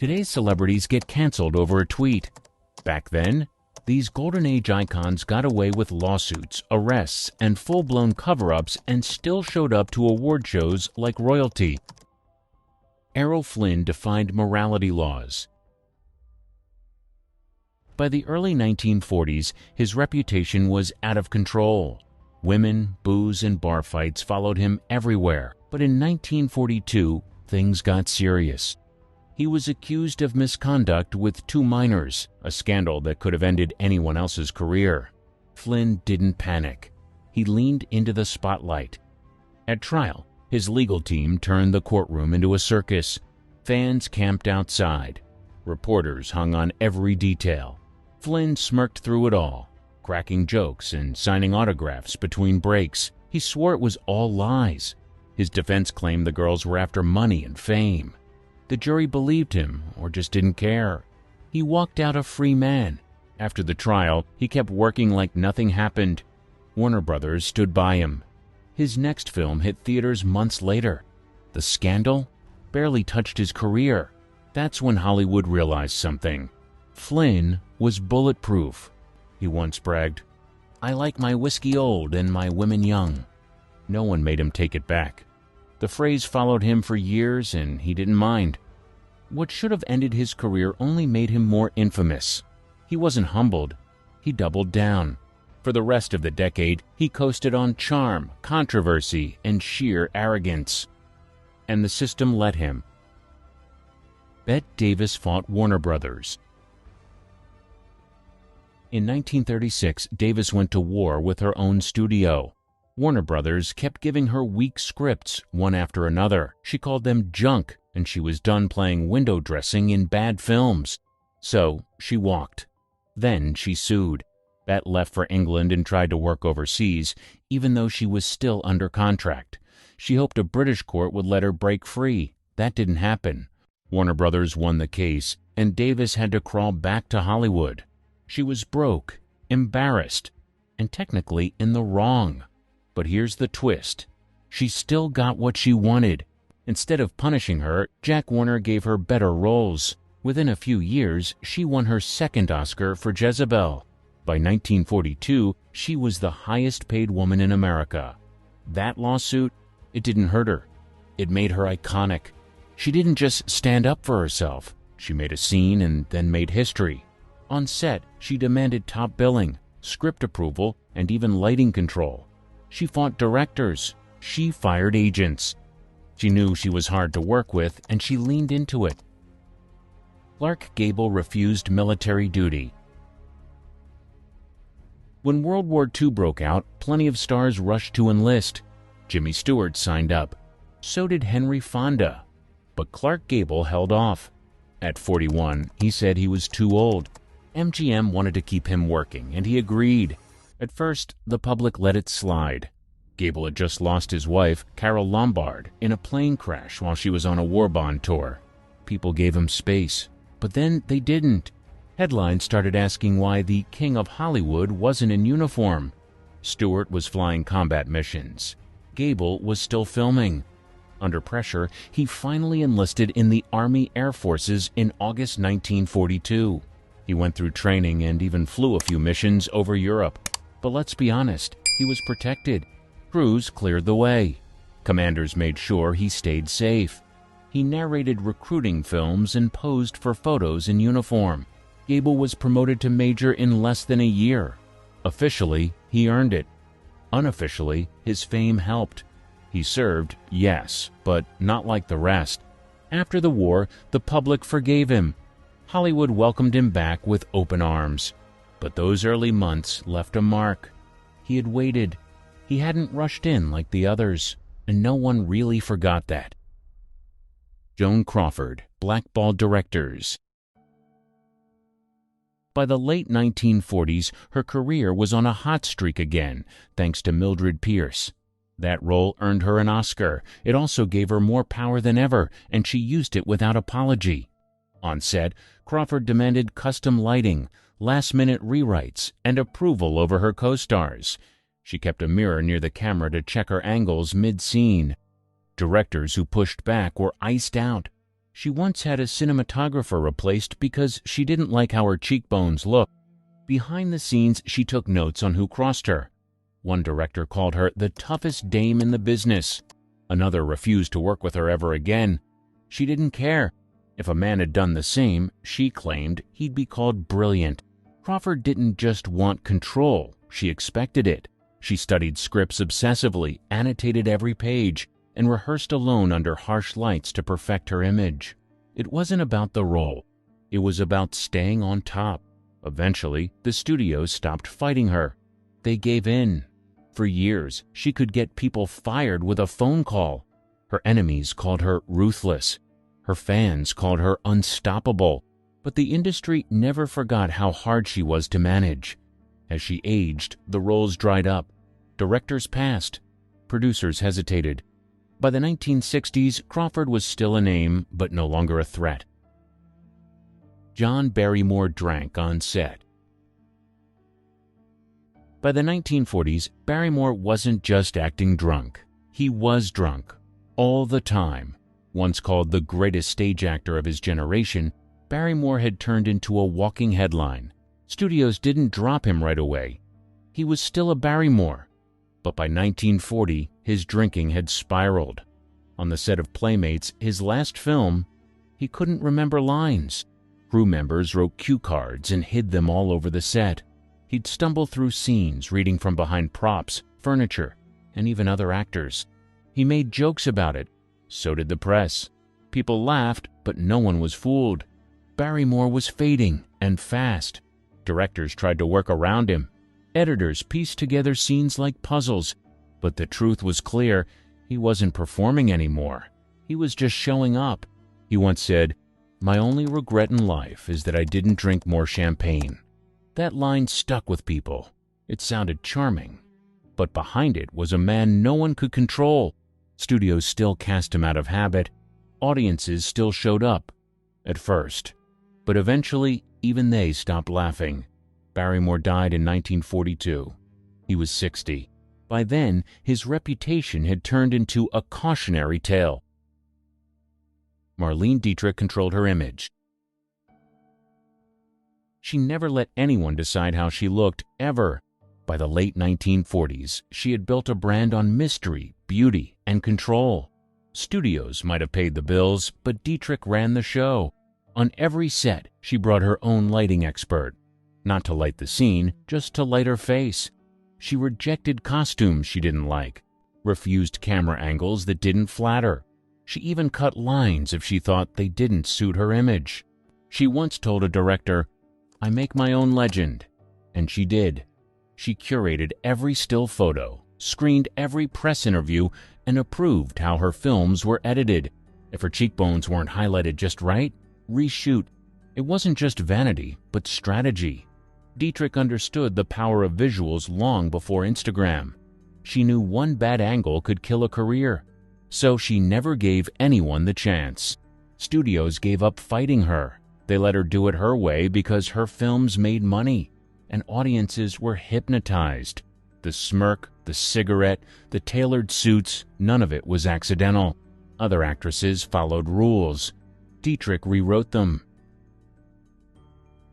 Today's celebrities get canceled over a tweet. Back then, these golden age icons got away with lawsuits, arrests, and full-blown cover-ups and still showed up to award shows like royalty. Errol Flynn defined morality laws. By the early 1940s, his reputation was out of control. Women, booze, and bar fights followed him everywhere. But in 1942, things got serious. He was accused of misconduct with 2 minors, a scandal that could have ended anyone else's career. Flynn didn't panic. He leaned into the spotlight. At trial, his legal team turned the courtroom into a circus. Fans camped outside. Reporters hung on every detail. Flynn smirked through it all, cracking jokes and signing autographs between breaks. He swore it was all lies. His defense claimed the girls were after money and fame. The jury believed him, or just didn't care. He walked out a free man. After the trial, he kept working like nothing happened. Warner Brothers stood by him. His next film hit theaters months later. The Scandal barely touched his career. That's when Hollywood realized something. Flynn was bulletproof. He once bragged, "I like my whiskey old and my women young." No one made him take it back. The phrase followed him for years, and he didn't mind. What should have ended his career only made him more infamous. He wasn't humbled. He doubled down. For the rest of the decade, he coasted on charm, controversy, and sheer arrogance. And the system let him. Bette Davis fought Warner Brothers. In 1936, Davis went to war with her own studio. Warner Brothers kept giving her weak scripts, one after another. She called them junk, and she was done playing window dressing in bad films. So she walked. Then she sued. Bette left for England and tried to work overseas, even though she was still under contract. She hoped a British court would let her break free. That didn't happen. Warner Brothers won the case, and Davis had to crawl back to Hollywood. She was broke, embarrassed, and technically in the wrong. But here's the twist. She still got what she wanted. Instead of punishing her, Jack Warner gave her better roles. Within a few years, she won her second Oscar for Jezebel. By 1942, she was the highest-paid woman in America. That lawsuit, it didn't hurt her. It made her iconic. She didn't just stand up for herself. She made a scene and then made history. On set, she demanded top billing, script approval, and even lighting control. She fought directors. She fired agents. She knew she was hard to work with, and she leaned into it. Clark Gable refused military duty. When World War II broke out, plenty of stars rushed to enlist. Jimmy Stewart signed up. So did Henry Fonda. But Clark Gable held off. At 41, he said he was too old. MGM wanted to keep him working, and he agreed. At first, the public let it slide. Gable had just lost his wife, Carole Lombard, in a plane crash while she was on a war bond tour. People gave him space, but then they didn't. Headlines started asking why the King of Hollywood wasn't in uniform. Stewart was flying combat missions. Gable was still filming. Under pressure, he finally enlisted in the Army Air Forces in August 1942. He went through training and even flew a few missions over Europe. But let's be honest, he was protected. Crews cleared the way. Commanders made sure he stayed safe. He narrated recruiting films and posed for photos in uniform. Gable was promoted to major in less than a year. Officially, he earned it. Unofficially, his fame helped. He served, yes, but not like the rest. After the war, the public forgave him. Hollywood welcomed him back with open arms. But those early months left a mark. He had waited. He hadn't rushed in like the others, and no one really forgot that. Joan Crawford, blackballed directors. By the late 1940s, her career was on a hot streak again, thanks to Mildred Pierce. That role earned her an Oscar. It also gave her more power than ever, and she used it without apology. On set, Crawford demanded custom lighting, last-minute rewrites, and approval over her co-stars. She kept a mirror near the camera to check her angles mid-scene. Directors who pushed back were iced out. She once had a cinematographer replaced because she didn't like how her cheekbones looked. Behind the scenes, she took notes on who crossed her. One director called her the toughest dame in the business. Another refused to work with her ever again. She didn't care. If a man had done the same, she claimed he'd be called brilliant. Crawford didn't just want control, she expected it. She studied scripts obsessively, annotated every page, and rehearsed alone under harsh lights to perfect her image. It wasn't about the role. It was about staying on top. Eventually, the studios stopped fighting her. They gave in. For years, she could get people fired with a phone call. Her enemies called her ruthless. Her fans called her unstoppable. But the industry never forgot how hard she was to manage. As she aged, the roles dried up. Directors passed. Producers hesitated. By the 1960s, Crawford was still a name, but no longer a threat. John Barrymore drank on set. By the 1940s, Barrymore wasn't just acting drunk. He was drunk. All the time. Once called the greatest stage actor of his generation, Barrymore had turned into a walking headline. Studios didn't drop him right away. He was still a Barrymore. But by 1940, his drinking had spiraled. On the set of Playmates, his last film, he couldn't remember lines. Crew members wrote cue cards and hid them all over the set. He'd stumble through scenes, reading from behind props, furniture, and even other actors. He made jokes about it. So did the press. People laughed, but no one was fooled. Barrymore was fading, and fast. Directors tried to work around him. Editors pieced together scenes like puzzles. But the truth was clear. He wasn't performing anymore. He was just showing up. He once said, "My only regret in life is that I didn't drink more champagne." That line stuck with people. It sounded charming. But behind it was a man no one could control. Studios still cast him out of habit. Audiences still showed up. At first. But eventually, even they stopped laughing. Barrymore died in 1942. He was 60. By then, his reputation had turned into a cautionary tale. Marlene Dietrich controlled her image. She never let anyone decide how she looked, ever. By the late 1940s, she had built a brand on mystery, beauty, and control. Studios might have paid the bills, but Dietrich ran the show. On every set, she brought her own lighting expert. Not to light the scene, just to light her face. She rejected costumes she didn't like, refused camera angles that didn't flatter. She even cut lines if she thought they didn't suit her image. She once told a director, "I make my own legend." And she did. She curated every still photo, screened every press interview, and approved how her films were edited. If her cheekbones weren't highlighted just right, reshoot. It wasn't just vanity, but strategy. Dietrich understood the power of visuals long before Instagram. She knew one bad angle could kill a career. So she never gave anyone the chance. Studios gave up fighting her. They let her do it her way because her films made money, and audiences were hypnotized. The smirk, the cigarette, the tailored suits, none of it was accidental. Other actresses followed rules. Dietrich rewrote them.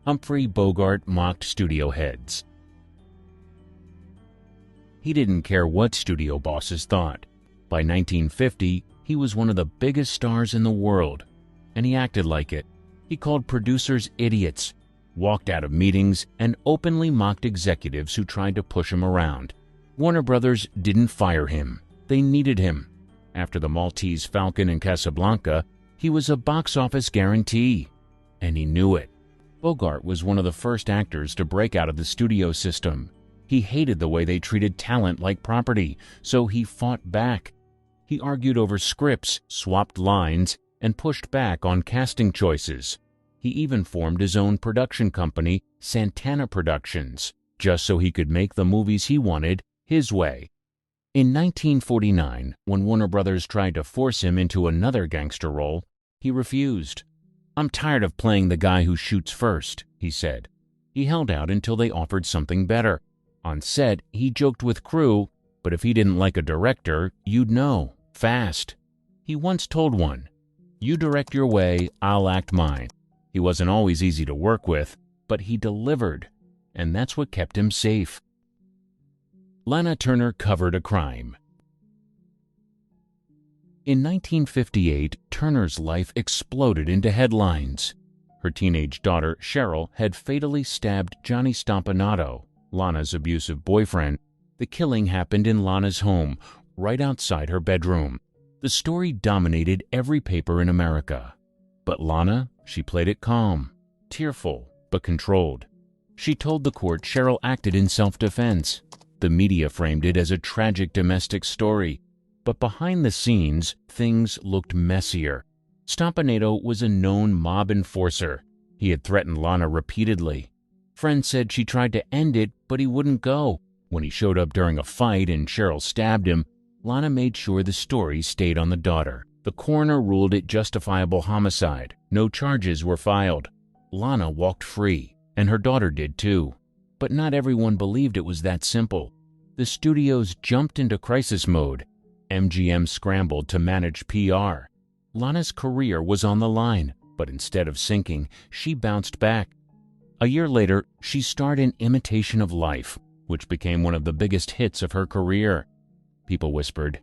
Humphrey Bogart mocked studio heads. He didn't care what studio bosses thought. By 1950, he was one of the biggest stars in the world, and he acted like it. He called producers idiots, walked out of meetings, and openly mocked executives who tried to push him around. Warner Brothers didn't fire him. They needed him. After The Maltese Falcon and Casablanca, he was a box office guarantee, and he knew it. Bogart was one of the first actors to break out of the studio system. He hated the way they treated talent like property, so he fought back. He argued over scripts, swapped lines, and pushed back on casting choices. He even formed his own production company, Santana Productions, just so he could make the movies he wanted his way. In 1949, when Warner Brothers tried to force him into another gangster role, he refused. "I'm tired of playing the guy who shoots first," he said. He held out until they offered something better. On set, he joked with crew, but if he didn't like a director, you'd know, fast. He once told one, You direct your way, I'll act mine. He wasn't always easy to work with, but he delivered, and that's what kept him safe. Lana Turner covered a crime. In 1958, Turner's life exploded into headlines. Her teenage daughter, Cheryl, had fatally stabbed Johnny Stompanato, Lana's abusive boyfriend. The killing happened in Lana's home, right outside her bedroom. The story dominated every paper in America. But Lana, she played it calm, tearful, but controlled. She told the court Cheryl acted in self-defense. The media framed it as a tragic domestic story. But behind the scenes, things looked messier. Stompanato was a known mob enforcer. He had threatened Lana repeatedly. Friends said she tried to end it, but he wouldn't go. When he showed up during a fight and Cheryl stabbed him, Lana made sure the story stayed on the daughter. The coroner ruled it justifiable homicide. No charges were filed. Lana walked free, and her daughter did too. But not everyone believed it was that simple. The studios jumped into crisis mode. MGM scrambled to manage PR. Lana's career was on the line, but instead of sinking, she bounced back. A year later, she starred in Imitation of Life, which became one of the biggest hits of her career. People whispered,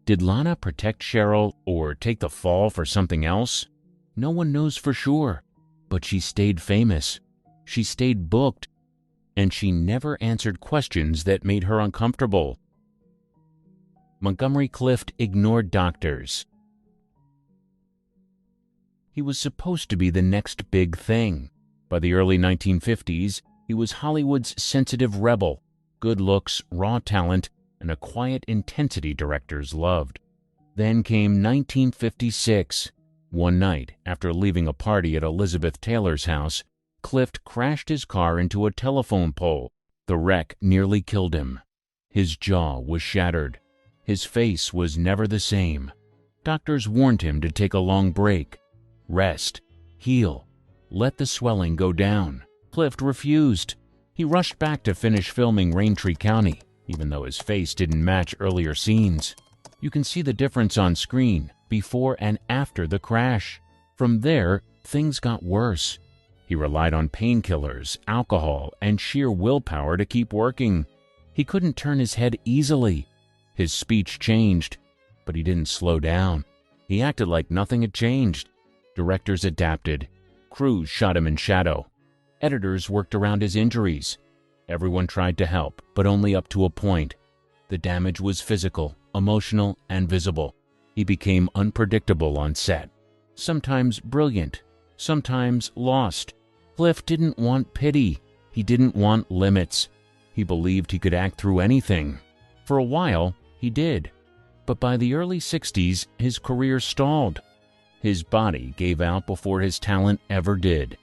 did Lana protect Cheryl or take the fall for something else? No one knows for sure, but she stayed famous. She stayed booked, and she never answered questions that made her uncomfortable. Montgomery Clift ignored doctors. He was supposed to be the next big thing. By the early 1950s, he was Hollywood's sensitive rebel, good looks, raw talent, and a quiet intensity directors loved. Then came 1956. One night, after leaving a party at Elizabeth Taylor's house, Clift crashed his car into a telephone pole. The wreck nearly killed him. His jaw was shattered. His face was never the same. Doctors warned him to take a long break. Rest. Heal. Let the swelling go down. Clift refused. He rushed back to finish filming Raintree County, even though his face didn't match earlier scenes. You can see the difference on screen, before and after the crash. From there, things got worse. He relied on painkillers, alcohol, and sheer willpower to keep working. He couldn't turn his head easily. His speech changed, but he didn't slow down. He acted like nothing had changed. Directors adapted. Crews shot him in shadow. Editors worked around his injuries. Everyone tried to help, but only up to a point. The damage was physical, emotional, and visible. He became unpredictable on set. Sometimes brilliant, sometimes lost. Clift didn't want pity. He didn't want limits. He believed he could act through anything. For a while, he did. But by the early 60s, his career stalled. His body gave out before his talent ever did.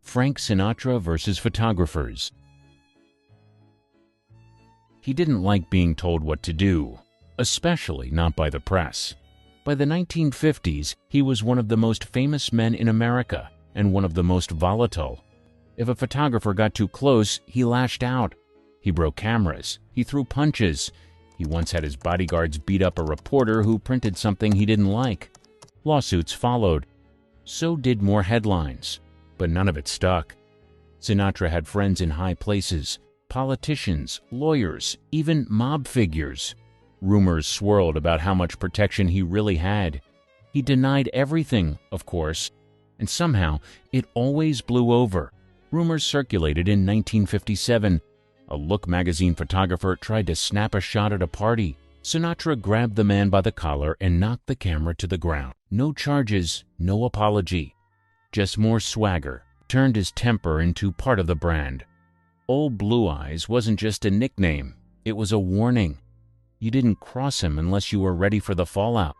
Frank Sinatra versus photographers. He didn't like being told what to do, especially not by the press. By the 1950s, he was one of the most famous men in America and one of the most volatile. If a photographer got too close, he lashed out. He broke cameras. He threw punches. He once had his bodyguards beat up a reporter who printed something he didn't like. Lawsuits followed. So did more headlines, but none of it stuck. Sinatra had friends in high places, politicians, lawyers, even mob figures. Rumors swirled about how much protection he really had. He denied everything, of course, and somehow it always blew over. Rumors circulated in 1957. A Look magazine photographer tried to snap a shot at a party. Sinatra grabbed the man by the collar and knocked the camera to the ground. No charges, no apology. Just more swagger, turned his temper into part of the brand. Old Blue Eyes wasn't just a nickname, it was a warning. You didn't cross him unless you were ready for the fallout.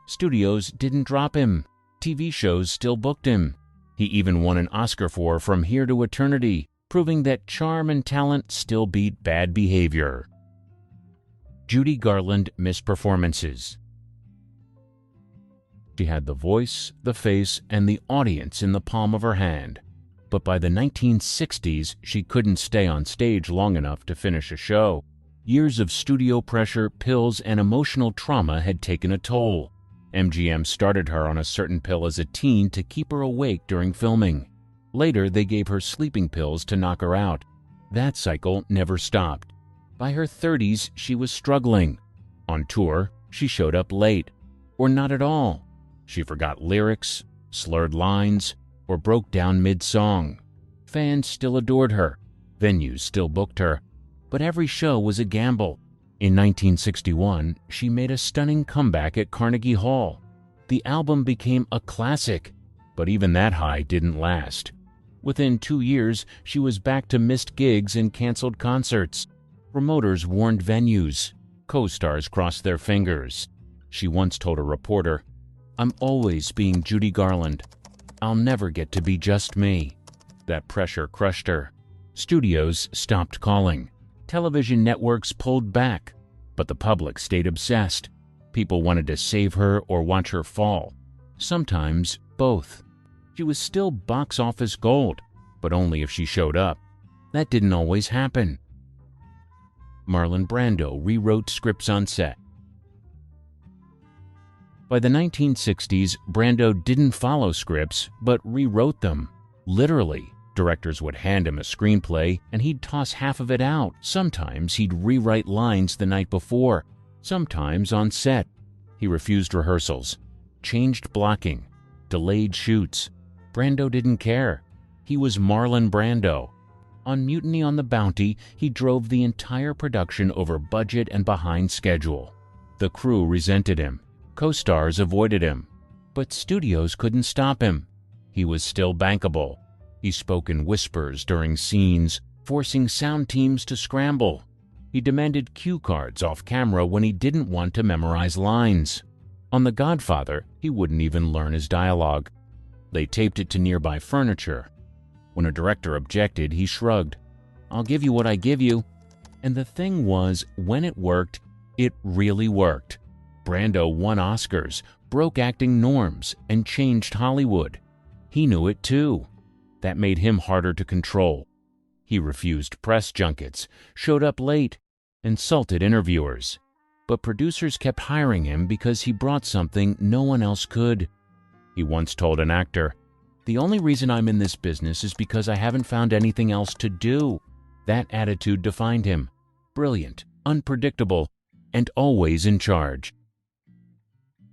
Studios didn't drop him. TV shows still booked him. He even won an Oscar for From Here to Eternity, proving that charm and talent still beat bad behavior. Judy Garland misperformances. She had the voice, the face, and the audience in the palm of her hand. But by the 1960s, she couldn't stay on stage long enough to finish a show. Years of studio pressure, pills, and emotional trauma had taken a toll. MGM started her on a certain pill as a teen to keep her awake during filming. Later, they gave her sleeping pills to knock her out. That cycle never stopped. By her 30s, she was struggling. On tour, she showed up late, or not at all. She forgot lyrics, slurred lines, or broke down mid-song. Fans still adored her. Venues still booked her. But every show was a gamble. In 1961, she made a stunning comeback at Carnegie Hall. The album became a classic, but even that high didn't last. Within 2 years, she was back to missed gigs and canceled concerts. Promoters warned venues. Co-stars crossed their fingers. She once told a reporter, "I'm always being Judy Garland. I'll never get to be just me." That pressure crushed her. Studios stopped calling. Television networks pulled back, but the public stayed obsessed. People wanted to save her or watch her fall. Sometimes both. She was still box office gold, but only if she showed up. That didn't always happen. Marlon Brando rewrote scripts on set. By the 1960s, Brando didn't follow scripts, but rewrote them. Literally. Directors would hand him a screenplay, and he'd toss half of it out. Sometimes he'd rewrite lines the night before. Sometimes on set. He refused rehearsals, changed blocking, delayed shoots. Brando didn't care. He was Marlon Brando. On Mutiny on the Bounty, he drove the entire production over budget and behind schedule. The crew resented him. Co-stars avoided him. But studios couldn't stop him. He was still bankable. He spoke in whispers during scenes, forcing sound teams to scramble. He demanded cue cards off camera when he didn't want to memorize lines. On The Godfather, he wouldn't even learn his dialogue. They taped it to nearby furniture. When a director objected, he shrugged. "I'll give you what I give you." And the thing was, when it worked, it really worked. Brando won Oscars, broke acting norms, and changed Hollywood. He knew it too. That made him harder to control. He refused press junkets, showed up late, insulted interviewers. But producers kept hiring him because he brought something no one else could. He once told an actor, "The only reason I'm in this business is because I haven't found anything else to do." That attitude defined him. Brilliant, unpredictable, and always in charge.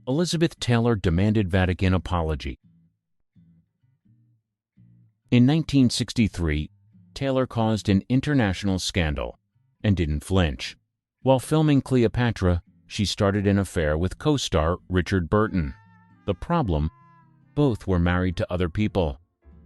Elizabeth Taylor demanded Vatican apology. In 1963, Taylor caused an international scandal and didn't flinch. While filming Cleopatra, she started an affair with co-star Richard Burton. The problem? Both were married to other people.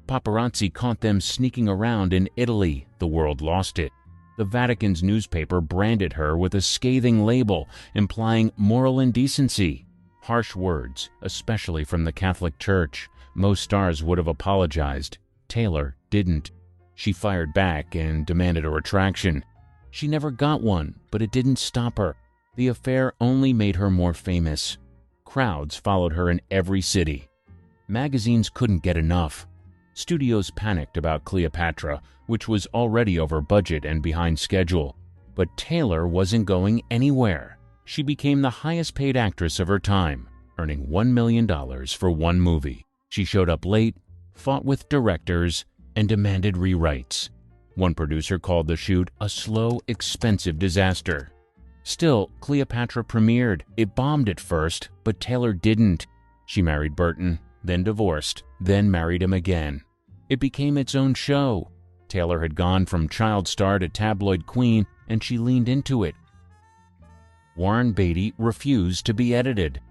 Paparazzi caught them sneaking around in Italy. The world lost it. The Vatican's newspaper branded her with a scathing label implying moral indecency. Harsh words, especially from the Catholic Church. Most stars would have apologized. Taylor didn't. She fired back and demanded a retraction. She never got one, but it didn't stop her. The affair only made her more famous. Crowds followed her in every city. Magazines couldn't get enough. Studios panicked about Cleopatra, which was already over budget and behind schedule. But Taylor wasn't going anywhere. She became the highest-paid actress of her time, earning $1 million for one movie. She showed up late, fought with directors, and demanded rewrites. One producer called the shoot a slow, expensive disaster. Still, Cleopatra premiered. It bombed at first, but Taylor didn't. She married Burton, then divorced, then married him again. It became its own show. Taylor had gone from child star to tabloid queen, and she leaned into it. Warren Beatty refused to be edited.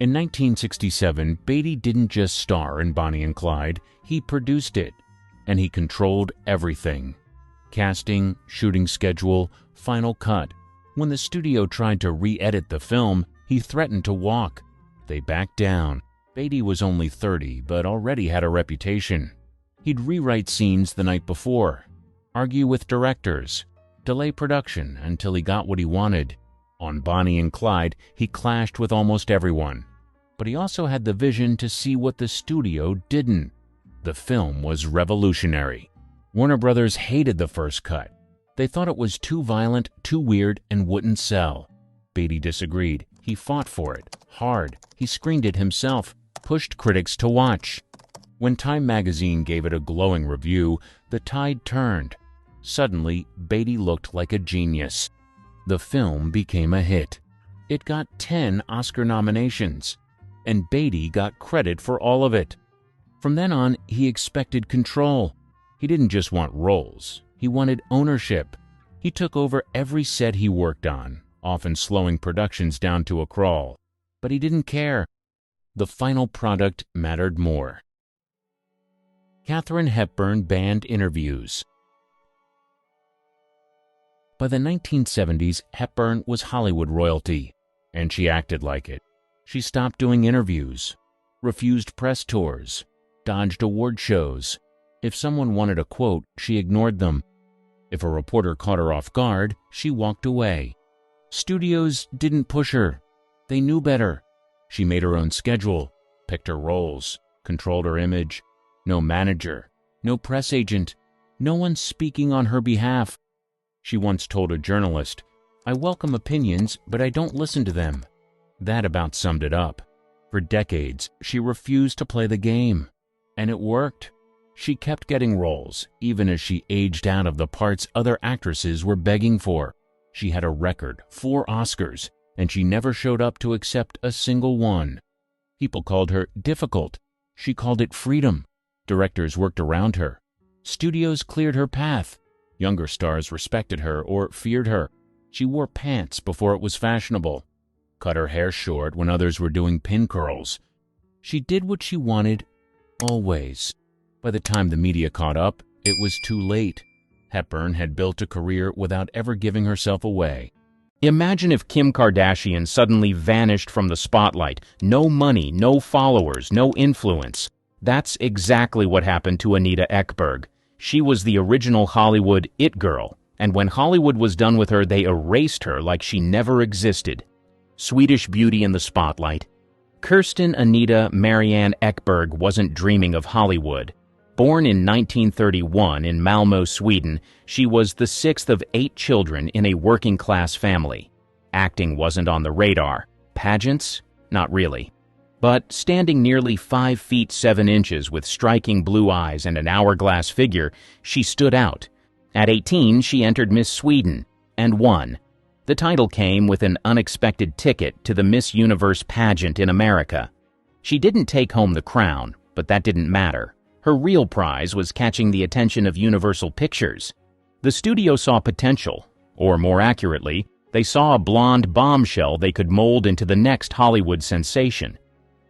In 1967, Beatty didn't just star in Bonnie and Clyde, he produced it, and he controlled everything. Casting, shooting schedule, final cut. When the studio tried to re-edit the film, he threatened to walk. They backed down. Beatty was only 30, but already had a reputation. He'd rewrite scenes the night before, argue with directors, delay production until he got what he wanted. On Bonnie and Clyde, he clashed with almost everyone. But he also had the vision to see what the studio didn't. The film was revolutionary. Warner Brothers hated the first cut. They thought it was too violent, too weird, and wouldn't sell. Beatty disagreed. He fought for it, hard. He screened it himself, pushed critics to watch. When Time magazine gave it a glowing review, the tide turned. Suddenly, Beatty looked like a genius. The film became a hit. It got 10 Oscar nominations, and Beatty got credit for all of it. From then on, he expected control. He didn't just want roles. He wanted ownership. He took over every set he worked on, often slowing productions down to a crawl. But he didn't care. The final product mattered more. Katharine Hepburn banned interviews. By the 1970s, Hepburn was Hollywood royalty, and she acted like it. She stopped doing interviews, refused press tours, dodged award shows. If someone wanted a quote, she ignored them. If a reporter caught her off guard, she walked away. Studios didn't push her. They knew better. She made her own schedule, picked her roles, controlled her image. No manager, no press agent, no one speaking on her behalf. She once told a journalist, "I welcome opinions, but I don't listen to them." That about summed it up. For decades, she refused to play the game. And it worked. She kept getting roles, even as she aged out of the parts other actresses were begging for. She had a record, 4 Oscars, and she never showed up to accept a single one. People called her difficult. She called it freedom. Directors worked around her. Studios cleared her path. Younger stars respected her or feared her. She wore pants before it was fashionable. Cut her hair short when others were doing pin curls. She did what she wanted, always. By the time the media caught up, it was too late. Hepburn had built a career without ever giving herself away. Imagine if Kim Kardashian suddenly vanished from the spotlight. No money, no followers, no influence. That's exactly what happened to Anita Ekberg. She was the original Hollywood it girl, and when Hollywood was done with her, they erased her like she never existed. Swedish beauty in the spotlight. Kirsten Anita Marianne Ekberg wasn't dreaming of Hollywood. Born in 1931 in Malmö, Sweden, she was the 6th of 8 children in a working-class family. Acting wasn't on the radar. Pageants? Not really. But standing nearly 5 feet 7 inches with striking blue eyes and an hourglass figure, she stood out. At 18, she entered Miss Sweden and won. The title came with an unexpected ticket to the Miss Universe pageant in America. She didn't take home the crown, but that didn't matter. Her real prize was catching the attention of Universal Pictures. The studio saw potential, or more accurately, they saw a blonde bombshell they could mold into the next Hollywood sensation.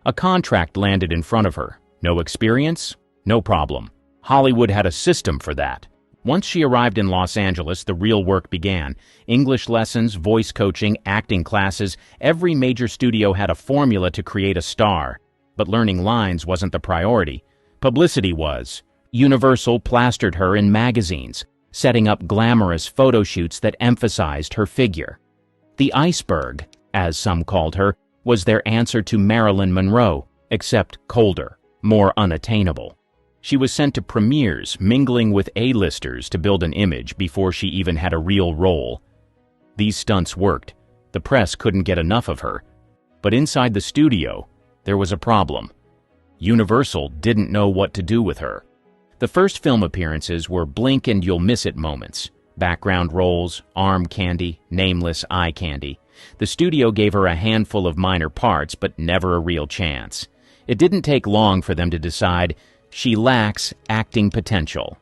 A contract landed in front of her. No experience? No problem. Hollywood had a system for that. Once she arrived in Los Angeles, the real work began. English lessons, voice coaching, acting classes. Every major studio had a formula to create a star. But learning lines wasn't the priority. Publicity was. Universal plastered her in magazines, setting up glamorous photo shoots that emphasized her figure. The iceberg, as some called her, was their answer to Marilyn Monroe, except colder, more unattainable. She was sent to premieres, mingling with A-listers to build an image before she even had a real role. These stunts worked. The press couldn't get enough of her. But inside the studio, there was a problem. Universal didn't know what to do with her. The first film appearances were blink and you'll miss it moments. Background roles, arm candy, nameless eye candy. The studio gave her a handful of minor parts, but never a real chance. It didn't take long for them to decide she lacks acting potential.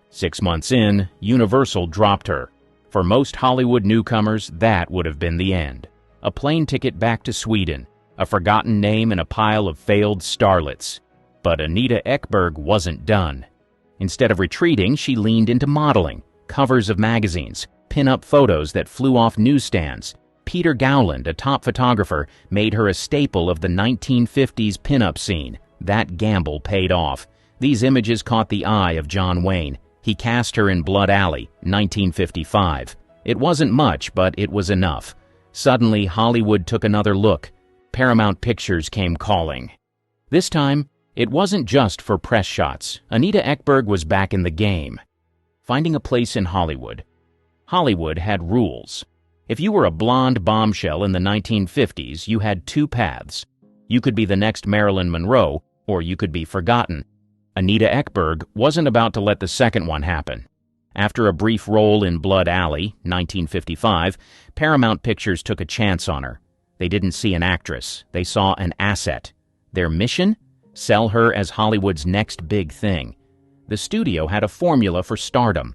6 months in, Universal dropped her. For most Hollywood newcomers, that would have been the end. A plane ticket back to Sweden, a forgotten name in a pile of failed starlets. But Anita Ekberg wasn't done. Instead of retreating, she leaned into modeling, covers of magazines, pin-up photos that flew off newsstands. Peter Gowland, a top photographer, made her a staple of the 1950s pin-up scene. That gamble paid off. These images caught the eye of John Wayne. He cast her in Blood Alley, 1955. It wasn't much, but it was enough. Suddenly, Hollywood took another look. Paramount Pictures came calling. This time, it wasn't just for press shots. Anita Ekberg was back in the game. Finding a place in Hollywood. Hollywood had rules. If you were a blonde bombshell in the 1950s, you had two paths. You could be the next Marilyn Monroe, or you could be forgotten. Anita Ekberg wasn't about to let the second one happen. After a brief role in Blood Alley, 1955, Paramount Pictures took a chance on her. They didn't see an actress. They saw an asset. Their mission? Sell her as Hollywood's next big thing. The studio had a formula for stardom.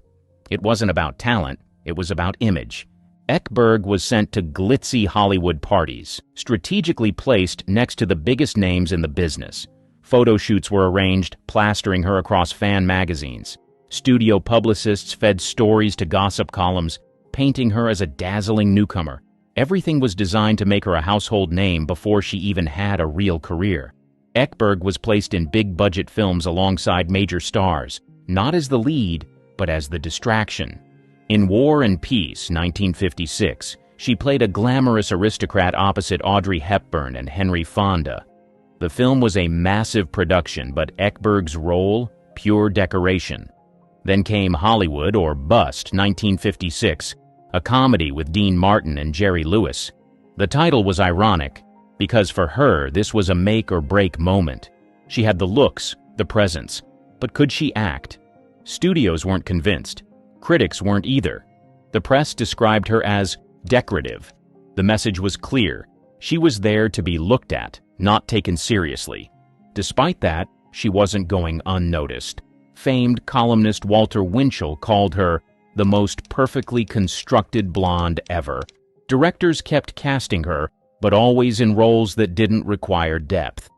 It wasn't about talent. It was about image. Ekberg was sent to glitzy Hollywood parties, strategically placed next to the biggest names in the business. Photo shoots were arranged, plastering her across fan magazines. Studio publicists fed stories to gossip columns, painting her as a dazzling newcomer. Everything was designed to make her a household name before she even had a real career. Ekberg was placed in big-budget films alongside major stars, not as the lead, but as the distraction. In War and Peace, 1956, she played a glamorous aristocrat opposite Audrey Hepburn and Henry Fonda. The film was a massive production, but Ekberg's role, pure decoration. Then came Hollywood or Bust, 1956, a comedy with Dean Martin and Jerry Lewis. The title was ironic, because for her, this was a make-or-break moment. She had the looks, the presence, but could she act? Studios weren't convinced. Critics weren't either. The press described her as decorative. The message was clear. She was there to be looked at, not taken seriously. Despite that, she wasn't going unnoticed. Famed columnist Walter Winchell called her the most perfectly constructed blonde ever. Directors kept casting her, but always in roles that didn't require depth.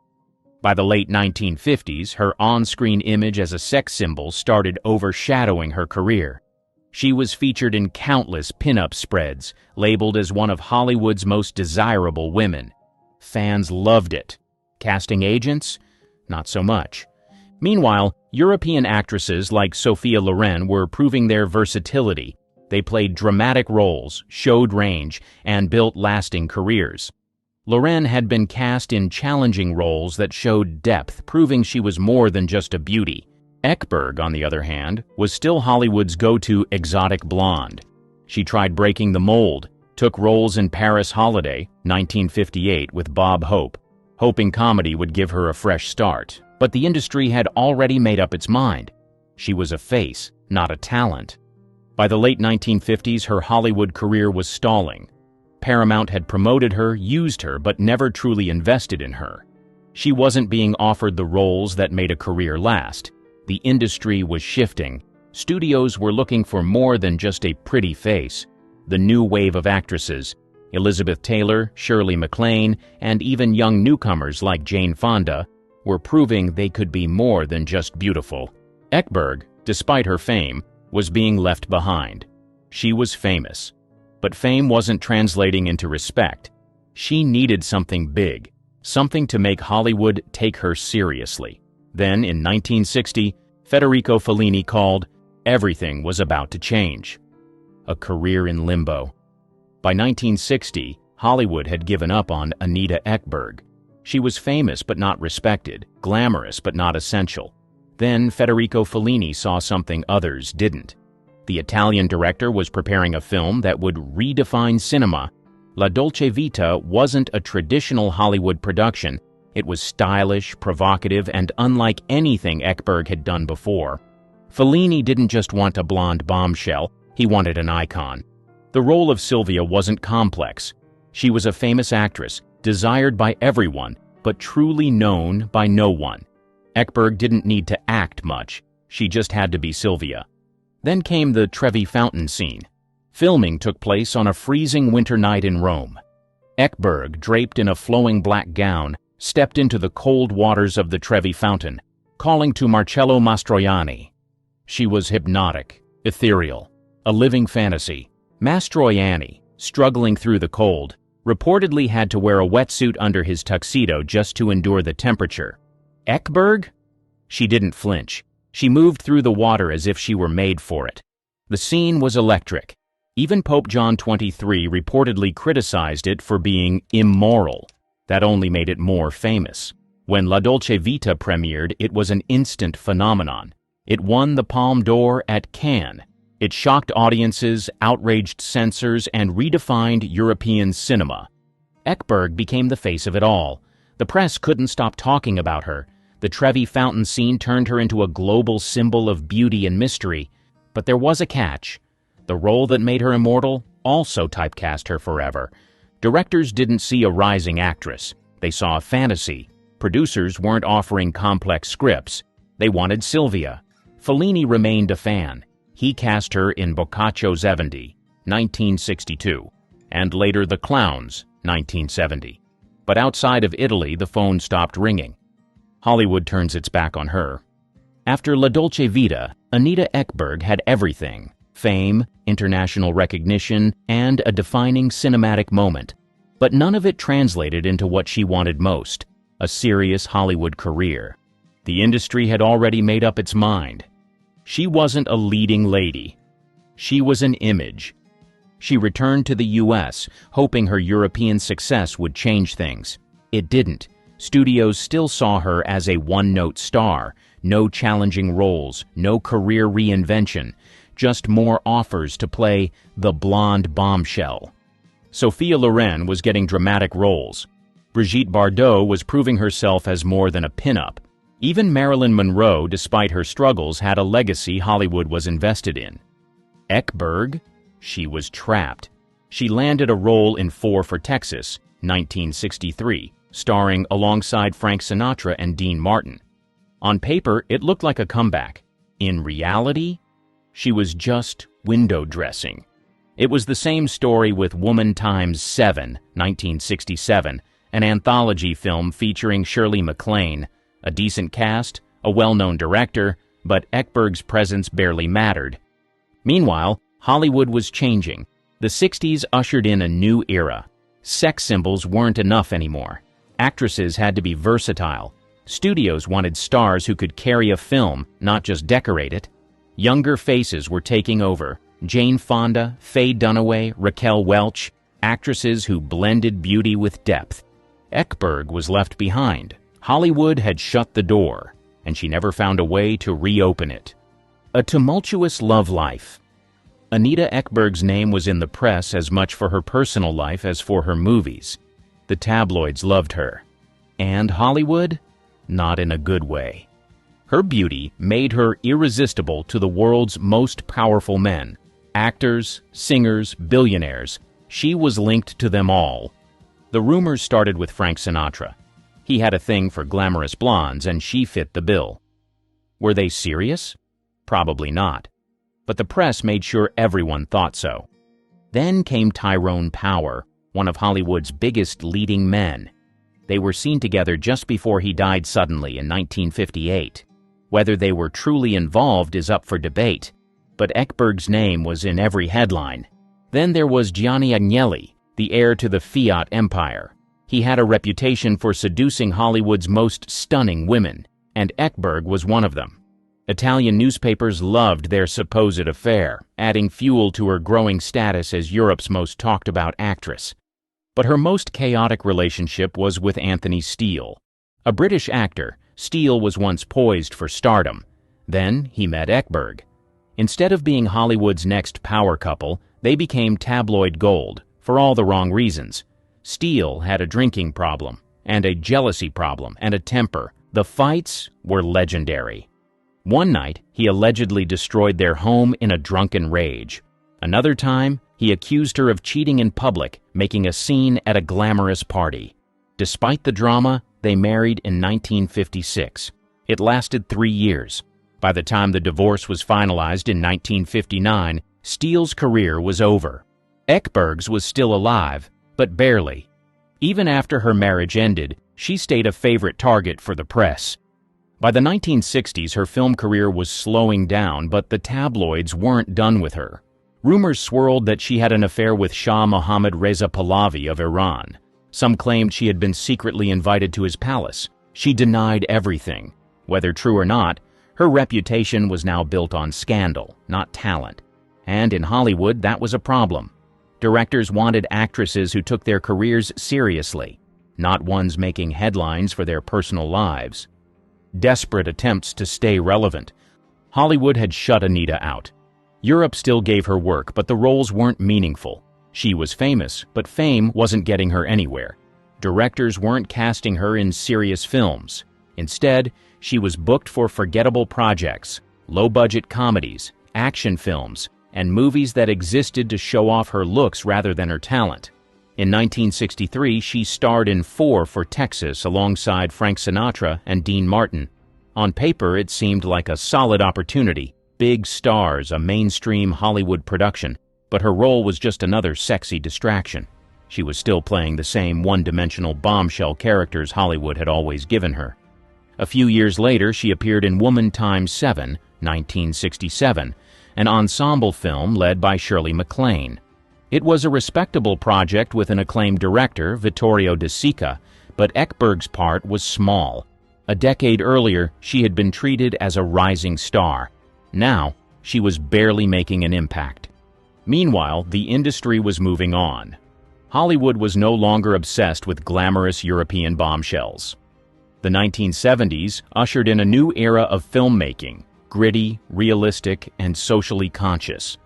By the late 1950s, her on-screen image as a sex symbol started overshadowing her career. She was featured in countless pin-up spreads, labeled as one of Hollywood's most desirable women. Fans loved it. Casting agents? Not so much. Meanwhile, European actresses like Sophia Loren were proving their versatility. They played dramatic roles, showed range, and built lasting careers. Loren had been cast in challenging roles that showed depth, proving she was more than just a beauty. Ekberg, on the other hand, was still Hollywood's go-to exotic blonde. She tried breaking the mold, took roles in Paris Holiday, 1958, with Bob Hope, hoping comedy would give her a fresh start. But the industry had already made up its mind. She was a face, not a talent. By the late 1950s, her Hollywood career was stalling. Paramount had promoted her, used her, but never truly invested in her. She wasn't being offered the roles that made a career last. The industry was shifting. Studios were looking for more than just a pretty face. The new wave of actresses, Elizabeth Taylor, Shirley MacLaine, and even young newcomers like Jane Fonda, were proving they could be more than just beautiful. Ekberg, despite her fame, was being left behind. She was famous. But fame wasn't translating into respect. She needed something big, something to make Hollywood take her seriously. Then, in 1960, Federico Fellini called, everything was about to change. A career in limbo. By 1960, Hollywood had given up on Anita Ekberg. She was famous but not respected, glamorous but not essential. Then Federico Fellini saw something others didn't. The Italian director was preparing a film that would redefine cinema. La Dolce Vita wasn't a traditional Hollywood production. It was stylish, provocative, and unlike anything Ekberg had done before. Fellini didn't just want a blonde bombshell, he wanted an icon. The role of Sylvia wasn't complex. She was a famous actress, desired by everyone, but truly known by no one. Ekberg didn't need to act much. She just had to be Sylvia. Then came the Trevi Fountain scene. Filming took place on a freezing winter night in Rome. Ekberg, draped in a flowing black gown, stepped into the cold waters of the Trevi Fountain, calling to Marcello Mastroianni. She was hypnotic, ethereal, a living fantasy. Mastroianni, struggling through the cold, reportedly had to wear a wetsuit under his tuxedo just to endure the temperature. Ekberg? She didn't flinch. She moved through the water as if she were made for it. The scene was electric. Even Pope John XXIII reportedly criticized it for being immoral. That only made it more famous. When La Dolce Vita premiered, it was an instant phenomenon. It won the Palme d'Or at Cannes. It shocked audiences, outraged censors, and redefined European cinema. Ekberg became the face of it all. The press couldn't stop talking about her. The Trevi Fountain scene turned her into a global symbol of beauty and mystery. But there was a catch. The role that made her immortal also typecast her forever. Directors didn't see a rising actress. They saw a fantasy. Producers weren't offering complex scripts. They wanted Sylvia. Fellini remained a fan. He cast her in Boccaccio 70, 1962, and later The Clowns, 1970. But outside of Italy, the phone stopped ringing. Hollywood turns its back on her. After La Dolce Vita, Anita Ekberg had everything: fame, international recognition, and a defining cinematic moment. But none of it translated into what she wanted most: a serious Hollywood career. The industry had already made up its mind. She wasn't a leading lady. She was an image. She returned to the U.S., hoping her European success would change things. It didn't. Studios still saw her as a one-note star. No challenging roles, no career reinvention, just more offers to play the blonde bombshell. Sophia Loren was getting dramatic roles. Brigitte Bardot was proving herself as more than a pinup. Even Marilyn Monroe, despite her struggles, had a legacy Hollywood was invested in. Ekberg? She was trapped. She landed a role in Four for Texas, 1963, starring alongside Frank Sinatra and Dean Martin. On paper, it looked like a comeback. In reality, she was just window dressing. It was the same story with Woman Times 7, 1967, an anthology film featuring Shirley MacLaine, a decent cast, a well-known director, but Ekberg's presence barely mattered. Meanwhile, Hollywood was changing. The 60s ushered in a new era. Sex symbols weren't enough anymore. Actresses had to be versatile. Studios wanted stars who could carry a film, not just decorate it. Younger faces were taking over. Jane Fonda, Faye Dunaway, Raquel Welch, actresses who blended beauty with depth. Ekberg was left behind. Hollywood had shut the door, and she never found a way to reopen it. A tumultuous love life. Anita Ekberg's name was in the press as much for her personal life as for her movies. The tabloids loved her. And Hollywood? Not in a good way. Her beauty made her irresistible to the world's most powerful men. Actors, singers, billionaires. She was linked to them all. The rumors started with Frank Sinatra. He had a thing for glamorous blondes, and she fit the bill. Were they serious? Probably not. But the press made sure everyone thought so. Then came Tyrone Power, one of Hollywood's biggest leading men. They were seen together just before he died suddenly in 1958. Whether they were truly involved is up for debate, but Ekberg's name was in every headline. Then there was Gianni Agnelli, the heir to the Fiat empire. He had a reputation for seducing Hollywood's most stunning women, and Ekberg was one of them. Italian newspapers loved their supposed affair, adding fuel to her growing status as Europe's most talked-about actress. But her most chaotic relationship was with Anthony Steele. A British actor, Steele was once poised for stardom. Then he met Ekberg. Instead of being Hollywood's next power couple, they became tabloid gold, for all the wrong reasons. Steele had a drinking problem, and a jealousy problem, and a temper. The fights were legendary. One night, he allegedly destroyed their home in a drunken rage. Another time, he accused her of cheating in public, making a scene at a glamorous party. Despite the drama, they married in 1956. It lasted 3 years. By the time the divorce was finalized in 1959, Steele's career was over. Ekberg's was still alive, but barely. Even after her marriage ended, she stayed a favorite target for the press. By the 1960s, her film career was slowing down, but the tabloids weren't done with her. Rumors swirled that she had an affair with Shah Mohammad Reza Pahlavi of Iran. Some claimed she had been secretly invited to his palace. She denied everything. Whether true or not, her reputation was now built on scandal, not talent. And in Hollywood, that was a problem. Directors wanted actresses who took their careers seriously, not ones making headlines for their personal lives. Desperate attempts to stay relevant. Hollywood had shut Anita out. Europe still gave her work, but the roles weren't meaningful. She was famous, but fame wasn't getting her anywhere. Directors weren't casting her in serious films. Instead, she was booked for forgettable projects, low-budget comedies, action films, and movies that existed to show off her looks rather than her talent. In 1963, she starred in 4 for Texas alongside Frank Sinatra and Dean Martin. On paper, it seemed like a solid opportunity, big stars, a mainstream Hollywood production, but her role was just another sexy distraction. She was still playing the same one-dimensional bombshell characters Hollywood had always given her. A few years later, she appeared in Woman x 7, 1967, an ensemble film led by Shirley MacLaine. It was a respectable project with an acclaimed director, Vittorio De Sica, but Ekberg's part was small. A decade earlier, she had been treated as a rising star. Now, she was barely making an impact. Meanwhile, the industry was moving on. Hollywood was no longer obsessed with glamorous European bombshells. The 1970s ushered in a new era of filmmaking, gritty, realistic, and socially conscious.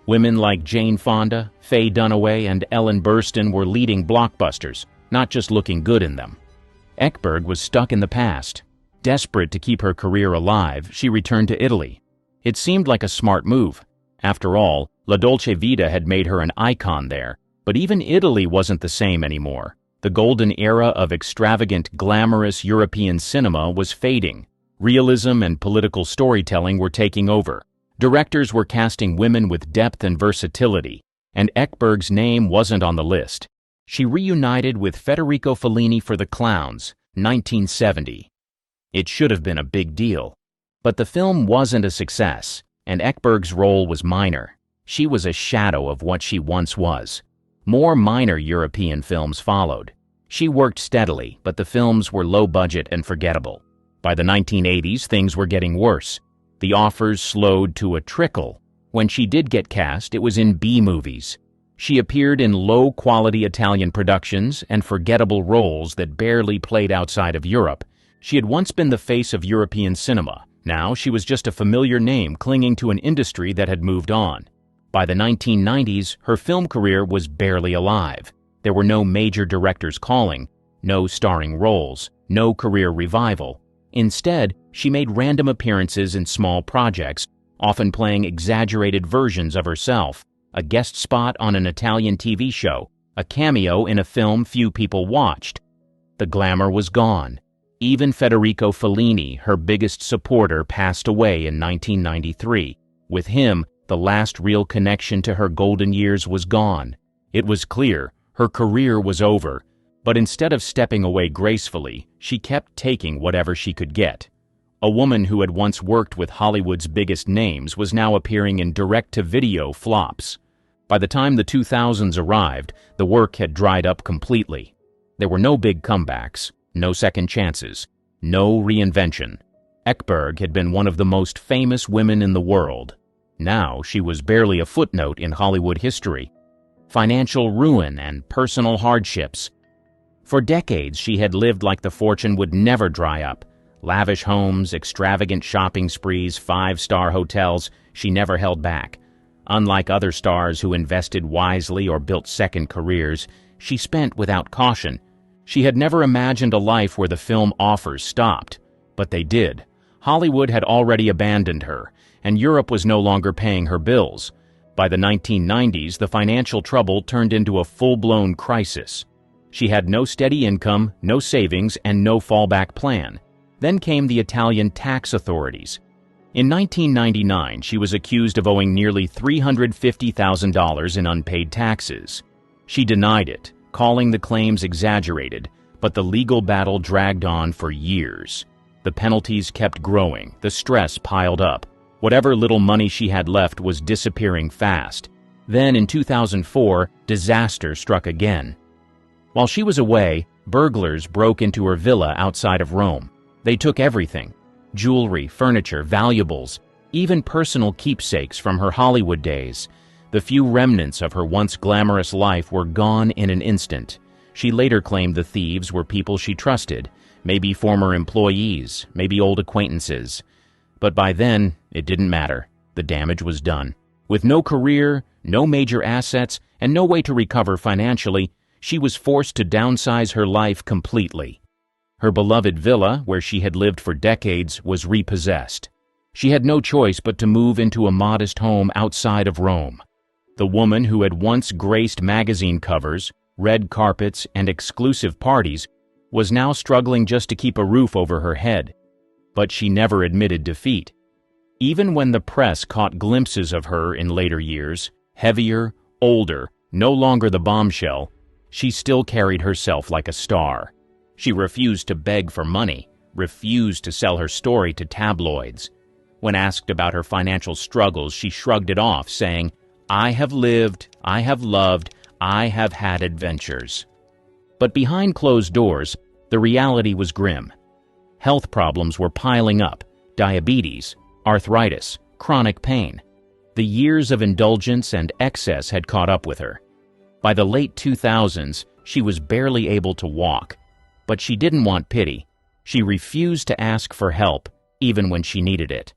Women like Jane Fonda, Faye Dunaway, and Ellen Burstyn were leading blockbusters, not just looking good in them. Ekberg was stuck in the past. Desperate to keep her career alive, she returned to Italy. It seemed like a smart move. After all, La Dolce Vita had made her an icon there, but even Italy wasn't the same anymore. The golden era of extravagant, glamorous European cinema was fading. Realism and political storytelling were taking over. Directors were casting women with depth and versatility, and Ekberg's name wasn't on the list. She reunited with Federico Fellini for The Clowns, 1970. It should have been a big deal. But the film wasn't a success, and Ekberg's role was minor. She was a shadow of what she once was. More minor European films followed. She worked steadily, but the films were low-budget and forgettable. By the 1980s, things were getting worse. The offers slowed to a trickle. When she did get cast, it was in B-movies. She appeared in low-quality Italian productions and forgettable roles that barely played outside of Europe. She had once been the face of European cinema. Now she was just a familiar name clinging to an industry that had moved on. By the 1990s, her film career was barely alive. There were no major directors calling, no starring roles, no career revival. Instead, she made random appearances in small projects, often playing exaggerated versions of herself, a guest spot on an Italian TV show, a cameo in a film few people watched. The glamour was gone. Even Federico Fellini, her biggest supporter, passed away in 1993. With him, the last real connection to her golden years was gone. It was clear her career was over, but instead of stepping away gracefully, she kept taking whatever she could get. A woman who had once worked with Hollywood's biggest names was now appearing in direct-to-video flops. By the time the 2000s arrived, the work had dried up completely. There were no big comebacks, no second chances, no reinvention. Ekberg had been one of the most famous women in the world. Now she was barely a footnote in Hollywood history. Financial ruin and personal hardships. For decades, she had lived like the fortune would never dry up. Lavish homes, extravagant shopping sprees, 5-star hotels, she never held back. Unlike other stars who invested wisely or built second careers, she spent without caution. She had never imagined a life where the film offers stopped. But they did. Hollywood had already abandoned her, and Europe was no longer paying her bills. By the 1990s, the financial trouble turned into a full-blown crisis. She had no steady income, no savings, and no fallback plan. Then came the Italian tax authorities. In 1999, she was accused of owing nearly $350,000 in unpaid taxes. She denied it, calling the claims exaggerated, but the legal battle dragged on for years. The penalties kept growing, the stress piled up. Whatever little money she had left was disappearing fast. Then, in 2004, disaster struck again. While she was away, burglars broke into her villa outside of Rome. They took everything: jewelry, furniture, valuables, even personal keepsakes from her Hollywood days. The few remnants of her once glamorous life were gone in an instant. She later claimed the thieves were people she trusted, maybe former employees, maybe old acquaintances. But by then, it didn't matter. The damage was done. With no career, no major assets, and no way to recover financially, she was forced to downsize her life completely. Her beloved villa, where she had lived for decades, was repossessed. She had no choice but to move into a modest home outside of Rome. The woman who had once graced magazine covers, red carpets, and exclusive parties was now struggling just to keep a roof over her head. But she never admitted defeat. Even when the press caught glimpses of her in later years, heavier, older, no longer the bombshell, she still carried herself like a star. She refused to beg for money, refused to sell her story to tabloids. When asked about her financial struggles, she shrugged it off, saying, "I have lived, I have loved, I have had adventures." But behind closed doors, the reality was grim. Health problems were piling up: diabetes, arthritis, chronic pain. The years of indulgence and excess had caught up with her. By the late 2000s, she was barely able to walk. But she didn't want pity. She refused to ask for help, even when she needed it.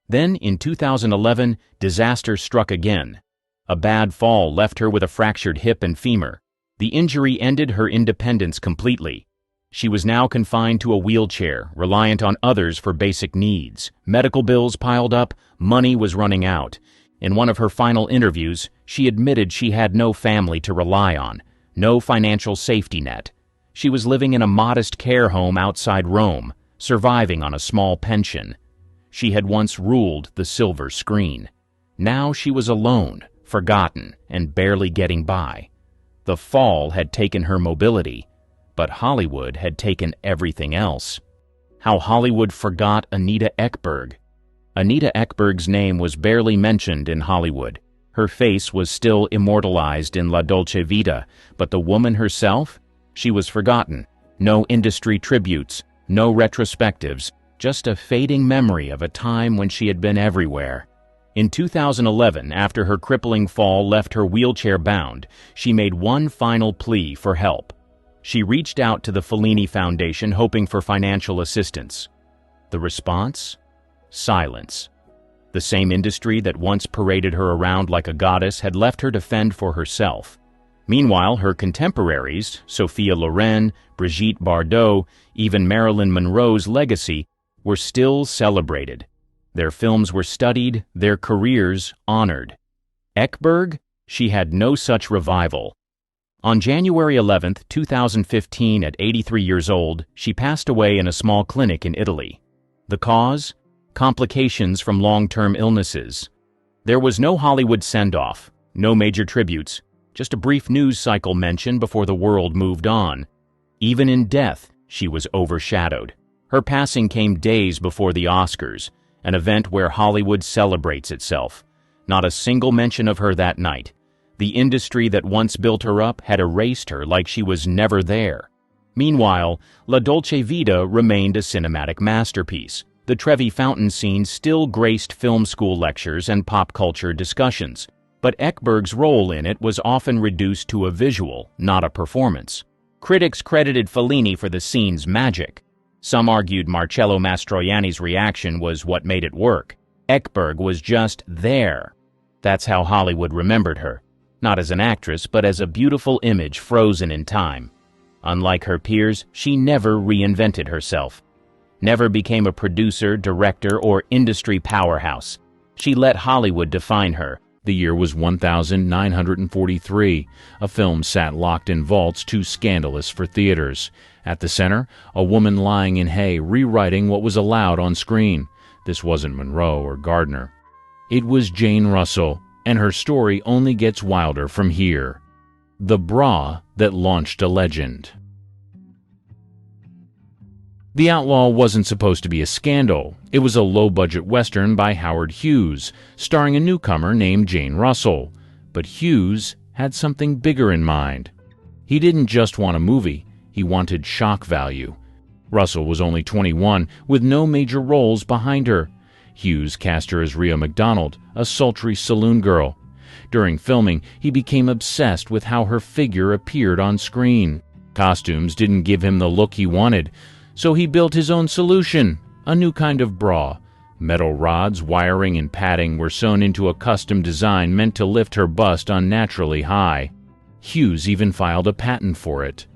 Then, in 2011, disaster struck again. A bad fall left her with a fractured hip and femur. The injury ended her independence completely. She was now confined to a wheelchair, reliant on others for basic needs. Medical bills piled up, money was running out. In one of her final interviews, she admitted she had no family to rely on, no financial safety net. She was living in a modest care home outside Rome, surviving on a small pension. She had once ruled the silver screen. Now she was alone, forgotten, and barely getting by. The fall had taken her mobility, but Hollywood had taken everything else. How Hollywood forgot Anita Ekberg. Anita Ekberg's name was barely mentioned in Hollywood. Her face was still immortalized in La Dolce Vita, but the woman herself? She was forgotten. No industry tributes, no retrospectives, just a fading memory of a time when she had been everywhere. In 2011, after her crippling fall left her wheelchair-bound, she made one final plea for help. She reached out to the Fellini Foundation hoping for financial assistance. The response? Silence. The same industry that once paraded her around like a goddess had left her to fend for herself. Meanwhile, her contemporaries, Sophia Loren, Brigitte Bardot, even Marilyn Monroe's legacy, were still celebrated. Their films were studied, their careers honored. Ekberg? She had no such revival. On January 11, 2015, at 83 years old, she passed away in a small clinic in Italy. The cause? Complications from long-term illnesses. There was no Hollywood send-off, no major tributes, just a brief news cycle mention before the world moved on. Even in death, she was overshadowed. Her passing came days before the Oscars, an event where Hollywood celebrates itself. Not a single mention of her that night. The industry that once built her up had erased her like she was never there. Meanwhile, La Dolce Vita remained a cinematic masterpiece. The Trevi Fountain scene still graced film school lectures and pop culture discussions, but Ekberg's role in it was often reduced to a visual, not a performance. Critics credited Fellini for the scene's magic. Some argued Marcello Mastroianni's reaction was what made it work. Ekberg was just there. That's how Hollywood remembered her. Not as an actress, but as a beautiful image frozen in time. Unlike her peers, she never reinvented herself. Never became a producer, director, or industry powerhouse. She let Hollywood define her. The year was 1943. A film sat locked in vaults too scandalous for theaters. At the center, a woman lying in hay rewriting what was allowed on screen. This wasn't Monroe or Gardner. It was Jane Russell, and her story only gets wilder from here. The bra that launched a legend. The Outlaw wasn't supposed to be a scandal. It was a low-budget Western by Howard Hughes, starring a newcomer named Jane Russell. But Hughes had something bigger in mind. He didn't just want a movie, he wanted shock value. Russell was only 21, with no major roles behind her. Hughes cast her as Rhea McDonald, a sultry saloon girl. During filming, he became obsessed with how her figure appeared on screen. Costumes didn't give him the look he wanted, so he built his own solution, a new kind of bra. Metal rods, wiring, and padding were sewn into a custom design meant to lift her bust unnaturally high. Hughes even filed a patent for it.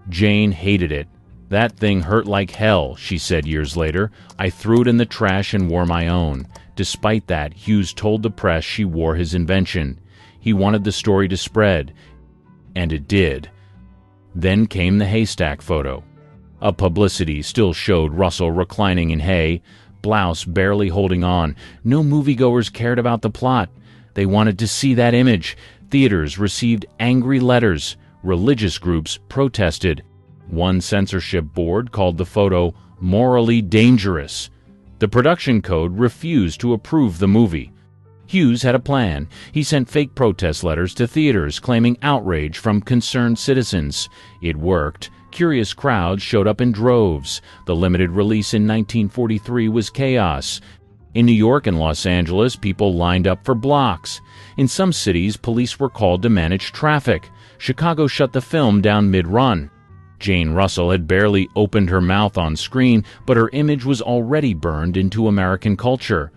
Jane hated it. "That thing hurt like hell," she said years later. "I threw it in the trash and wore my own." Despite that, Hughes told the press she wore his invention. He wanted the story to spread, and it did. Then came the haystack photo. A publicity still showed Russell reclining in hay, blouse barely holding on. No moviegoers cared about the plot. They wanted to see that image. Theaters received angry letters. Religious groups protested. One censorship board called the photo morally dangerous. The production code refused to approve the movie. Hughes had a plan. He sent fake protest letters to theaters claiming outrage from concerned citizens. It worked. Curious crowds showed up in droves. The limited release in 1943 was chaos. In New York and Los Angeles, people lined up for blocks. In some cities, police were called to manage traffic. Chicago shut the film down mid-run. Jane Russell had barely opened her mouth on screen, but her image was already burned into American culture.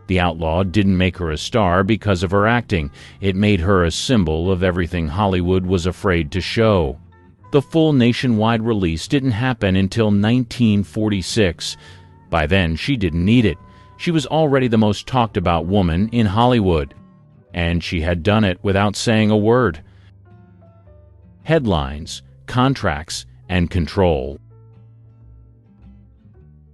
The Outlaw didn't make her a star because of her acting. It made her a symbol of everything Hollywood was afraid to show. The full nationwide release didn't happen until 1946. By then, she didn't need it. She was already the most talked about woman in Hollywood. And she had done it without saying a word. Headlines, contracts, and control.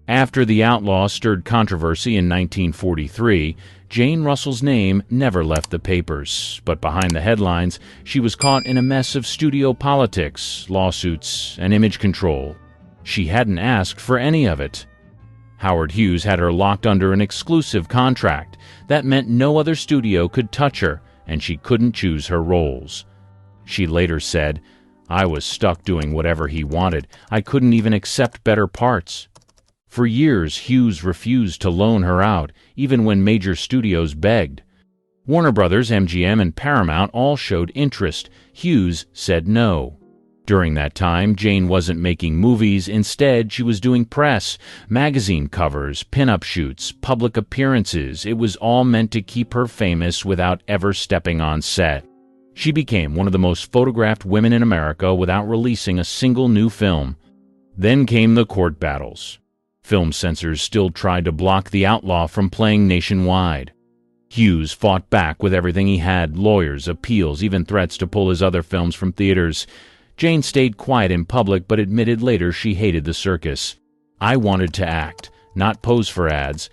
After The Outlaw stirred controversy in 1943, Jane Russell's name never left the papers, but behind the headlines, she was caught in a mess of studio politics, lawsuits, and image control. She hadn't asked for any of it. Howard Hughes had her locked under an exclusive contract. That meant no other studio could touch her, and she couldn't choose her roles. She later said, "I was stuck doing whatever he wanted. I couldn't even accept better parts." For years, Hughes refused to loan her out, even when major studios begged. Warner Brothers, MGM, and Paramount all showed interest. Hughes said no. During that time, Jane wasn't making movies. Instead, she was doing press, magazine covers, pin-up shoots, public appearances. It was all meant to keep her famous without ever stepping on set. She became one of the most photographed women in America without releasing a single new film. Then came the court battles. Film censors still tried to block The Outlaw from playing nationwide. Hughes fought back with everything he had: lawyers, appeals, even threats to pull his other films from theaters. Jane stayed quiet in public, but admitted later she hated the circus. "I wanted to act, not pose for ads."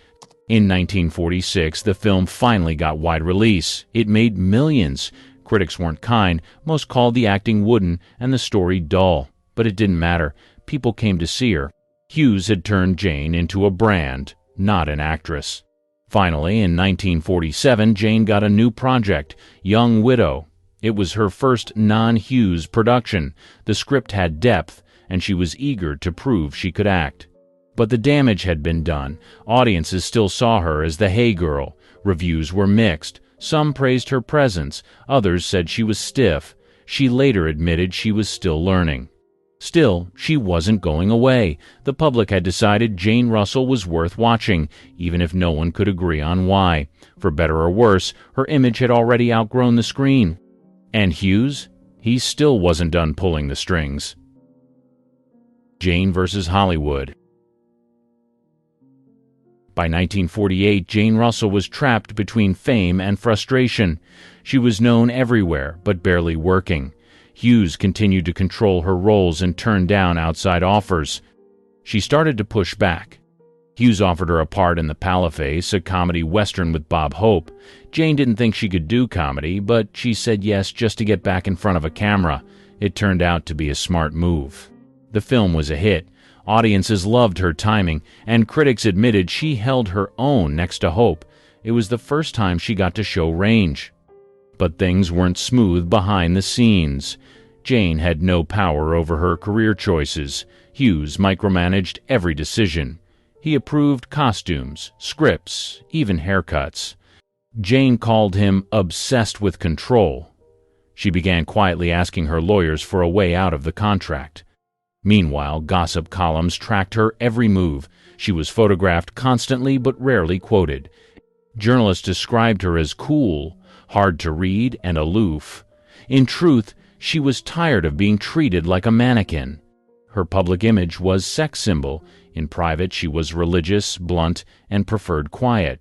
In 1946, the film finally got wide release. It made millions. Critics weren't kind. Most called the acting wooden and the story dull. But it didn't matter. People came to see her. Hughes had turned Jane into a brand, not an actress. Finally, in 1947, Jane got a new project, Young Widow. It was her first non-Hughes production. The script had depth, and she was eager to prove she could act. But the damage had been done. Audiences still saw her as the Hey Girl. Reviews were mixed. Some praised her presence. Others said she was stiff. She later admitted she was still learning. Still, she wasn't going away. The public had decided Jane Russell was worth watching, even if no one could agree on why. For better or worse, her image had already outgrown the screen. And Hughes? He still wasn't done pulling the strings. Jane versus Hollywood. By 1948, Jane Russell was trapped between fame and frustration. She was known everywhere, but barely working. Hughes continued to control her roles and turn down outside offers. She started to push back. Hughes offered her a part in The Paleface, a comedy western with Bob Hope. Jane didn't think she could do comedy, but she said yes just to get back in front of a camera. It turned out to be a smart move. The film was a hit. Audiences loved her timing, and critics admitted she held her own next to Hope. It was the first time she got to show range. But things weren't smooth behind the scenes. Jane had no power over her career choices. Hughes micromanaged every decision. He approved costumes, scripts, even haircuts. Jane called him obsessed with control. She began quietly asking her lawyers for a way out of the contract. Meanwhile, gossip columns tracked her every move. She was photographed constantly but rarely quoted. Journalists described her as cool, hard to read, and aloof. In truth, she was tired of being treated like a mannequin. Her public image was sex symbol. In private, she was religious, blunt, and preferred quiet.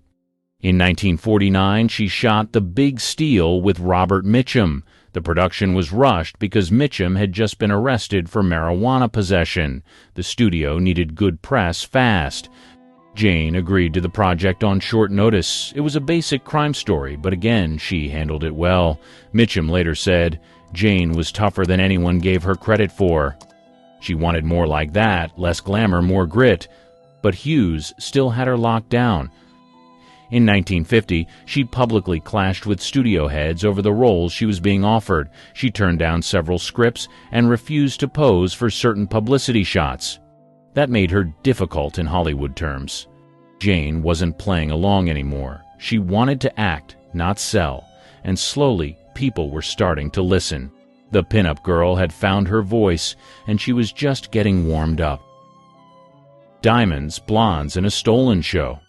In 1949, she shot The Big Steal with Robert Mitchum. The production was rushed because Mitchum had just been arrested for marijuana possession. The studio needed good press fast. Jane agreed to the project on short notice. It was a basic crime story, but again, she handled it well. Mitchum later said, "Jane was tougher than anyone gave her credit for." She wanted more like that, less glamour, more grit. But Hughes still had her locked down. In 1950, she publicly clashed with studio heads over the roles she was being offered. She turned down several scripts and refused to pose for certain publicity shots. That made her difficult in Hollywood terms. Jane wasn't playing along anymore. She wanted to act, not sell, and slowly people were starting to listen. The pinup girl had found her voice, and she was just getting warmed up. Diamonds, Blondes, and a Stolen Show.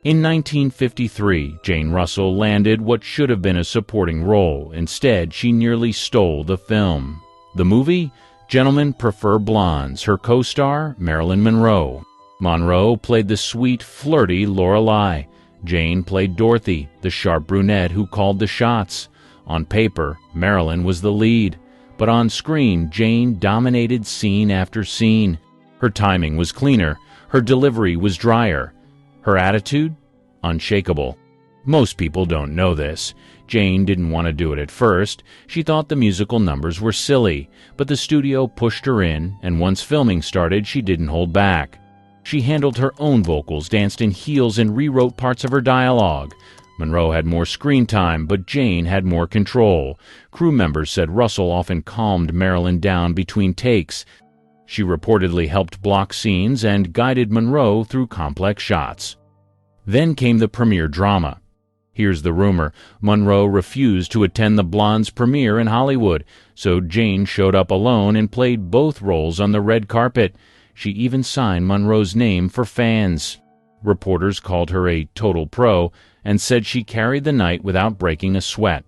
In 1953, Jane Russell landed what should have been a supporting role. Instead, she nearly stole the film. The movie? Gentlemen Prefer Blondes. Her co-star? Marilyn Monroe. Monroe played the sweet, flirty Lorelei. Jane played Dorothy, the sharp brunette who called the shots. On paper, Marilyn was the lead. But on screen, Jane dominated scene after scene. Her timing was cleaner. Her delivery was drier. Her attitude? Unshakable. Most people don't know this. Jane didn't want to do it at first. She thought the musical numbers were silly, but the studio pushed her in, and once filming started, she didn't hold back. She handled her own vocals, danced in heels, and rewrote parts of her dialogue. Monroe had more screen time, but Jane had more control. Crew members said Russell often calmed Marilyn down between takes. She reportedly helped block scenes and guided Monroe through complex shots. Then came the premiere drama. Here's the rumor. Monroe refused to attend the Blondes premiere in Hollywood, so Jane showed up alone and played both roles on the red carpet. She even signed Monroe's name for fans. Reporters called her a total pro and said she carried the night without breaking a sweat.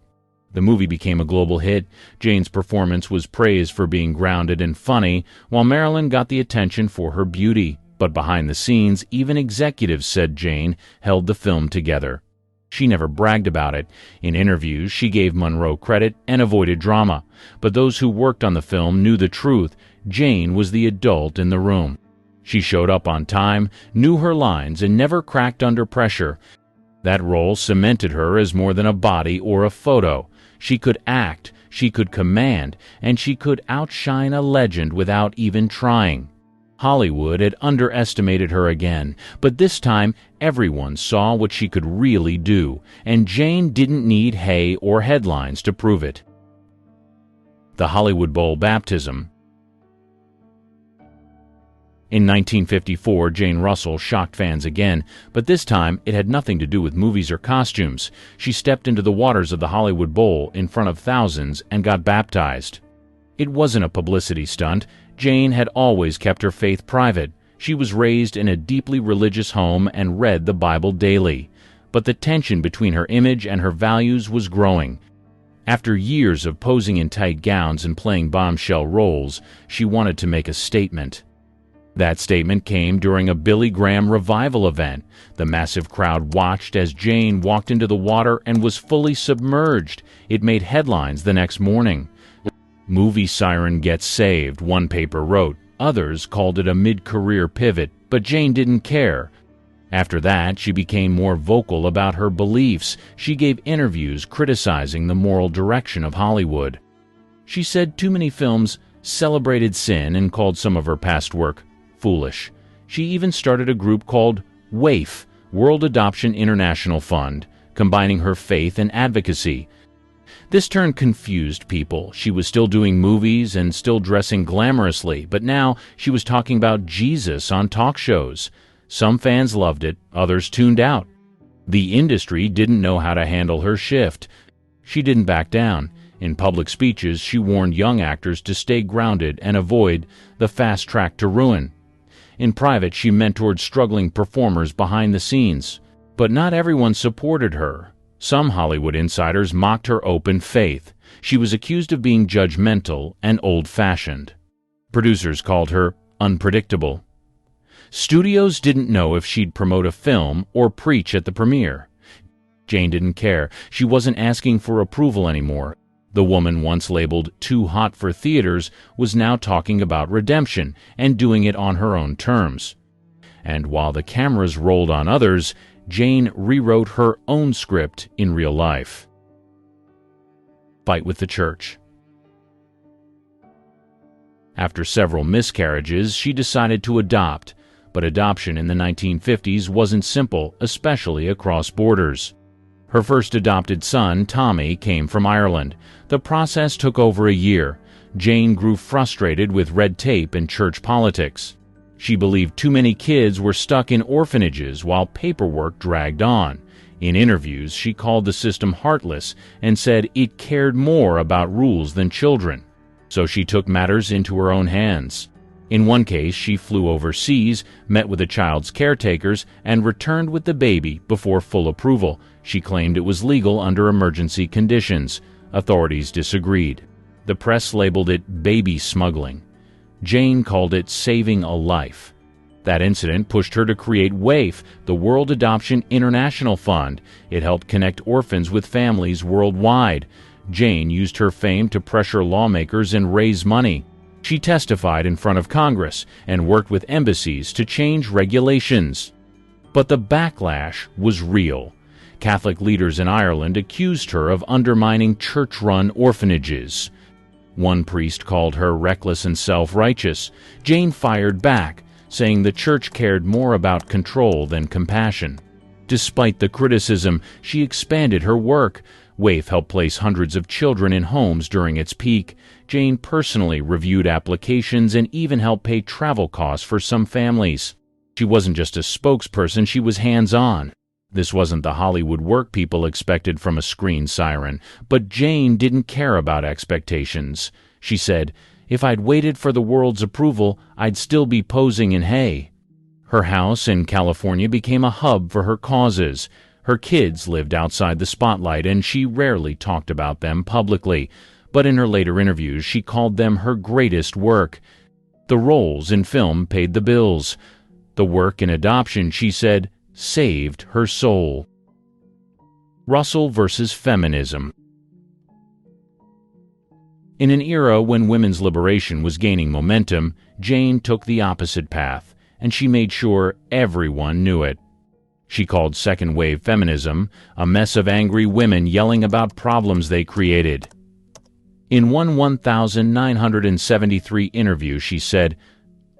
The movie became a global hit. Jane's performance was praised for being grounded and funny, while Marilyn got the attention for her beauty. But behind the scenes, even executives said Jane held the film together. She never bragged about it. In interviews, she gave Monroe credit and avoided drama. But those who worked on the film knew the truth. Jane was the adult in the room. She showed up on time, knew her lines, and never cracked under pressure. That role cemented her as more than a body or a photo. She could act, she could command, and she could outshine a legend without even trying. Hollywood had underestimated her again, but this time everyone saw what she could really do, and Jane didn't need hay or headlines to prove it. The Hollywood Bowl baptism. In 1954, Jane Russell shocked fans again, but this time it had nothing to do with movies or costumes. She stepped into the waters of the Hollywood Bowl in front of thousands and got baptized. It wasn't a publicity stunt. Jane had always kept her faith private. She was raised in a deeply religious home and read the Bible daily. But the tension between her image and her values was growing. After years of posing in tight gowns and playing bombshell roles, she wanted to make a statement. That statement came during a Billy Graham revival event. The massive crowd watched as Jane walked into the water and was fully submerged. It made headlines the next morning. "Movie siren gets saved," one paper wrote. Others called it a mid-career pivot, but Jane didn't care. After that, she became more vocal about her beliefs. She gave interviews criticizing the moral direction of Hollywood. She said too many films celebrated sin and called some of her past work foolish. She even started a group called WAIF, World Adoption International Fund, combining her faith and advocacy. This turn confused people. She was still doing movies and still dressing glamorously, but now she was talking about Jesus on talk shows. Some fans loved it, others tuned out. The industry didn't know how to handle her shift. She didn't back down. In public speeches, she warned young actors to stay grounded and avoid the fast track to ruin. In private, she mentored struggling performers behind the scenes. But not everyone supported her. Some Hollywood insiders mocked her open faith. She was accused of being judgmental and old-fashioned. Producers called her unpredictable. Studios didn't know if she'd promote a film or preach at the premiere. Jane didn't care. She wasn't asking for approval anymore. The woman once labeled too hot for theaters was now talking about redemption and doing it on her own terms. And while the cameras rolled on others, Jane rewrote her own script in real life. Fight with the church. After several miscarriages, she decided to adopt, but adoption in the 1950s wasn't simple, especially across borders. Her first adopted son, Tommy, came from Ireland. The process took over a year. Jane grew frustrated with red tape and church politics. She believed too many kids were stuck in orphanages while paperwork dragged on. In interviews, she called the system heartless and said it cared more about rules than children. So she took matters into her own hands. In one case, she flew overseas, met with the child's caretakers, and returned with the baby before full approval. She claimed it was legal under emergency conditions. Authorities disagreed. The press labeled it baby smuggling. Jane called it saving a life. That incident pushed her to create WAIF, the World Adoption International Fund. It helped connect orphans with families worldwide. Jane used her fame to pressure lawmakers and raise money. She testified in front of Congress and worked with embassies to change regulations. But the backlash was real. Catholic leaders in Ireland accused her of undermining church-run orphanages. One priest called her reckless and self-righteous. Jane fired back, saying the church cared more about control than compassion. Despite the criticism, she expanded her work. WAIF helped place hundreds of children in homes during its peak. Jane personally reviewed applications and even helped pay travel costs for some families. She wasn't just a spokesperson, she was hands-on. This wasn't the Hollywood work people expected from a screen siren, but Jane didn't care about expectations. She said, "If I'd waited for the world's approval, I'd still be posing in hay." Her house in California became a hub for her causes. Her kids lived outside the spotlight, and she rarely talked about them publicly. But in her later interviews, she called them her greatest work. The roles in film paid the bills. The work in adoption, she said, saved her soul. Russell versus feminism. In an era when women's liberation was gaining momentum, Jane took the opposite path, and she made sure everyone knew it. She called second-wave feminism a mess of angry women yelling about problems they created. In one 1973 interview, she said,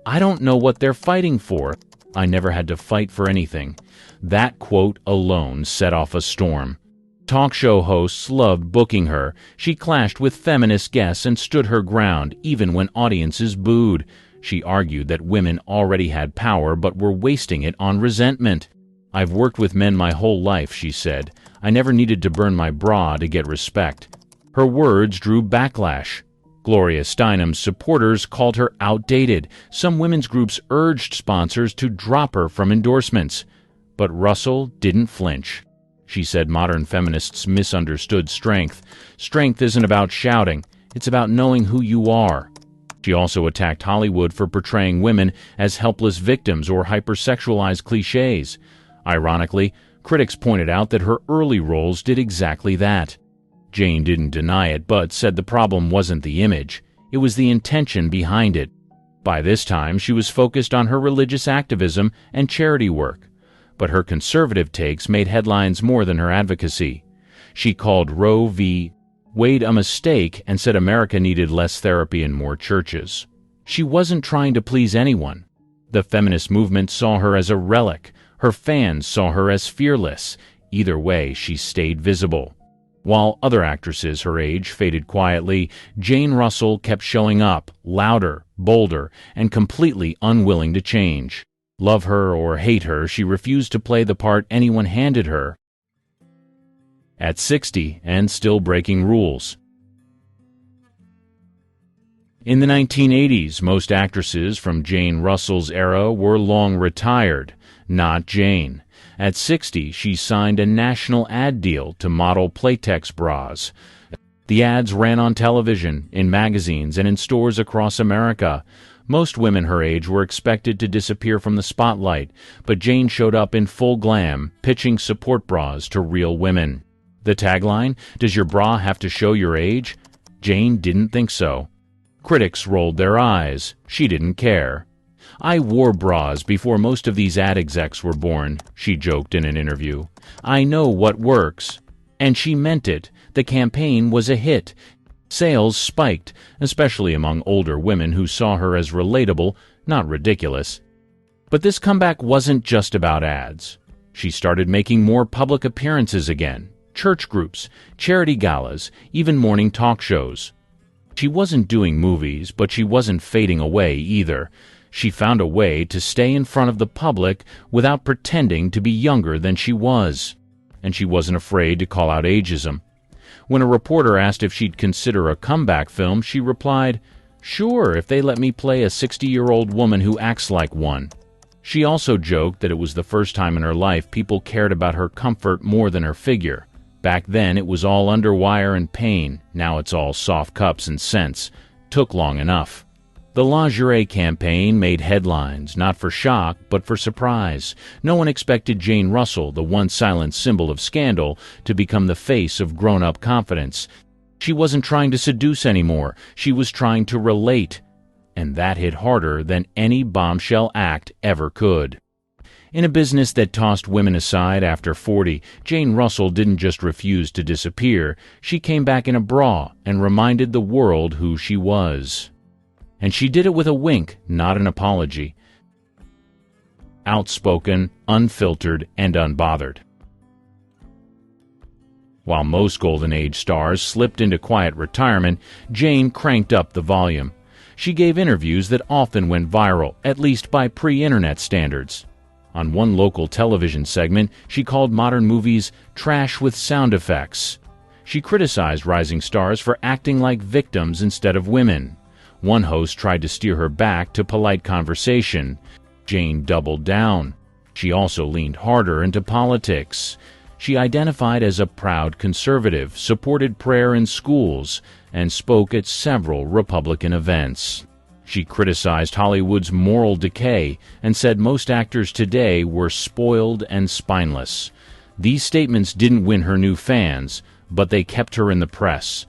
"I don't know what they're fighting for. I never had to fight for anything." That quote alone set off a storm. Talk show hosts loved booking her. She clashed with feminist guests and stood her ground, even when audiences booed. She argued that women already had power but were wasting it on resentment. "I've worked with men my whole life," she said. "I never needed to burn my bra to get respect." Her words drew backlash. Gloria Steinem's supporters called her outdated. Some women's groups urged sponsors to drop her from endorsements. But Russell didn't flinch. She said modern feminists misunderstood strength. Strength isn't about shouting. It's about knowing who you are. She also attacked Hollywood for portraying women as helpless victims or hypersexualized cliches. Ironically, critics pointed out that her early roles did exactly that. Jane didn't deny it, but said the problem wasn't the image. It was the intention behind it. By this time, she was focused on her religious activism and charity work. But her conservative takes made headlines more than her advocacy. She called Roe v. Wade a mistake and said America needed less therapy and more churches. She wasn't trying to please anyone. The feminist movement saw her as a relic. Her fans saw her as fearless. Either way, she stayed visible. While other actresses her age faded quietly, Jane Russell kept showing up, louder, bolder, and completely unwilling to change. Love her or hate her, she refused to play the part anyone handed her. At 60 and still breaking rules. In the 1980s, most actresses from Jane Russell's era were long retired, not Jane. At 60, she signed a national ad deal to model Playtex bras. The ads ran on television, in magazines, and in stores across America. Most women her age were expected to disappear from the spotlight, but Jane showed up in full glam, pitching support bras to real women. The tagline, "Does your bra have to show your age?" Jane didn't think so. Critics rolled their eyes. She didn't care. "I wore bras before most of these ad execs were born," she joked in an interview. "I know what works." And she meant it. The campaign was a hit. Sales spiked, especially among older women who saw her as relatable, not ridiculous. But this comeback wasn't just about ads. She started making more public appearances again. Church groups, charity galas, even morning talk shows. She wasn't doing movies, but she wasn't fading away either. She found a way to stay in front of the public without pretending to be younger than she was. And she wasn't afraid to call out ageism. When a reporter asked if she'd consider a comeback film, she replied, "Sure, if they let me play a 60-year-old woman who acts like one." She also joked that it was the first time in her life people cared about her comfort more than her figure. Back then, it was all underwire and pain. Now it's all soft cups and scents. Took long enough. The lingerie campaign made headlines, not for shock, but for surprise. No one expected Jane Russell, the once silent symbol of scandal, to become the face of grown-up confidence. She wasn't trying to seduce anymore. She was trying to relate. And that hit harder than any bombshell act ever could. In a business that tossed women aside after 40, Jane Russell didn't just refuse to disappear. She came back in a bra and reminded the world who she was. And she did it with a wink, not an apology. Outspoken, unfiltered, and unbothered. While most Golden Age stars slipped into quiet retirement, Jane cranked up the volume. She gave interviews that often went viral, at least by pre-internet standards. On one local television segment, she called modern movies trash with sound effects. She criticized rising stars for acting like victims instead of women. One host tried to steer her back to polite conversation. Jane doubled down. She also leaned harder into politics. She identified as a proud conservative, supported prayer in schools, and spoke at several Republican events. She criticized Hollywood's moral decay and said most actors today were spoiled and spineless. These statements didn't win her new fans, but they kept her in the press.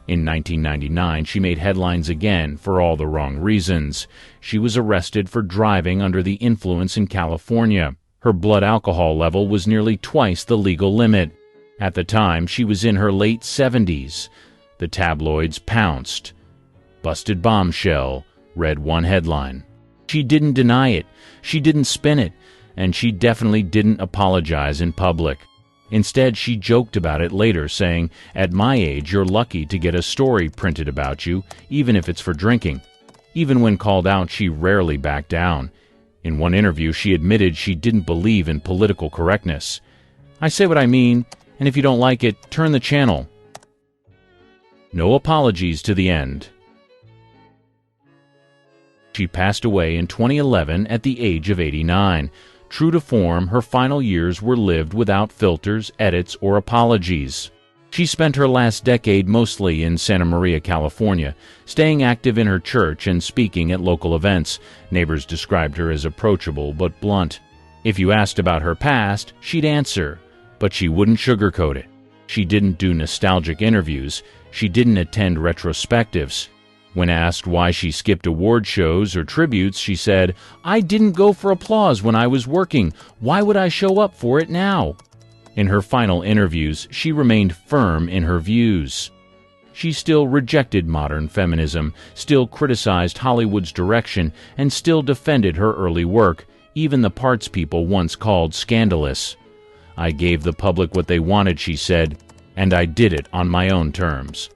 In 1999, she made headlines again for all the wrong reasons. She was arrested for driving under the influence in California. Her blood alcohol level was nearly twice the legal limit. At the time, she was in her late 70s. The tabloids pounced. "Busted bombshell," read one headline. She didn't deny it, she didn't spin it, and she definitely didn't apologize in public. Instead, she joked about it later, saying, "At my age, you're lucky to get a story printed about you, even if it's for drinking." Even when called out, she rarely backed down. In one interview, she admitted she didn't believe in political correctness. "I say what I mean, and if you don't like it, turn the channel." No apologies to the end. She passed away in 2011 at the age of 89. True to form, her final years were lived without filters, edits, or apologies. She spent her last decade mostly in Santa Maria, California, staying active in her church and speaking at local events. Neighbors described her as approachable but blunt. If you asked about her past, she'd answer, but she wouldn't sugarcoat it. She didn't do nostalgic interviews. She didn't attend retrospectives. When asked why she skipped award shows or tributes, she said, "I didn't go for applause when I was working. Why would I show up for it now?" In her final interviews, she remained firm in her views. She still rejected modern feminism, still criticized Hollywood's direction, and still defended her early work, even the parts people once called scandalous. "I gave the public what they wanted," she said, "and I did it on my own terms."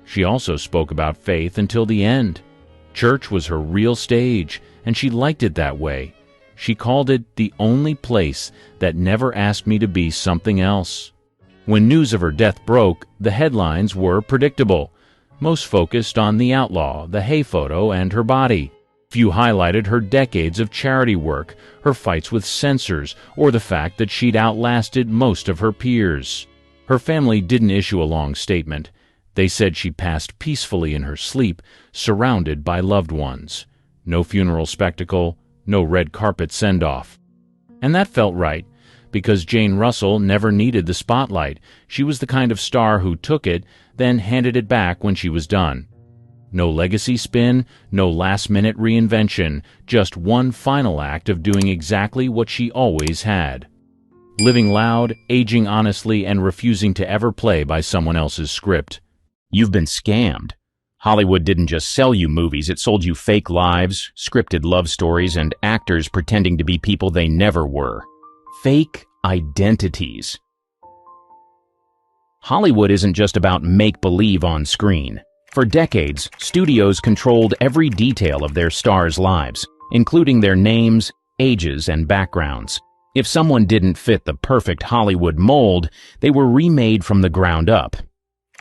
She also spoke about faith until the end. Church was her real stage, and she liked it that way. She called it the only place that never asked me to be something else. When news of her death broke, the headlines were predictable. Most focused on the outlaw, the hay photo, and her body. Few highlighted her decades of charity work, her fights with censors, or the fact that she'd outlasted most of her peers. Her family didn't issue a long statement. They said she passed peacefully in her sleep, surrounded by loved ones. No funeral spectacle, no red carpet send-off. And that felt right, because Jane Russell never needed the spotlight. She was the kind of star who took it, then handed it back when she was done. No legacy spin, no last-minute reinvention, just one final act of doing exactly what she always had. Living loud, aging honestly, and refusing to ever play by someone else's script. You've been scammed. Hollywood didn't just sell you movies, it sold you fake lives, scripted love stories, and actors pretending to be people they never were. Fake identities. Hollywood isn't just about make-believe on screen. For decades, studios controlled every detail of their stars' lives, including their names, ages, and backgrounds. If someone didn't fit the perfect Hollywood mold, they were remade from the ground up.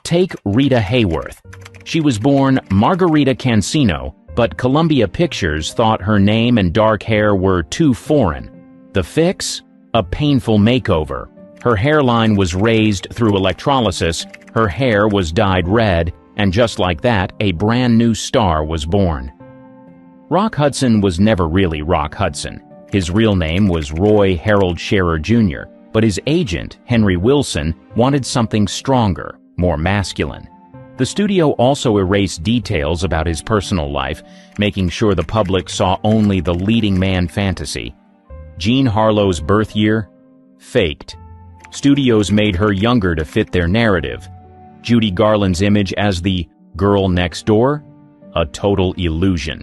Take Rita Hayworth. She was born Margarita Cancino, but Columbia Pictures thought her name and dark hair were too foreign. The fix? A painful makeover. Her hairline was raised through electrolysis, her hair was dyed red, and just like that, a brand new star was born. Rock Hudson was never really Rock Hudson. His real name was Roy Harold Scherer Jr., but his agent, Henry Wilson, wanted something stronger, more masculine. The studio also erased details about his personal life, making sure the public saw only the leading man fantasy. Jean Harlow's birth year? Faked. Studios made her younger to fit their narrative. Judy Garland's image as the girl next door? A total illusion.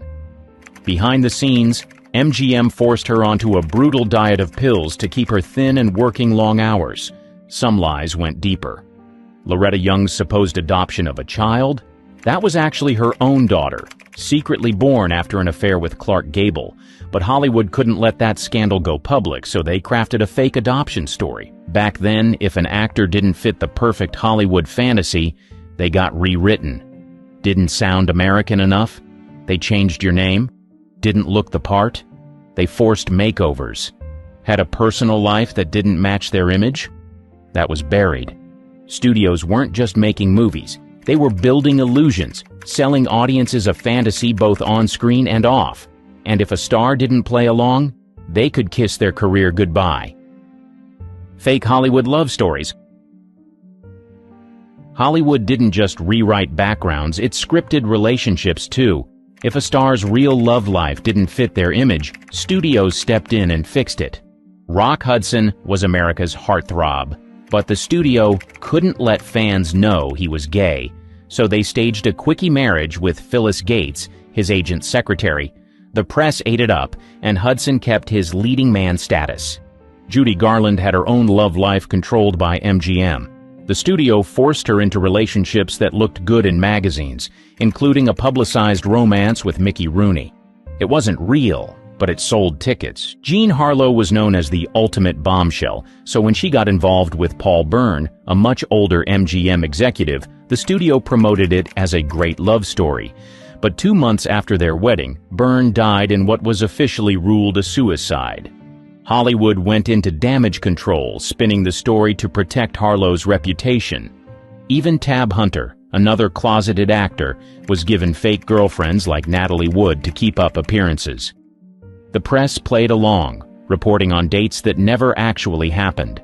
Behind the scenes, MGM forced her onto a brutal diet of pills to keep her thin and working long hours. Some lies went deeper. Loretta Young's supposed adoption of a child? That was actually her own daughter, secretly born after an affair with Clark Gable. But Hollywood couldn't let that scandal go public, so they crafted a fake adoption story. Back then, if an actor didn't fit the perfect Hollywood fantasy, they got rewritten. Didn't sound American enough? They changed your name? Didn't look the part? They forced makeovers. Had a personal life that didn't match their image? That was buried. Studios weren't just making movies. They were building illusions, selling audiences a fantasy both on screen and off. And if a star didn't play along, they could kiss their career goodbye. Fake Hollywood love stories. Hollywood didn't just rewrite backgrounds, it scripted relationships too. If a star's real love life didn't fit their image, studios stepped in and fixed it. Rock Hudson was America's heartthrob, but the studio couldn't let fans know he was gay, so they staged a quickie marriage with Phyllis Gates, his agent's secretary. The press ate it up, and Hudson kept his leading man status. Judy Garland had her own love life controlled by MGM. The studio forced her into relationships that looked good in magazines, including a publicized romance with Mickey Rooney. It wasn't real, but it sold tickets. Jean Harlow was known as the ultimate bombshell, so when she got involved with Paul Byrne, a much older MGM executive, the studio promoted it as a great love story. But 2 months after their wedding, Byrne died in what was officially ruled a suicide. Hollywood went into damage control, spinning the story to protect Harlow's reputation. Even Tab Hunter, another closeted actor, was given fake girlfriends like Natalie Wood to keep up appearances. The press played along, reporting on dates that never actually happened.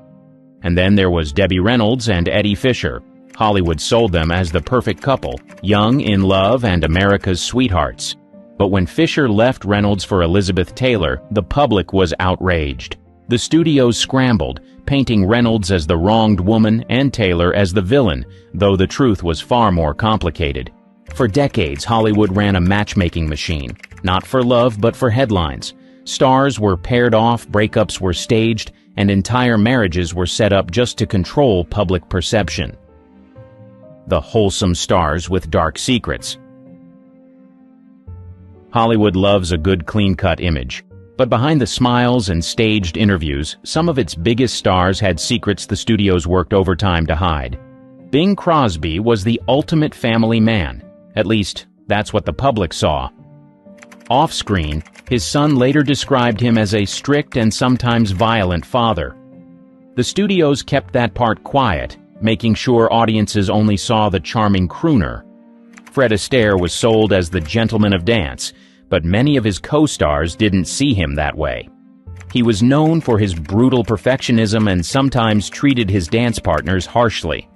And then there was Debbie Reynolds and Eddie Fisher. Hollywood sold them as the perfect couple, young, in love, and America's sweethearts. But when Fisher left Reynolds for Elizabeth Taylor, the public was outraged. The studios scrambled, painting Reynolds as the wronged woman and Taylor as the villain, though the truth was far more complicated. For decades, Hollywood ran a matchmaking machine, not for love but for headlines. Stars were paired off, breakups were staged, and entire marriages were set up just to control public perception. The wholesome stars with dark secrets. Hollywood loves a good clean-cut image, but behind the smiles and staged interviews, some of its biggest stars had secrets the studios worked overtime to hide. Bing Crosby was the ultimate family man. At least, that's what the public saw. Off-screen, his son later described him as a strict and sometimes violent father. The studios kept that part quiet, making sure audiences only saw the charming crooner. Fred Astaire was sold as the gentleman of dance, but many of his co-stars didn't see him that way. He was known for his brutal perfectionism and sometimes treated his dance partners harshly.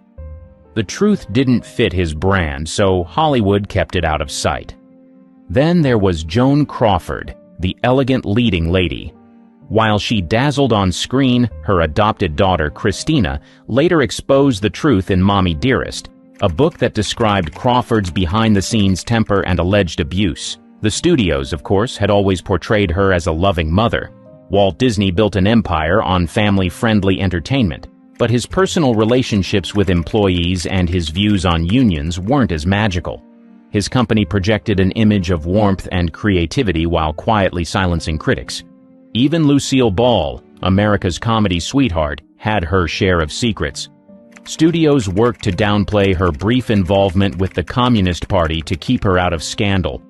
The truth didn't fit his brand, so Hollywood kept it out of sight. Then there was Joan Crawford, the elegant leading lady. While she dazzled on screen, her adopted daughter, Christina, later exposed the truth in Mommy Dearest, a book that described Crawford's behind-the-scenes temper and alleged abuse. The studios, of course, had always portrayed her as a loving mother. Walt Disney built an empire on family-friendly entertainment, but his personal relationships with employees and his views on unions weren't as magical. His company projected an image of warmth and creativity while quietly silencing critics. Even Lucille Ball, America's comedy sweetheart, had her share of secrets. Studios worked to downplay her brief involvement with the Communist Party to keep her out of scandal.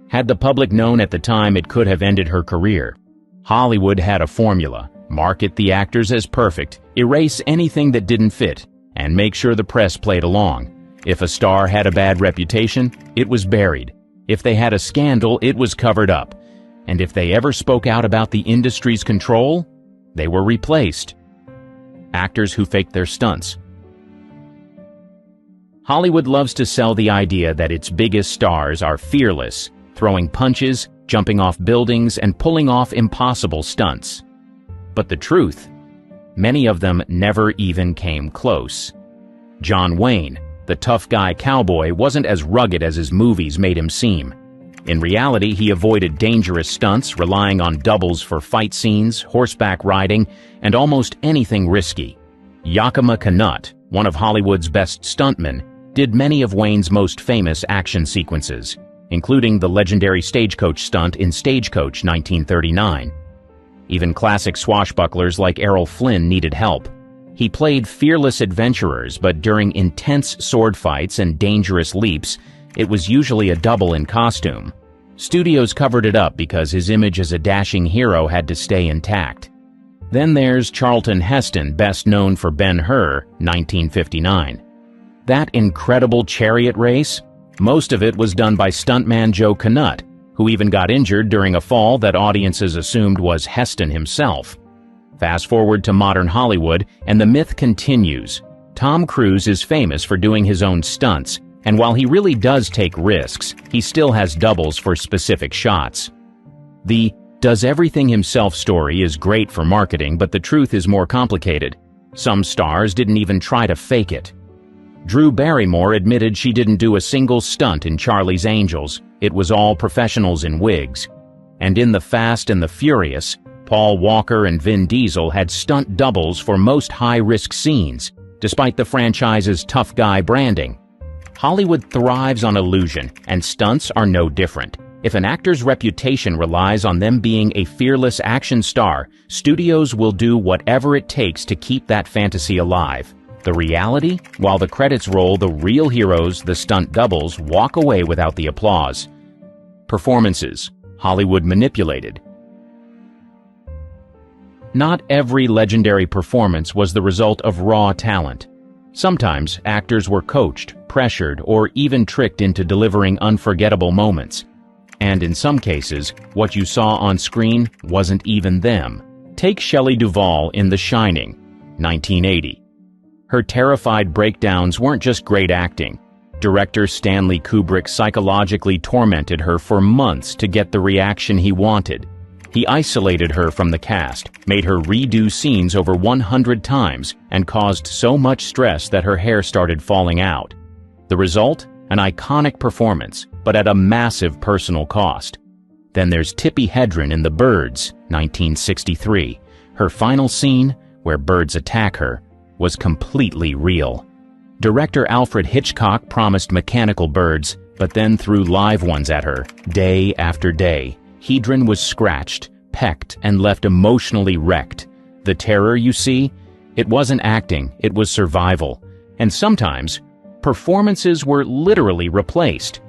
Had the public known at the time, it could have ended her career. Hollywood had a formula: market the actors as perfect, erase anything that didn't fit, and make sure the press played along. If a star had a bad reputation, it was buried. If they had a scandal, it was covered up. And if they ever spoke out about the industry's control, they were replaced. Actors who faked their stunts. Hollywood loves to sell the idea that its biggest stars are fearless, throwing punches, jumping off buildings, and pulling off impossible stunts. But the truth, many of them never even came close. John Wayne, the tough guy cowboy, wasn't as rugged as his movies made him seem. In reality, he avoided dangerous stunts, relying on doubles for fight scenes, horseback riding, and almost anything risky. Yakima Canutt, one of Hollywood's best stuntmen, did many of Wayne's most famous action sequences, including the legendary stagecoach stunt in Stagecoach 1939. Even classic swashbucklers like Errol Flynn needed help. He played fearless adventurers, but during intense sword fights and dangerous leaps, it was usually a double in costume. Studios covered it up because his image as a dashing hero had to stay intact. Then there's Charlton Heston, best known for Ben-Hur, 1959. That incredible chariot race? Most of it was done by stuntman Joe Canutt, who even got injured during a fall that audiences assumed was Heston himself. Fast forward to modern Hollywood, and the myth continues. Tom Cruise is famous for doing his own stunts, and while he really does take risks, he still has doubles for specific shots. The does everything himself story is great for marketing, but the truth is more complicated. Some stars didn't even try to fake it. Drew Barrymore admitted she didn't do a single stunt in Charlie's Angels. It was all professionals in wigs. And in The Fast and the Furious, Paul Walker and Vin Diesel had stunt doubles for most high-risk scenes, despite the franchise's tough guy branding. Hollywood thrives on illusion, and stunts are no different. If an actor's reputation relies on them being a fearless action star, studios will do whatever it takes to keep that fantasy alive. The reality? While the credits roll, the real heroes, the stunt doubles, walk away without the applause. Performances. Hollywood manipulated. Not every legendary performance was the result of raw talent. Sometimes actors were coached, pressured, or even tricked into delivering unforgettable moments. And in some cases, what you saw on screen wasn't even them. Take Shelley Duvall in The Shining, 1980. Her terrified breakdowns weren't just great acting. Director Stanley Kubrick psychologically tormented her for months to get the reaction he wanted. He isolated her from the cast, made her redo scenes over 100 times, and caused so much stress that her hair started falling out. The result? An iconic performance, but at a massive personal cost. Then there's Tippi Hedren in The Birds, 1963. Her final scene, where birds attack her, was completely real. Director Alfred Hitchcock promised mechanical birds, but then threw live ones at her, day after day. Hedren was scratched, pecked, and left emotionally wrecked. The terror you see? It wasn't acting, it was survival. And sometimes, performances were literally replaced.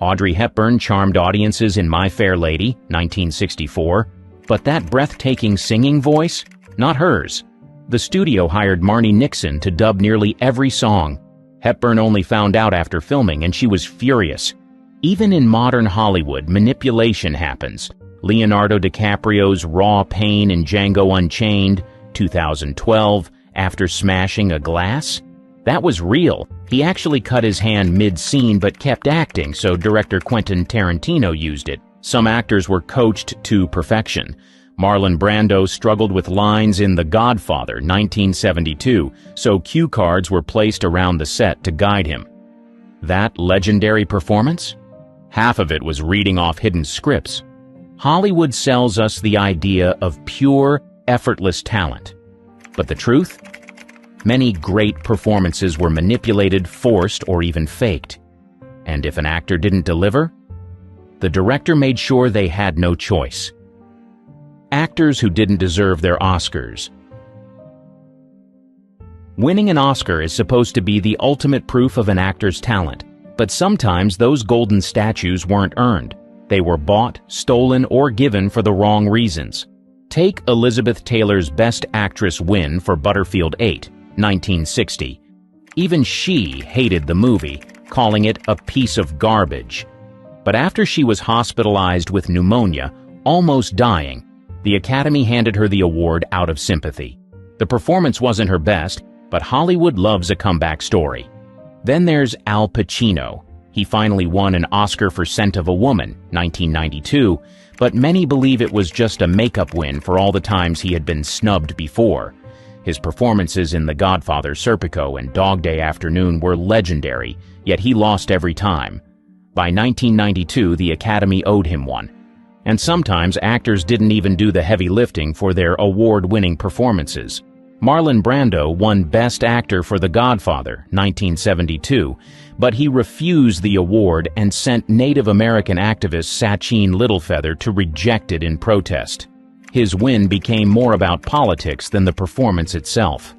Audrey Hepburn charmed audiences in My Fair Lady, 1964, but that breathtaking singing voice? Not hers. The studio hired Marni Nixon to dub nearly every song. Hepburn only found out after filming, and she was furious. Even in modern Hollywood, manipulation happens. Leonardo DiCaprio's raw pain in Django Unchained, 2012, after smashing a glass? That was real. He actually cut his hand mid-scene but kept acting, so director Quentin Tarantino used it. Some actors were coached to perfection. Marlon Brando struggled with lines in The Godfather, 1972, so cue cards were placed around the set to guide him. That legendary performance? Half of it was reading off hidden scripts. Hollywood sells us the idea of pure, effortless talent. But the truth? Many great performances were manipulated, forced, or even faked. And if an actor didn't deliver, the director made sure they had no choice. Actors who didn't deserve their Oscars. Winning an Oscar is supposed to be the ultimate proof of an actor's talent, but sometimes those golden statues weren't earned. They were bought, stolen, or given for the wrong reasons. Take Elizabeth Taylor's Best Actress win for Butterfield 8, 1960. Even she hated the movie, calling it a piece of garbage. But after she was hospitalized with pneumonia, almost dying, the Academy handed her the award out of sympathy. The performance wasn't her best, but Hollywood loves a comeback story. Then there's Al Pacino. He finally won an Oscar for Scent of a Woman, 1992, but many believe it was just a makeup win for all the times he had been snubbed before. His performances in The Godfather, Serpico, and Dog Day Afternoon were legendary, yet he lost every time. By 1992, the Academy owed him one. And sometimes actors didn't even do the heavy lifting for their award-winning performances. Marlon Brando won Best Actor for The Godfather, 1972, but he refused the award and sent Native American activist Sachin Littlefeather to reject it in protest. His win became more about politics than the performance itself.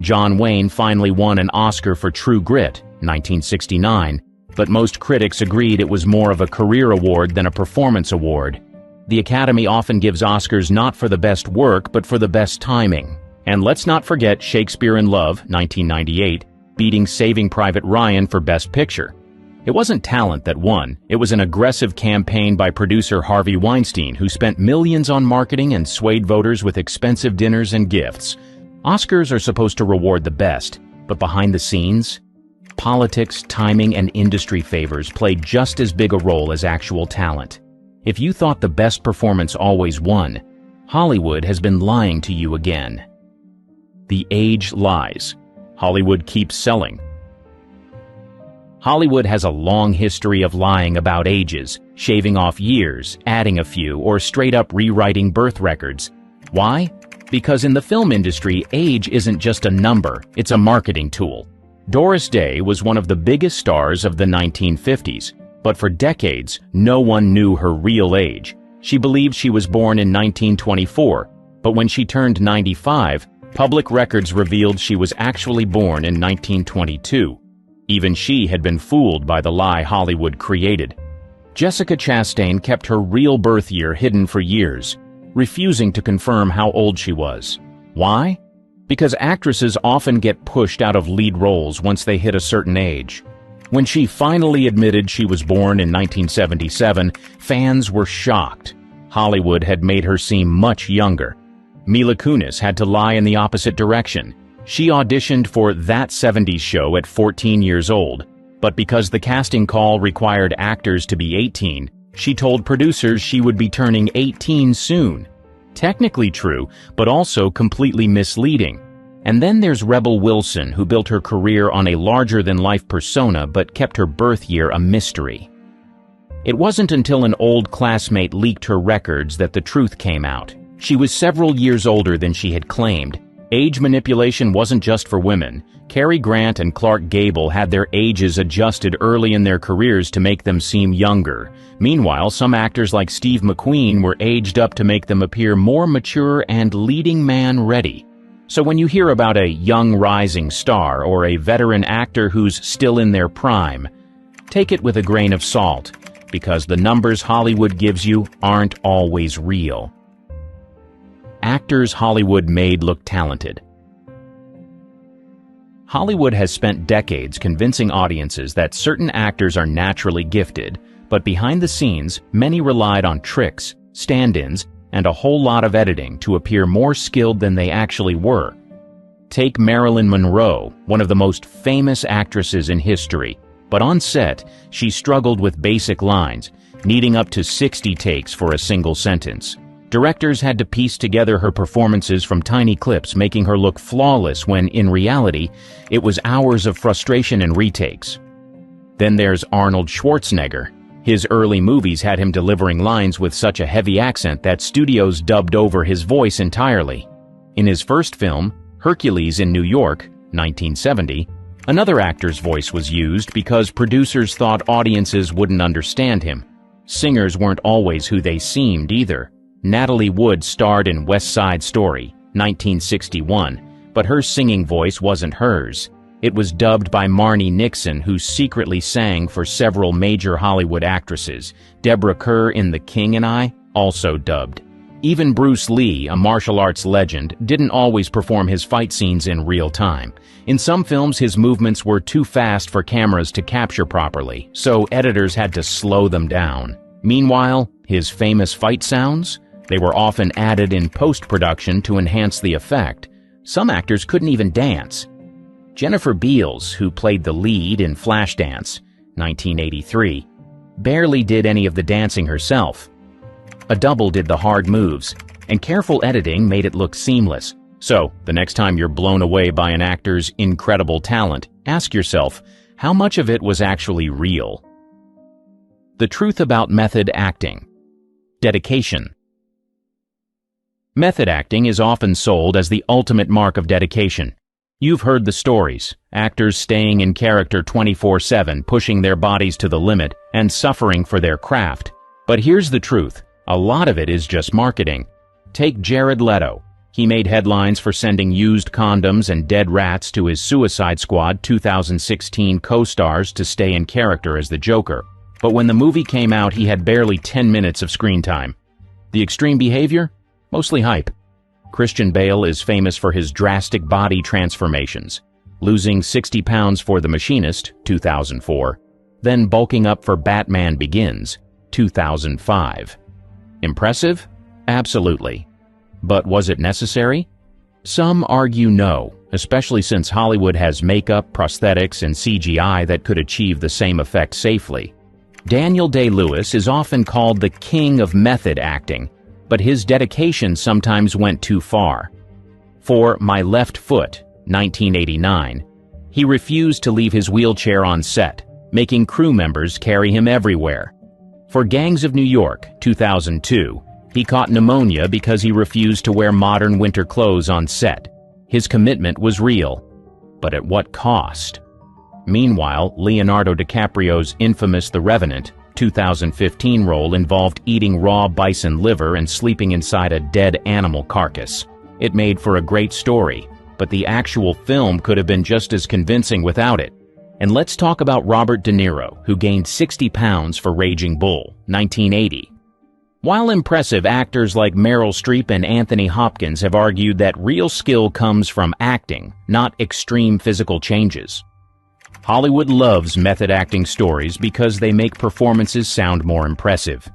John Wayne finally won an Oscar for True Grit, 1969, but most critics agreed it was more of a career award than a performance award. The Academy often gives Oscars not for the best work, but for the best timing. And let's not forget Shakespeare in Love, 1998, beating Saving Private Ryan for Best Picture. It wasn't talent that won, it was an aggressive campaign by producer Harvey Weinstein, who spent millions on marketing and swayed voters with expensive dinners and gifts. Oscars are supposed to reward the best, but behind the scenes, politics, timing, and industry favors play just as big a role as actual talent. If you thought the best performance always won, Hollywood has been lying to you again. The age lies. Hollywood keeps selling. Hollywood has a long history of lying about ages, shaving off years, adding a few, or straight up rewriting birth records. Why? Because in the film industry, age isn't just a number, it's a marketing tool. Doris Day was one of the biggest stars of the 1950s, but for decades, no one knew her real age. She believed she was born in 1924, but when she turned 95, public records revealed she was actually born in 1922. Even she had been fooled by the lie Hollywood created. Jessica Chastain kept her real birth year hidden for years, refusing to confirm how old she was. Why? Because actresses often get pushed out of lead roles once they hit a certain age. When she finally admitted she was born in 1977, fans were shocked. Hollywood had made her seem much younger. Mila Kunis had to lie in the opposite direction. She auditioned for That 70s Show at 14 years old, but because the casting call required actors to be 18, she told producers she would be turning 18 soon. Technically true, but also completely misleading. And then there's Rebel Wilson, who built her career on a larger-than-life persona but kept her birth year a mystery. It wasn't until an old classmate leaked her records that the truth came out. She was several years older than she had claimed. Age manipulation wasn't just for women. Cary Grant and Clark Gable had their ages adjusted early in their careers to make them seem younger. Meanwhile, some actors like Steve McQueen were aged up to make them appear more mature and leading man ready. So when you hear about a young rising star or a veteran actor who's still in their prime, take it with a grain of salt, because the numbers Hollywood gives you aren't always real. Actors Hollywood made look talented. Hollywood has spent decades convincing audiences that certain actors are naturally gifted, but behind the scenes, many relied on tricks, stand-ins, and a whole lot of editing to appear more skilled than they actually were. Take Marilyn Monroe, one of the most famous actresses in history, but on set, she struggled with basic lines, needing up to 60 takes for a single sentence. Directors had to piece together her performances from tiny clips, making her look flawless when, in reality, it was hours of frustration and retakes. Then there's Arnold Schwarzenegger. His early movies had him delivering lines with such a heavy accent that studios dubbed over his voice entirely. In his first film, Hercules in New York, 1970, another actor's voice was used because producers thought audiences wouldn't understand him. Singers weren't always who they seemed either. Natalie Wood starred in West Side Story, 1961, but her singing voice wasn't hers. It was dubbed by Marnie Nixon, who secretly sang for several major Hollywood actresses. Deborah Kerr in The King and I, also dubbed. Even Bruce Lee, a martial arts legend, didn't always perform his fight scenes in real time. In some films, his movements were too fast for cameras to capture properly, so editors had to slow them down. Meanwhile, his famous fight sounds? They were often added in post-production to enhance the effect. Some actors couldn't even dance. Jennifer Beals, who played the lead in Flashdance, 1983, barely did any of the dancing herself. A double did the hard moves, and careful editing made it look seamless. So, the next time you're blown away by an actor's incredible talent, ask yourself, how much of it was actually real? The truth about method acting. Dedication. Method acting is often sold as the ultimate mark of dedication. You've heard the stories, actors staying in character 24/7, pushing their bodies to the limit, and suffering for their craft. But here's the truth, a lot of it is just marketing. Take Jared Leto. He made headlines for sending used condoms and dead rats to his Suicide Squad 2016 co-stars to stay in character as the Joker. But when the movie came out, he had barely 10 minutes of screen time. The extreme behavior? Mostly hype. Christian Bale is famous for his drastic body transformations, losing 60 pounds for The Machinist, 2004, then bulking up for Batman Begins, 2005. Impressive? Absolutely. But was it necessary? Some argue no, especially since Hollywood has makeup, prosthetics, and CGI that could achieve the same effect safely. Daniel Day-Lewis is often called the king of method acting, but his dedication sometimes went too far. For My Left Foot, 1989, he refused to leave his wheelchair on set, making crew members carry him everywhere. For Gangs of New York, 2002, he caught pneumonia because he refused to wear modern winter clothes on set. His commitment was real, but at what cost? Meanwhile, Leonardo DiCaprio's infamous The Revenant, 2015 role involved eating raw bison liver and sleeping inside a dead animal carcass. It made for a great story, but the actual film could have been just as convincing without it. And let's talk about Robert De Niro, who gained 60 pounds for Raging Bull, 1980. While impressive, actors like Meryl Streep and Anthony Hopkins have argued that real skill comes from acting, not extreme physical changes. Hollywood loves method acting stories because they make performances sound more impressive.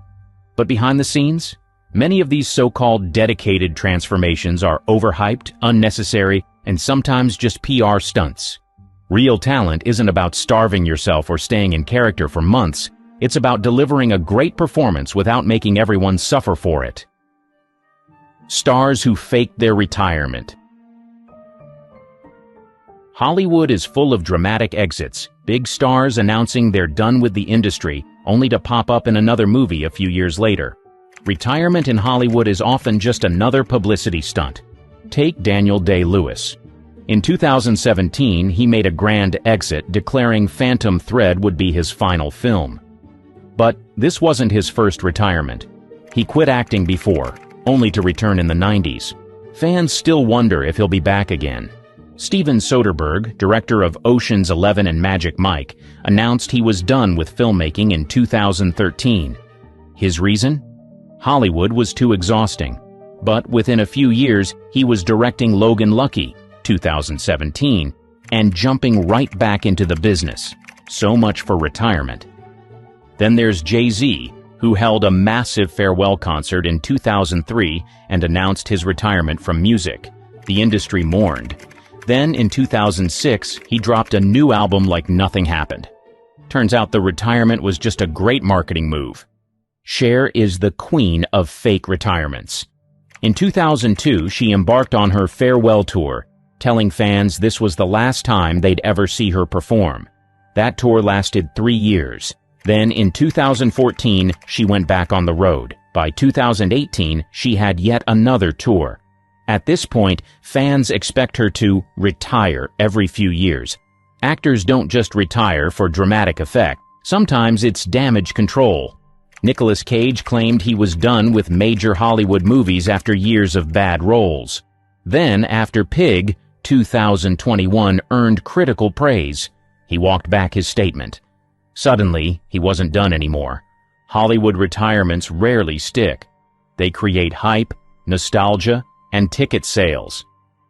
But behind the scenes, many of these so-called dedicated transformations are overhyped, unnecessary, and sometimes just PR stunts. Real talent isn't about starving yourself or staying in character for months. It's about delivering a great performance without making everyone suffer for it. Stars who faked their retirement. Hollywood is full of dramatic exits, big stars announcing they're done with the industry, only to pop up in another movie a few years later. Retirement in Hollywood is often just another publicity stunt. Take Daniel Day-Lewis. In 2017, he made a grand exit, declaring Phantom Thread would be his final film. But this wasn't his first retirement. He quit acting before, only to return in the 90s. Fans still wonder if he'll be back again. Steven Soderbergh, director of Ocean's 11 and Magic Mike, announced he was done with filmmaking in 2013. His reason? Hollywood was too exhausting. But within a few years, he was directing Logan Lucky, 2017, and jumping right back into the business. So much for retirement. Then there's Jay-Z, who held a massive farewell concert in 2003 and announced his retirement from music. The industry mourned. Then, in 2006, he dropped a new album like nothing happened. Turns out the retirement was just a great marketing move. Cher is the queen of fake retirements. In 2002, she embarked on her farewell tour, telling fans this was the last time they'd ever see her perform. That tour lasted 3 years. Then, in 2014, she went back on the road. By 2018, she had yet another tour. At this point, fans expect her to retire every few years. Actors don't just retire for dramatic effect. Sometimes it's damage control. Nicolas Cage claimed he was done with major Hollywood movies after years of bad roles. Then, after Pig, 2021 earned critical praise. He walked back his statement. Suddenly, he wasn't done anymore. Hollywood retirements rarely stick. They create hype, nostalgia, and ticket sales.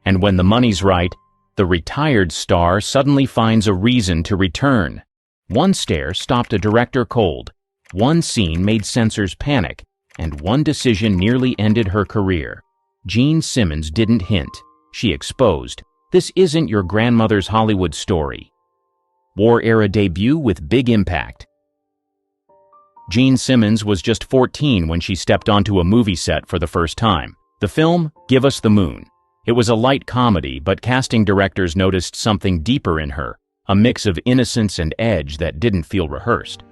And when the money's right, the retired star suddenly finds a reason to return. One stare stopped a director cold. One scene made censors panic, and one decision nearly ended her career. Gene Simmons didn't hint. She exposed, "This isn't your grandmother's Hollywood story." War-era debut with big impact. Gene Simmons was just 14 when she stepped onto a movie set for the first time. The film, Give Us the Moon. It was a light comedy, but casting directors noticed something deeper in her, a mix of innocence and edge that didn't feel rehearsed.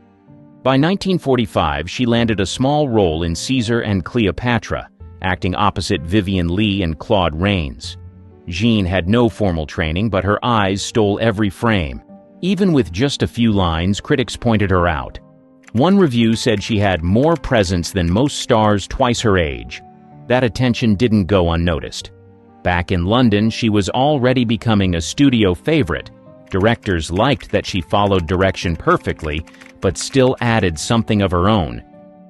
By 1945, she landed a small role in Caesar and Cleopatra, acting opposite Vivien Leigh and Claude Rains. Jean had no formal training, but her eyes stole every frame. Even with just a few lines, critics pointed her out. One review said she had more presence than most stars twice her age. That attention didn't go unnoticed. Back in London, she was already becoming a studio favorite. Directors liked that she followed direction perfectly, but still added something of her own.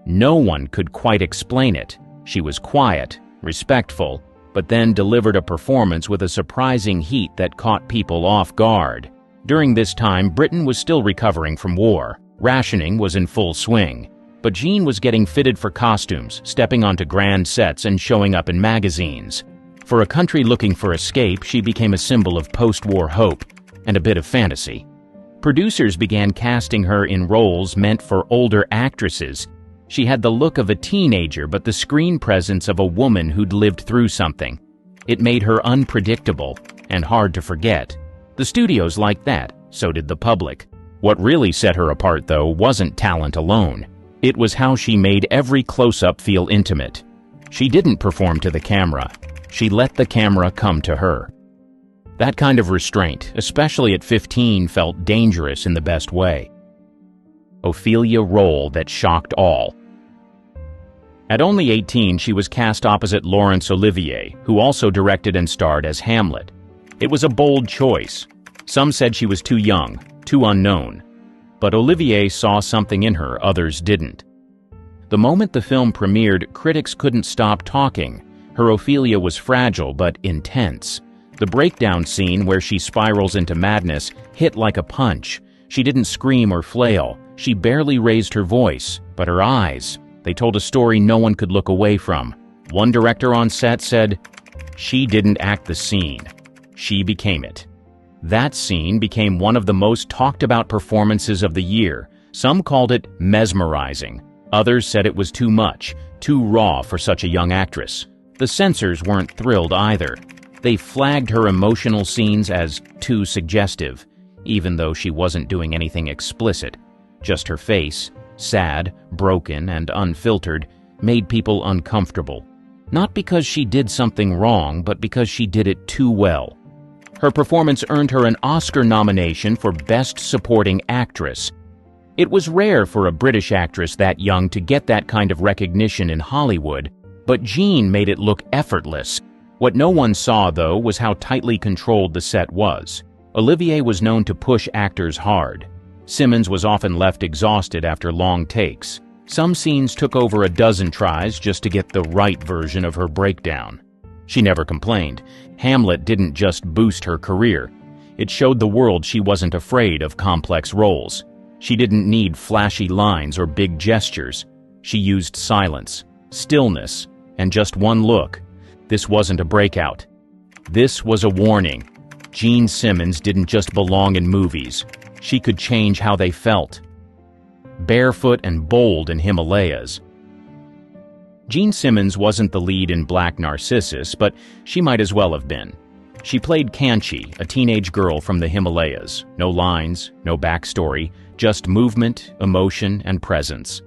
No one could quite explain it. She was quiet, respectful, but then delivered a performance with a surprising heat that caught people off guard. During this time, Britain was still recovering from war. Rationing was in full swing. But Jean was getting fitted for costumes, stepping onto grand sets and showing up in magazines. For a country looking for escape, she became a symbol of post-war hope and a bit of fantasy. Producers began casting her in roles meant for older actresses. She had the look of a teenager, but the screen presence of a woman who'd lived through something. It made her unpredictable and hard to forget. The studios liked that, so did the public. What really set her apart, though, wasn't talent alone. It was how she made every close-up feel intimate. She didn't perform to the camera. She let the camera come to her. That kind of restraint, especially at 15, felt dangerous in the best way. Ophelia role that shocked all. At only 18, she was cast opposite Laurence Olivier, who also directed and starred as Hamlet. It was a bold choice. Some said she was too young, too unknown. But Olivier saw something in her others didn't. The moment the film premiered, critics couldn't stop talking. Her Ophelia was fragile but intense. The breakdown scene where she spirals into madness hit like a punch. She didn't scream or flail. She barely raised her voice, but her eyes, they told a story no one could look away from. One director on set said, "She didn't act the scene. She became it." That scene became one of the most talked about performances of the year. Some called it mesmerizing. Others said it was too much, too raw for such a young actress. The censors weren't thrilled either. They flagged her emotional scenes as too suggestive, even though she wasn't doing anything explicit. Just her face, sad, broken, and unfiltered, made people uncomfortable. Not because she did something wrong, but because she did it too well. Her performance earned her an Oscar nomination for Best Supporting Actress. It was rare for a British actress that young to get that kind of recognition in Hollywood, but Jean made it look effortless. What no one saw, though, was how tightly controlled the set was. Olivier was known to push actors hard. Simmons was often left exhausted after long takes. Some scenes took over a dozen tries just to get the right version of her breakdown. She never complained. Hamlet didn't just boost her career. It showed the world she wasn't afraid of complex roles. She didn't need flashy lines or big gestures. She used silence, stillness, and just one look. This wasn't a breakout. This was a warning. Jean Simmons didn't just belong in movies. She could change how they felt. Barefoot and bold in Himalayas. Jean Simmons wasn't the lead in Black Narcissus, but she might as well have been. She played Kanchi, a teenage girl from the Himalayas. No lines, no backstory, just movement, emotion, and presence.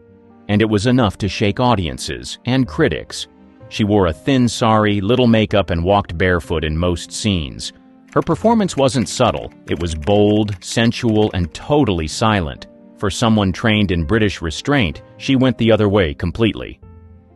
And it was enough to shake audiences and critics. She wore a thin sari, little makeup, and walked barefoot in most scenes. Her performance wasn't subtle. It was bold, sensual, and totally silent. For someone trained in British restraint, she went the other way completely.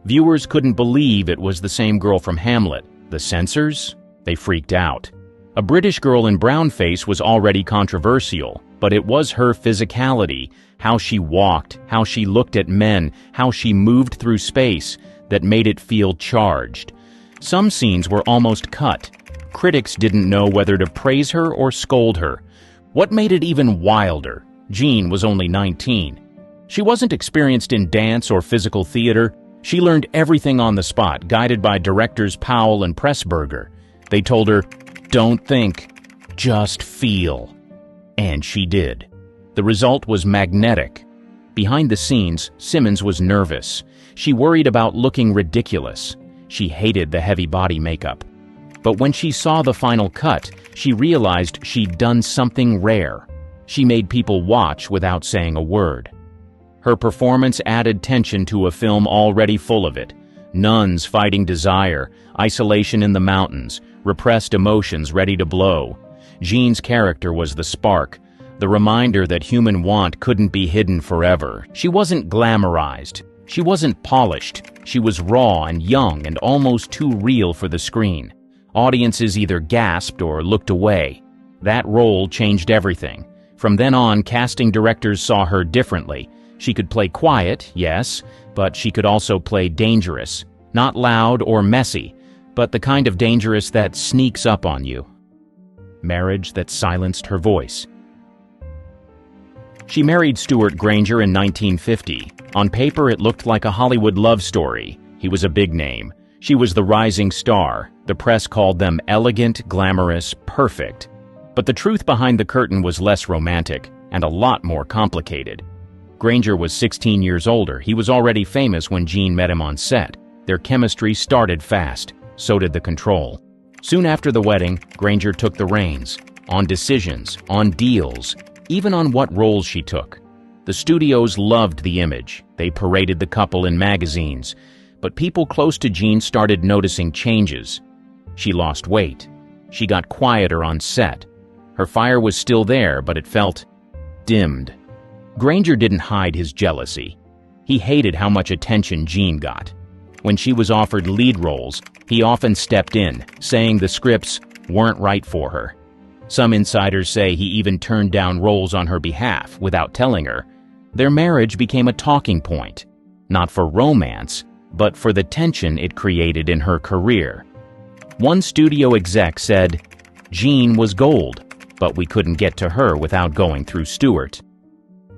Viewers couldn't believe it was the same girl from Hamlet. The censors? They freaked out. A British girl in brownface was already controversial, but it was her physicality, how she walked, how she looked at men, how she moved through space, that made it feel charged. Some scenes were almost cut. Critics didn't know whether to praise her or scold her. What made it even wilder? Jean was only 19. She wasn't experienced in dance or physical theater. She learned everything on the spot, guided by directors Powell and Pressburger. They told her, "Don't think, just feel." And she did. The result was magnetic. Behind the scenes, Simmons was nervous. She worried about looking ridiculous. She hated the heavy body makeup. But when she saw the final cut, she realized she'd done something rare. She made people watch without saying a word. Her performance added tension to a film already full of it. Nuns fighting desire, isolation in the mountains, repressed emotions ready to blow. Jean's character was the spark, the reminder that human want couldn't be hidden forever. She wasn't glamorized. She wasn't polished. She was raw and young and almost too real for the screen. Audiences either gasped or looked away. That role changed everything. From then on, casting directors saw her differently. She could play quiet, yes, but she could also play dangerous. Not loud or messy, but the kind of dangerous that sneaks up on you. Marriage that silenced her voice. She married Stuart Granger in 1950. On paper, it looked like a Hollywood love story. He was a big name. She was the rising star. The press called them elegant, glamorous, perfect. But the truth behind the curtain was less romantic and a lot more complicated. Granger was 16 years older. He was already famous when Jean met him on set. Their chemistry started fast. So did the control. Soon after the wedding, Granger took the reins. On decisions, on deals, even on what roles she took. The studios loved the image. They paraded the couple in magazines. But people close to Jean started noticing changes. She lost weight. She got quieter on set. Her fire was still there, but it felt dimmed. Granger didn't hide his jealousy. He hated how much attention Jean got. When she was offered lead roles, he often stepped in, saying the scripts weren't right for her. Some insiders say he even turned down roles on her behalf without telling her. Their marriage became a talking point, not for romance, but for the tension it created in her career. One studio exec said, "Jean was gold, but we couldn't get to her without going through Stuart."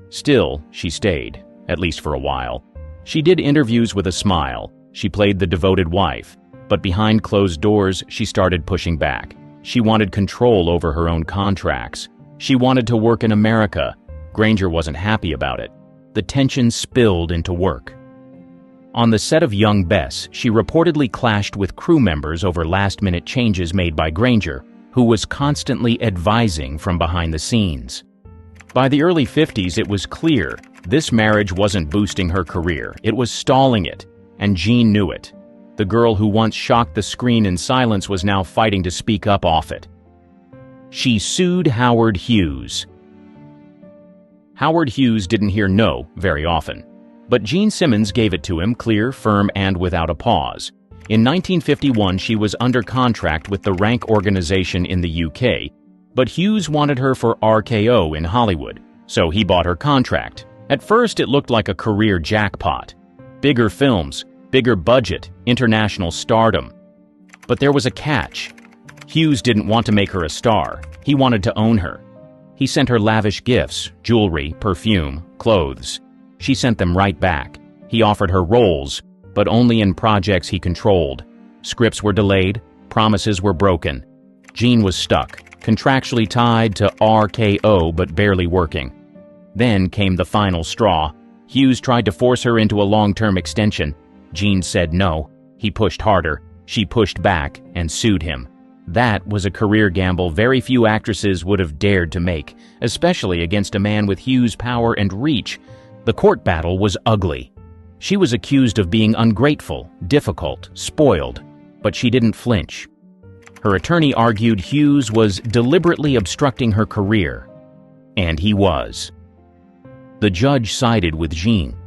Still, she stayed, at least for a while. She did interviews with a smile. She played the devoted wife. But behind closed doors, she started pushing back. She wanted control over her own contracts. She wanted to work in America. Granger wasn't happy about it. The tension spilled into work. On the set of Young Bess, she reportedly clashed with crew members over last-minute changes made by Granger, who was constantly advising from behind the scenes. By the early 50s, it was clear this marriage wasn't boosting her career. It was stalling it, and Jean knew it. The girl who once shocked the screen in silence was now fighting to speak up off it. She sued Howard Hughes. Howard Hughes didn't hear no very often, but Jean Simmons gave it to him clear, firm, and without a pause. In 1951, she was under contract with the Rank organization in the UK, but Hughes wanted her for RKO in Hollywood, so he bought her contract. At first, it looked like a career jackpot. Bigger films, bigger budget, international stardom. But there was a catch. Hughes didn't want to make her a star. He wanted to own her. He sent her lavish gifts, jewelry, perfume, clothes. She sent them right back. He offered her roles, but only in projects he controlled. Scripts were delayed, promises were broken. Jean was stuck, contractually tied to RKO but barely working. Then came the final straw. Hughes tried to force her into a long-term extension. Jean said no. He pushed harder. She pushed back and sued him. That was a career gamble very few actresses would have dared to make, especially against a man with Hughes' power and reach. The court battle was ugly. She was accused of being ungrateful, difficult, spoiled, but she didn't flinch. Her attorney argued Hughes was deliberately obstructing her career. And he was. The judge sided with Jean.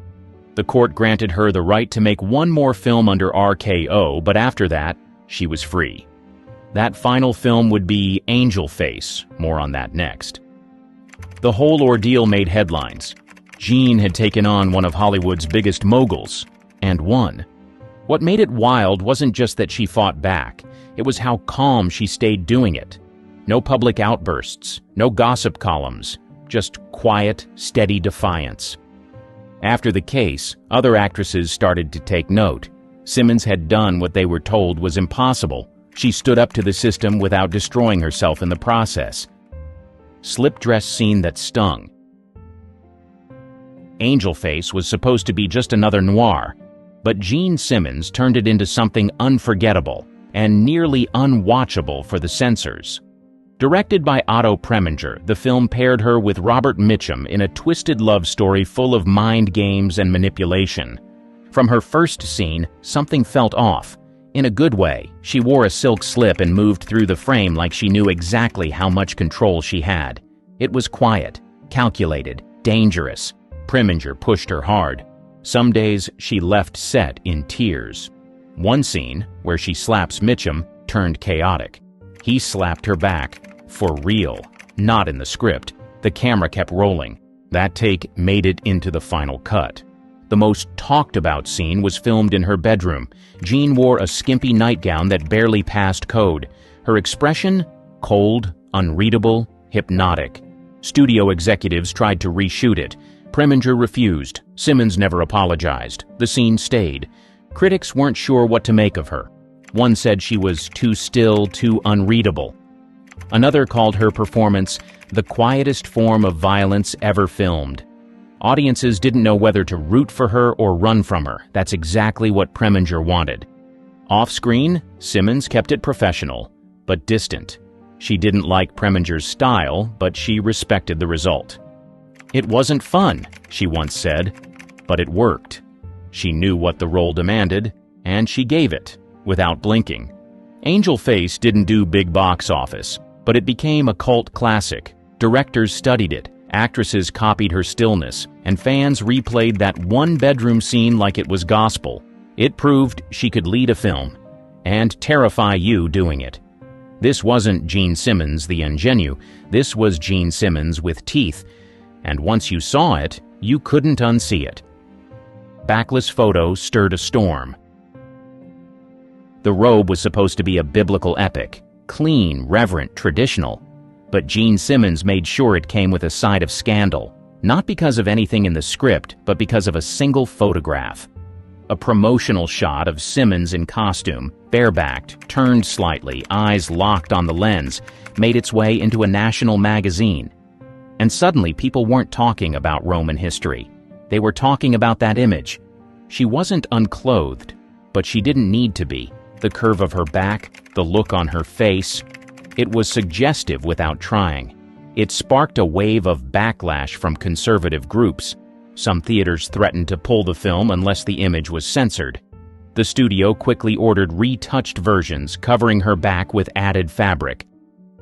The court granted her the right to make one more film under RKO, but after that, she was free. That final film would be Angel Face. More on that next. The whole ordeal made headlines. Jean had taken on one of Hollywood's biggest moguls, and won. What made it wild wasn't just that she fought back, it was how calm she stayed doing it. No public outbursts, no gossip columns, just quiet, steady defiance. After the case, other actresses started to take note. Simmons had done what they were told was impossible. She stood up to the system without destroying herself in the process. Slip dress scene that stung. Angel Face was supposed to be just another noir, but Gene Simmons turned it into something unforgettable and nearly unwatchable for the censors. Directed by Otto Preminger, the film paired her with Robert Mitchum in a twisted love story full of mind games and manipulation. From her first scene, something felt off. In a good way, she wore a silk slip and moved through the frame like she knew exactly how much control she had. It was quiet, calculated, dangerous. Preminger pushed her hard. Some days she left set in tears. One scene, where she slaps Mitchum, turned chaotic. He slapped her back. For real. Not in the script. The camera kept rolling. That take made it into the final cut. The most talked about scene was filmed in her bedroom. Jean wore a skimpy nightgown that barely passed code. Her expression? Cold, unreadable, hypnotic. Studio executives tried to reshoot it. Preminger refused. Simmons never apologized. The scene stayed. Critics weren't sure what to make of her. One said she was too still, too unreadable. Another called her performance the quietest form of violence ever filmed. Audiences didn't know whether to root for her or run from her. That's exactly what Preminger wanted. Off-screen, Simmons kept it professional, but distant. She didn't like Preminger's style, but she respected the result. "It wasn't fun," she once said, but it worked. She knew what the role demanded, and she gave it, without blinking. Angel Face didn't do big box office, but it became a cult classic. Directors studied it, actresses copied her stillness, and fans replayed that one-bedroom scene like it was gospel. It proved she could lead a film, and terrify you doing it. This wasn't Gene Simmons the ingenue, this was Gene Simmons with teeth, and once you saw it, you couldn't unsee it. Backless photo stirred a storm. The robe was supposed to be a biblical epic, clean, reverent, traditional, but Gene Simmons made sure it came with a side of scandal, not because of anything in the script, but because of a single photograph. A promotional shot of Simmons in costume, barebacked, turned slightly, eyes locked on the lens, made its way into a national magazine. And suddenly people weren't talking about Roman history. They were talking about that image. She wasn't unclothed, but she didn't need to be. The curve of her back, the look on her face. It was suggestive without trying. It sparked a wave of backlash from conservative groups. Some theaters threatened to pull the film unless the image was censored. The studio quickly ordered retouched versions covering her back with added fabric.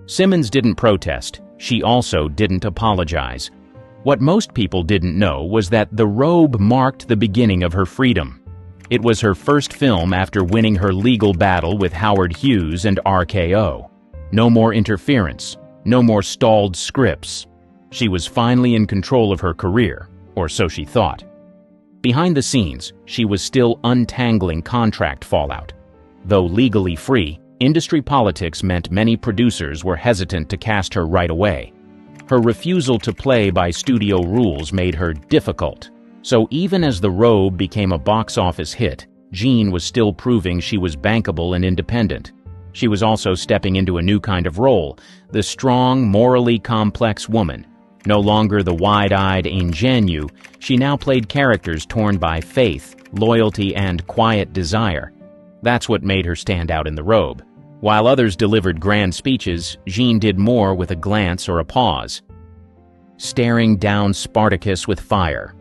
Simmons didn't protest. She also didn't apologize. What most people didn't know was that the robe marked the beginning of her freedom. It was her first film after winning her legal battle with Howard Hughes and RKO. No more interference, no more stalled scripts. She was finally in control of her career, or so she thought. Behind the scenes, she was still untangling contract fallout. Though legally free, industry politics meant many producers were hesitant to cast her right away. Her refusal to play by studio rules made her difficult. So even as The Robe became a box office hit, Jean was still proving she was bankable and independent. She was also stepping into a new kind of role, the strong, morally complex woman. No longer the wide-eyed ingenue, she now played characters torn by faith, loyalty, and quiet desire. That's what made her stand out in The Robe. While others delivered grand speeches, Jean did more with a glance or a pause. Staring down Spartacus with fire.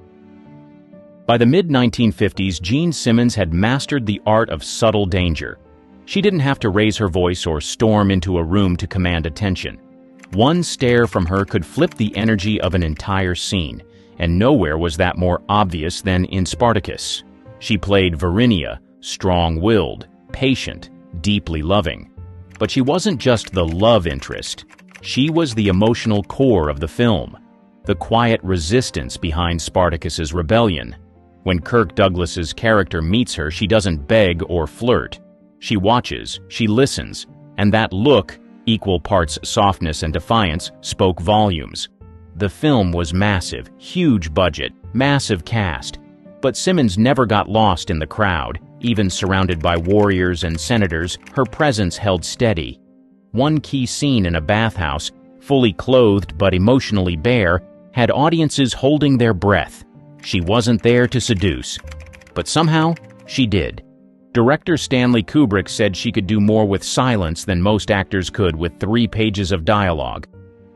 By the mid-1950s, Jean Simmons had mastered the art of subtle danger. She didn't have to raise her voice or storm into a room to command attention. One stare from her could flip the energy of an entire scene, and nowhere was that more obvious than in Spartacus. She played Varinia, strong-willed, patient, deeply loving. But she wasn't just the love interest. She was the emotional core of the film, the quiet resistance behind Spartacus's rebellion. When Kirk Douglas's character meets her, she doesn't beg or flirt. She watches, she listens, and that look, equal parts softness and defiance, spoke volumes. The film was massive, huge budget, massive cast, but Simmons never got lost in the crowd. Even surrounded by warriors and senators, her presence held steady. One key scene in a bathhouse, fully clothed but emotionally bare, had audiences holding their breath. She wasn't there to seduce, but somehow she did. Director Stanley Kubrick said she could do more with silence than most actors could with 3 pages of dialogue.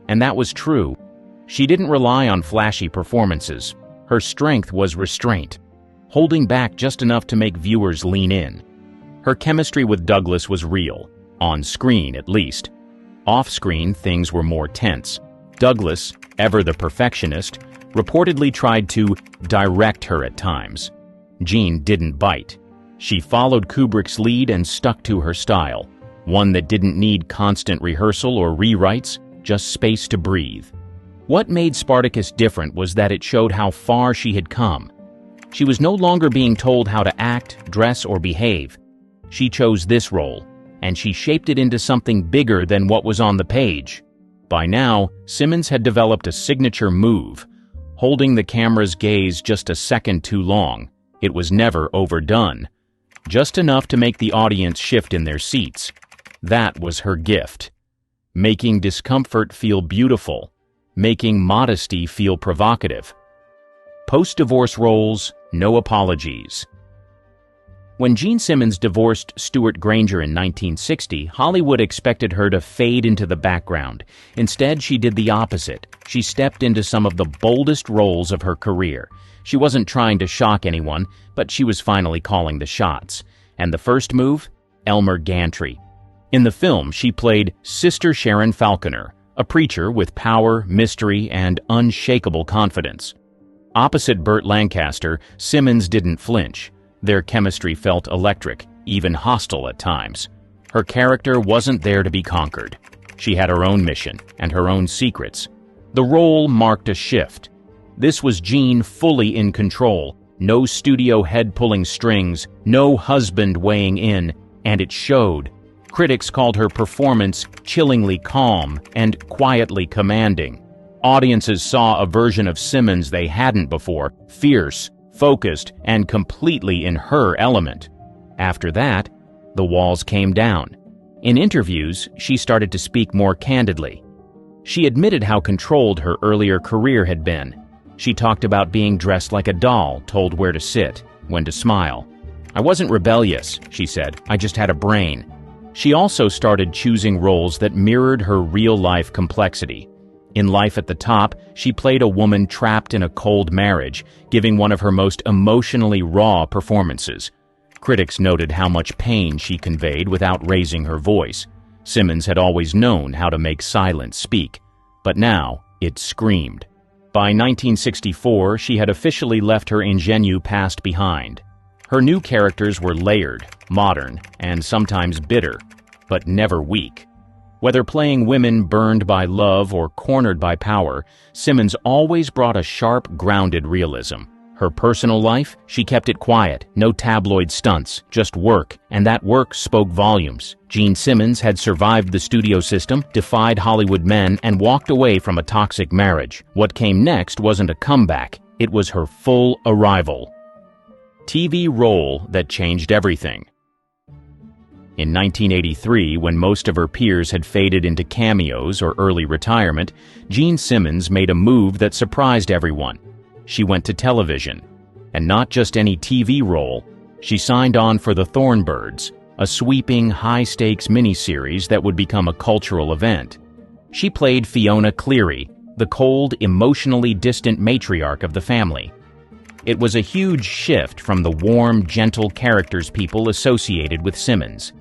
And that was true. She didn't rely on flashy performances. Her strength was restraint, holding back just enough to make viewers lean in. Her chemistry with Douglas was real, on screen at least. Off-screen, things were more tense. Douglas, ever the perfectionist, reportedly tried to direct her at times. Jean didn't bite. She followed Kubrick's lead and stuck to her style, one that didn't need constant rehearsal or rewrites, just space to breathe. What made Spartacus different was that it showed how far she had come. She was no longer being told how to act, dress, or behave. She chose this role, and she shaped it into something bigger than what was on the page. By now, Simmons had developed a signature move, holding the camera's gaze just a second too long. It was never overdone. Just enough to make the audience shift in their seats. That was her gift. Making discomfort feel beautiful. Making modesty feel provocative. Post-divorce roles, no apologies. When Jean Simmons divorced Stuart Granger in 1960, Hollywood expected her to fade into the background. Instead, she did the opposite. She stepped into some of the boldest roles of her career. She wasn't trying to shock anyone, but she was finally calling the shots. And the first move? Elmer Gantry. In the film, she played Sister Sharon Falconer, a preacher with power, mystery, and unshakable confidence. Opposite Burt Lancaster, Simmons didn't flinch. Their chemistry felt electric, even hostile at times. Her character wasn't there to be conquered. She had her own mission and her own secrets. The role marked a shift. This was Jean fully in control. No studio head pulling strings, no husband weighing in, and it showed. Critics called her performance chillingly calm and quietly commanding. Audiences saw a version of Simmons they hadn't before, fierce, focused, and completely in her element. After that, the walls came down. In interviews, she started to speak more candidly. She admitted how controlled her earlier career had been. She talked about being dressed like a doll, told where to sit, when to smile. "I wasn't rebellious," she said. "I just had a brain." She also started choosing roles that mirrored her real-life complexity. In Life at the Top, she played a woman trapped in a cold marriage, giving one of her most emotionally raw performances. Critics noted how much pain she conveyed without raising her voice. Simmons had always known how to make silence speak, but now it screamed. By 1964, she had officially left her ingenue past behind. Her new characters were layered, modern, and sometimes bitter, but never weak. Whether playing women burned by love or cornered by power, Simmons always brought a sharp, grounded realism. Her personal life, she kept it quiet, no tabloid stunts, just work, and that work spoke volumes. Gene Simmons had survived the studio system, defied Hollywood men, and walked away from a toxic marriage. What came next wasn't a comeback, it was her full arrival. TV role that changed everything. In 1983, when most of her peers had faded into cameos or early retirement, Gene Simmons made a move that surprised everyone. She went to television. And not just any TV role. She signed on for The Thornbirds, a sweeping, high-stakes miniseries that would become a cultural event. She played Fiona Cleary, the cold, emotionally distant matriarch of the family. It was a huge shift from the warm, gentle characters people associated with Simmons.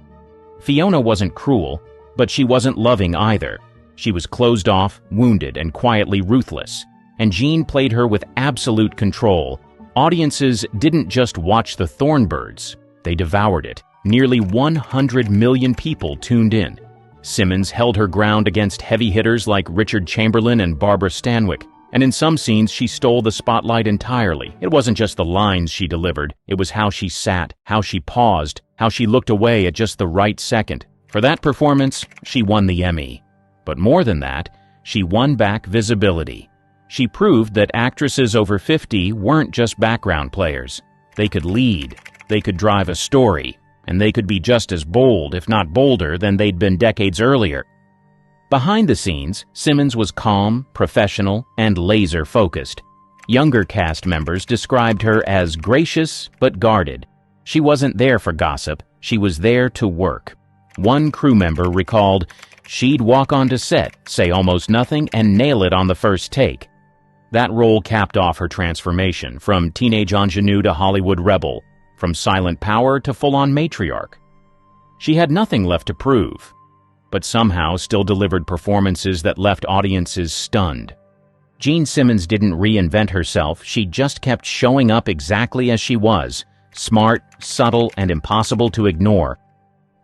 Fiona wasn't cruel, but she wasn't loving either. She was closed off, wounded, and quietly ruthless. And Gene played her with absolute control. Audiences didn't just watch The Thornbirds, they devoured it. Nearly 100 million people tuned in. Simmons held her ground against heavy hitters like Richard Chamberlain and Barbara Stanwyck, and in some scenes she stole the spotlight entirely. It wasn't just the lines she delivered, it was how she sat, how she paused, how she looked away at just the right second. For that performance, she won the Emmy. But more than that, she won back visibility. She proved that actresses over 50 weren't just background players. They could lead, they could drive a story, and they could be just as bold, if not bolder, than they'd been decades earlier. Behind the scenes, Simmons was calm, professional, and laser-focused. Younger cast members described her as gracious but guarded. She wasn't there for gossip, she was there to work. One crew member recalled, "She'd walk onto set, say almost nothing, and nail it on the first take." That role capped off her transformation, from teenage ingenue to Hollywood rebel, from silent power to full-on matriarch. She had nothing left to prove, but somehow still delivered performances that left audiences stunned. Gene Simmons didn't reinvent herself, she just kept showing up exactly as she was, smart, subtle, and impossible to ignore.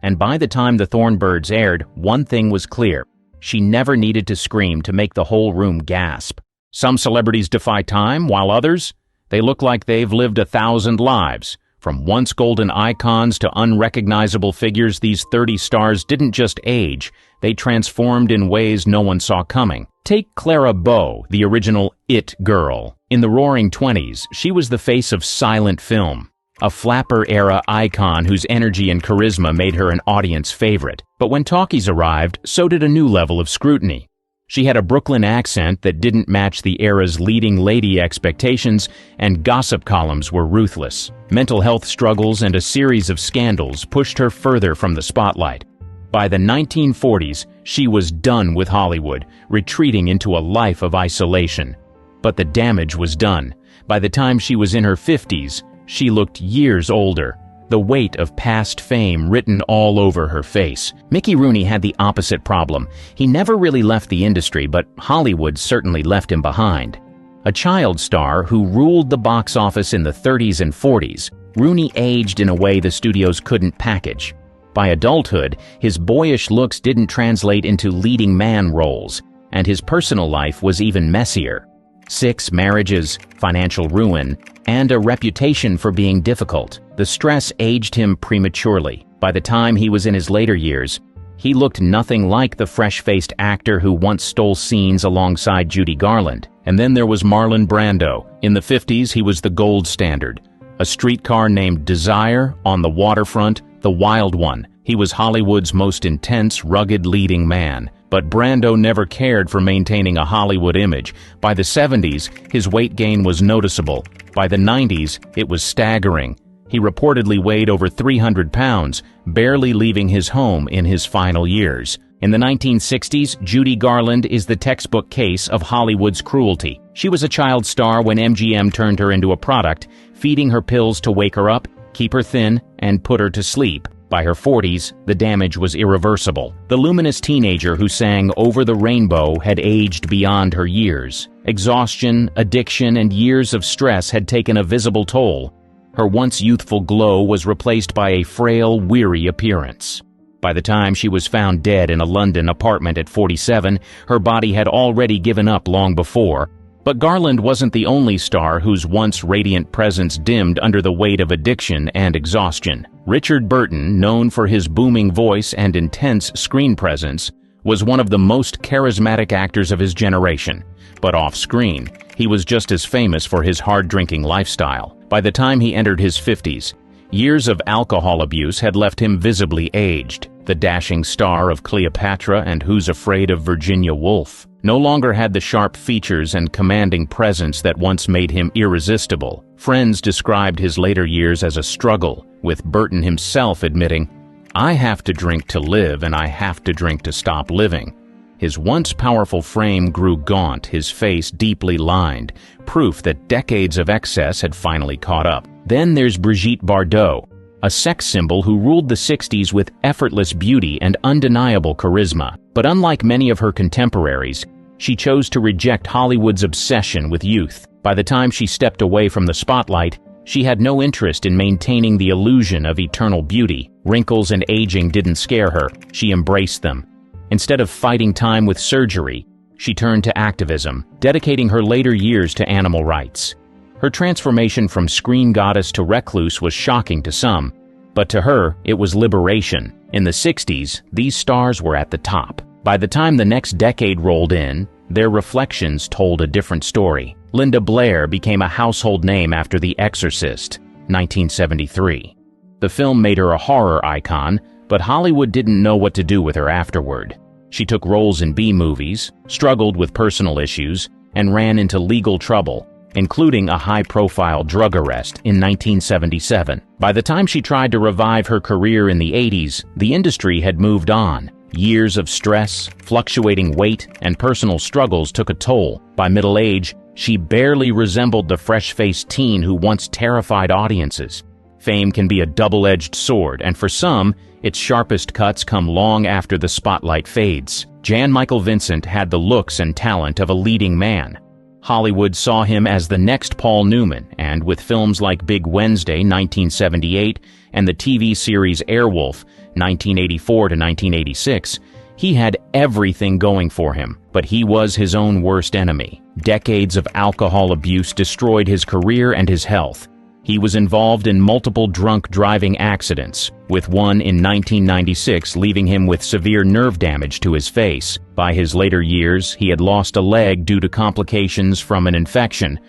And by the time The Thornbirds aired, one thing was clear. She never needed to scream to make the whole room gasp. Some celebrities defy time, while others, they look like they've lived 1,000 lives. From once golden icons to unrecognizable figures, these 30 stars didn't just age, they transformed in ways no one saw coming. Take Clara Bow, the original It girl. In the Roaring Twenties, she was the face of silent film, a flapper-era icon whose energy and charisma made her an audience favorite. But when talkies arrived, so did a new level of scrutiny. She had a Brooklyn accent that didn't match the era's leading lady expectations, and gossip columns were ruthless. Mental health struggles and a series of scandals pushed her further from the spotlight. By the 1940s, she was done with Hollywood, retreating into a life of isolation. But the damage was done. By the time she was in her 50s, she looked years older, the weight of past fame written all over her face. Mickey Rooney had the opposite problem. He never really left the industry, but Hollywood certainly left him behind. A child star who ruled the box office in the 30s and 40s, Rooney aged in a way the studios couldn't package. By adulthood, his boyish looks didn't translate into leading man roles, and his personal life was even messier. 6 marriages, financial ruin, and a reputation for being difficult. The stress aged him prematurely. By the time he was in his later years, he looked nothing like the fresh-faced actor who once stole scenes alongside Judy Garland. And then there was Marlon Brando. In the 50s, he was the gold standard. A streetcar named Desire, On the Waterfront, The Wild One. He was Hollywood's most intense, rugged leading man. But Brando never cared for maintaining a Hollywood image. By the 70s, his weight gain was noticeable. By the 90s, it was staggering. He reportedly weighed over 300 pounds, barely leaving his home in his final years. In the 1960s, Judy Garland is the textbook case of Hollywood's cruelty. She was a child star when MGM turned her into a product, feeding her pills to wake her up, keep her thin, and put her to sleep. By her 40s, the damage was irreversible. The luminous teenager who sang Over the Rainbow had aged beyond her years. Exhaustion, addiction, and years of stress had taken a visible toll. Her once youthful glow was replaced by a frail, weary appearance. By the time she was found dead in a London apartment at 47, her body had already given up long before. But Garland wasn't the only star whose once radiant presence dimmed under the weight of addiction and exhaustion. Richard Burton, known for his booming voice and intense screen presence, was one of the most charismatic actors of his generation. But off-screen, he was just as famous for his hard-drinking lifestyle. By the time he entered his 50s, years of alcohol abuse had left him visibly aged. The dashing star of Cleopatra and Who's Afraid of Virginia Woolf no longer had the sharp features and commanding presence that once made him irresistible. Friends described his later years as a struggle, with Burton himself admitting, "I have to drink to live and I have to drink to stop living." His once powerful frame grew gaunt, his face deeply lined, proof that decades of excess had finally caught up. Then there's Brigitte Bardot, a sex symbol who ruled the 60s with effortless beauty and undeniable charisma. But unlike many of her contemporaries, she chose to reject Hollywood's obsession with youth. By the time she stepped away from the spotlight, she had no interest in maintaining the illusion of eternal beauty. Wrinkles and aging didn't scare her, she embraced them. Instead of fighting time with surgery, she turned to activism, dedicating her later years to animal rights. Her transformation from screen goddess to recluse was shocking to some, but to her, it was liberation. In the 60s, these stars were at the top. By the time the next decade rolled in, their reflections told a different story. Linda Blair became a household name after The Exorcist, 1973. The film made her a horror icon, but Hollywood didn't know what to do with her afterward. She took roles in B-movies, struggled with personal issues, and ran into legal trouble, including a high-profile drug arrest in 1977. By the time she tried to revive her career in the 80s, the industry had moved on. Years of stress, fluctuating weight, and personal struggles took a toll. By middle age, she barely resembled the fresh-faced teen who once terrified audiences. Fame can be a double-edged sword, and for some, its sharpest cuts come long after the spotlight fades. Jan Michael Vincent had the looks and talent of a leading man. Hollywood saw him as the next Paul Newman, and with films like Big Wednesday, 1978, and the TV series Airwolf, 1984 to 1986, he had everything going for him, but he was his own worst enemy. Decades of alcohol abuse destroyed his career and his health. He was involved in multiple drunk driving accidents, with one in 1996 leaving him with severe nerve damage to his face. By his later years, he had lost a leg due to complications from an infection.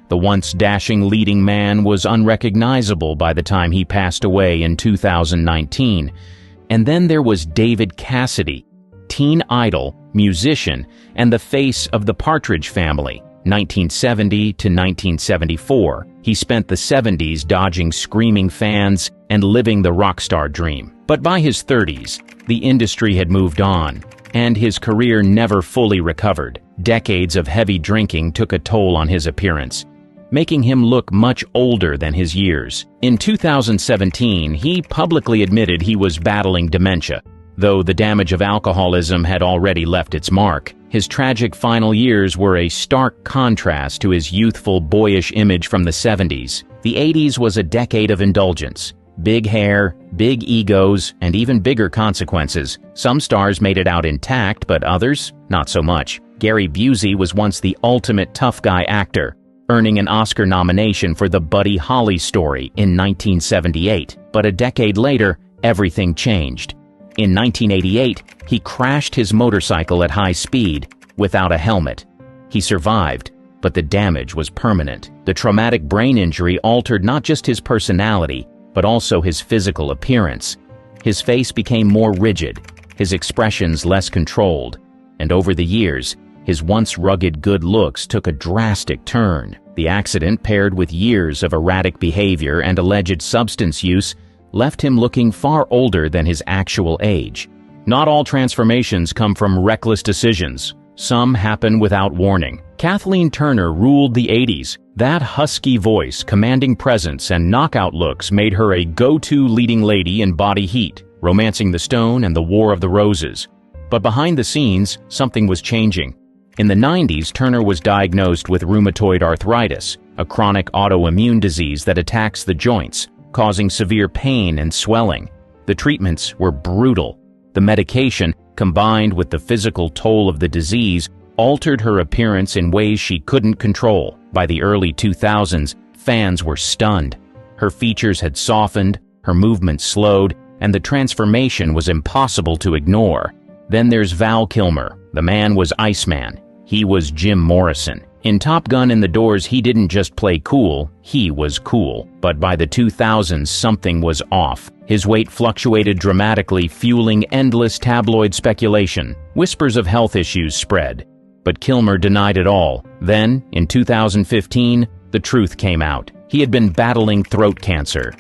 The once dashing leading man was unrecognizable by the time he passed away in 2019. And then there was David Cassidy, teen idol, musician, and the face of the Partridge Family. 1970 to 1974, he spent the 70s dodging screaming fans and living the rock star dream. But by his 30s, the industry had moved on, and his career never fully recovered. Decades of heavy drinking took a toll on his appearance, making him look much older than his years. In 2017, he publicly admitted he was battling dementia, though the damage of alcoholism had already left its mark. His tragic final years were a stark contrast to his youthful, boyish image from the 70s. The 80s was a decade of indulgence. Big hair, big egos, and even bigger consequences. Some stars made it out intact, but others, not so much. Gary Busey was once the ultimate tough guy actor, earning an Oscar nomination for the Buddy Holly story in 1978. But a decade later, everything changed. In 1988, he crashed his motorcycle at high speed without a helmet. He survived, but the damage was permanent. The traumatic brain injury altered not just his personality, but also his physical appearance. His face became more rigid, his expressions less controlled, and over the years, his once rugged good looks took a drastic turn. The accident, paired with years of erratic behavior and alleged substance use, left him looking far older than his actual age. Not all transformations come from reckless decisions. Some happen without warning. Kathleen Turner ruled the 80s. That husky voice, commanding presence, and knockout looks made her a go-to leading lady in Body Heat, Romancing the Stone, and The War of the Roses. But behind the scenes, something was changing. In the 90s, Turner was diagnosed with rheumatoid arthritis, a chronic autoimmune disease that attacks the joints, causing severe pain and swelling. The treatments were brutal. The medication, combined with the physical toll of the disease, altered her appearance in ways she couldn't control. By the early 2000s, fans were stunned. Her features had softened, her movements slowed, and the transformation was impossible to ignore. Then there's Val Kilmer. The man was Iceman. He was Jim Morrison. In Top Gun and The Doors, he didn't just play cool, he was cool. But by the 2000s, something was off. His weight fluctuated dramatically, fueling endless tabloid speculation. Whispers of health issues spread. But Kilmer denied it all. Then, in 2015, the truth came out. He had been battling throat cancer.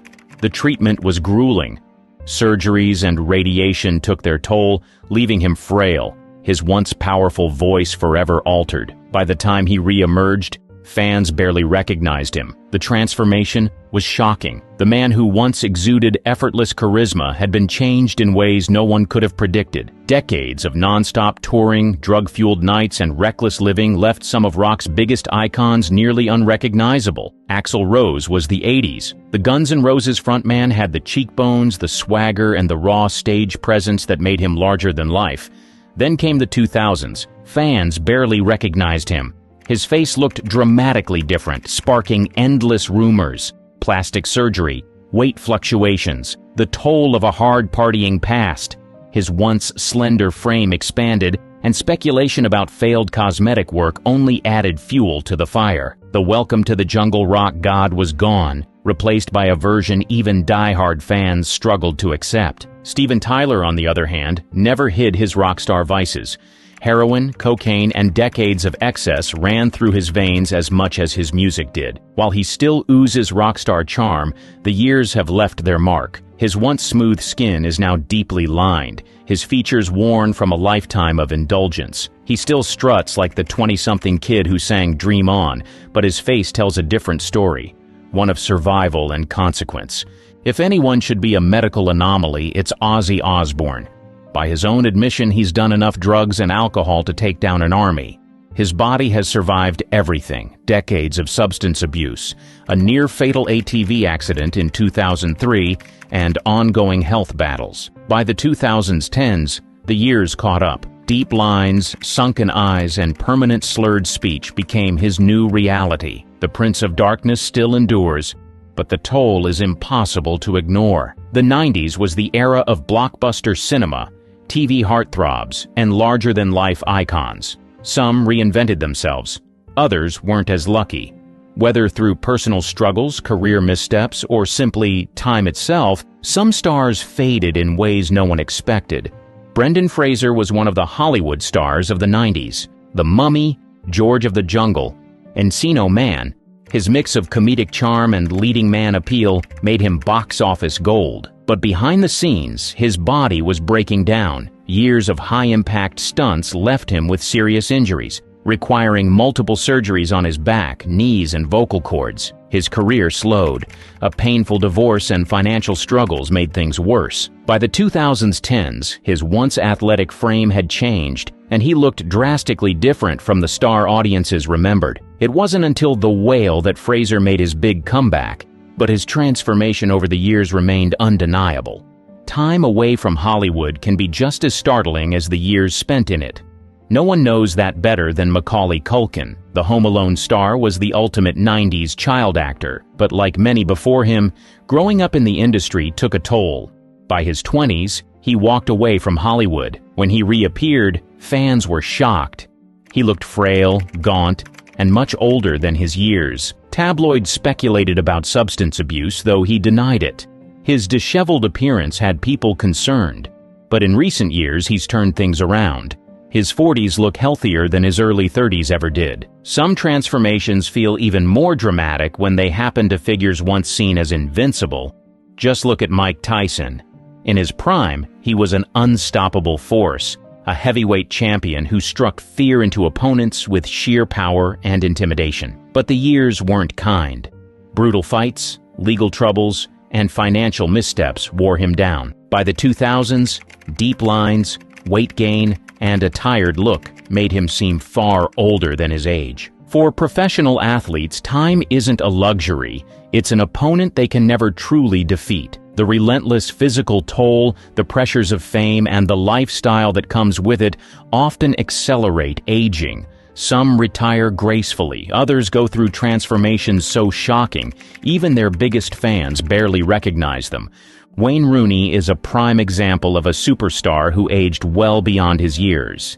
The treatment was grueling. Surgeries and radiation took their toll, leaving him frail, his once powerful voice forever altered. By the time he re-emerged, fans barely recognized him. The transformation was shocking. The man who once exuded effortless charisma had been changed in ways no one could have predicted. Decades of non-stop touring, drug-fueled nights, and reckless living left some of rock's biggest icons nearly unrecognizable. Axl Rose was the 80s. The Guns N' Roses frontman had the cheekbones, the swagger, and the raw stage presence that made him larger than life. Then came the 2000s. Fans barely recognized him. His face looked dramatically different, sparking endless rumors. Plastic surgery, weight fluctuations, the toll of a hard-partying past. His once slender frame expanded, and speculation about failed cosmetic work only added fuel to the fire. The welcome to the jungle rock god was gone, replaced by a version even die-hard fans struggled to accept. Steven Tyler, on the other hand, never hid his rock star vices. Heroin, cocaine, and decades of excess ran through his veins as much as his music did. While he still oozes rock star charm, the years have left their mark. His once smooth skin is now deeply lined, his features worn from a lifetime of indulgence. He still struts like the 20-something kid who sang Dream On, but his face tells a different story, one of survival and consequence. If anyone should be a medical anomaly, it's Ozzy Osbourne. By his own admission, he's done enough drugs and alcohol to take down an army. His body has survived everything, decades of substance abuse, a near-fatal ATV accident in 2003, and ongoing health battles. By the 2010s, the years caught up. Deep lines, sunken eyes, and permanent slurred speech became his new reality. The Prince of Darkness still endures, but the toll is impossible to ignore. The 90s was the era of blockbuster cinema, TV heartthrobs, and larger-than-life icons. Some reinvented themselves. Others weren't as lucky. Whether through personal struggles, career missteps, or simply time itself, some stars faded in ways no one expected. Brendan Fraser was one of the Hollywood stars of the 90s. The Mummy, George of the Jungle, Encino Man. His mix of comedic charm and leading man appeal made him box office gold. But behind the scenes, his body was breaking down. Years of high-impact stunts left him with serious injuries, requiring multiple surgeries on his back, knees, and vocal cords. His career slowed. A painful divorce and financial struggles made things worse. By the 2010s, his once athletic frame had changed, and he looked drastically different from the star audiences remembered. It wasn't until The Whale that Fraser made his big comeback, but his transformation over the years remained undeniable. Time away from Hollywood can be just as startling as the years spent in it. No one knows that better than Macaulay Culkin. The Home Alone star was the ultimate 90s child actor, but like many before him, growing up in the industry took a toll. By his 20s, he walked away from Hollywood. When he reappeared, fans were shocked. He looked frail, gaunt, and much older than his years. Tabloids speculated about substance abuse, though he denied it. His disheveled appearance had people concerned, but in recent years he's turned things around. His 40s look healthier than his early 30s ever did. Some transformations feel even more dramatic when they happen to figures once seen as invincible. Just look at Mike Tyson. In his prime, he was an unstoppable force, a heavyweight champion who struck fear into opponents with sheer power and intimidation. But the years weren't kind. Brutal fights, legal troubles, and financial missteps wore him down. By the 2000s, deep lines, weight gain, and a tired look made him seem far older than his age. For professional athletes, time isn't a luxury. It's an opponent they can never truly defeat. The relentless physical toll, the pressures of fame, and the lifestyle that comes with it often accelerate aging. Some retire gracefully, others go through transformations so shocking, even their biggest fans barely recognize them. Wayne Rooney is a prime example of a superstar who aged well beyond his years.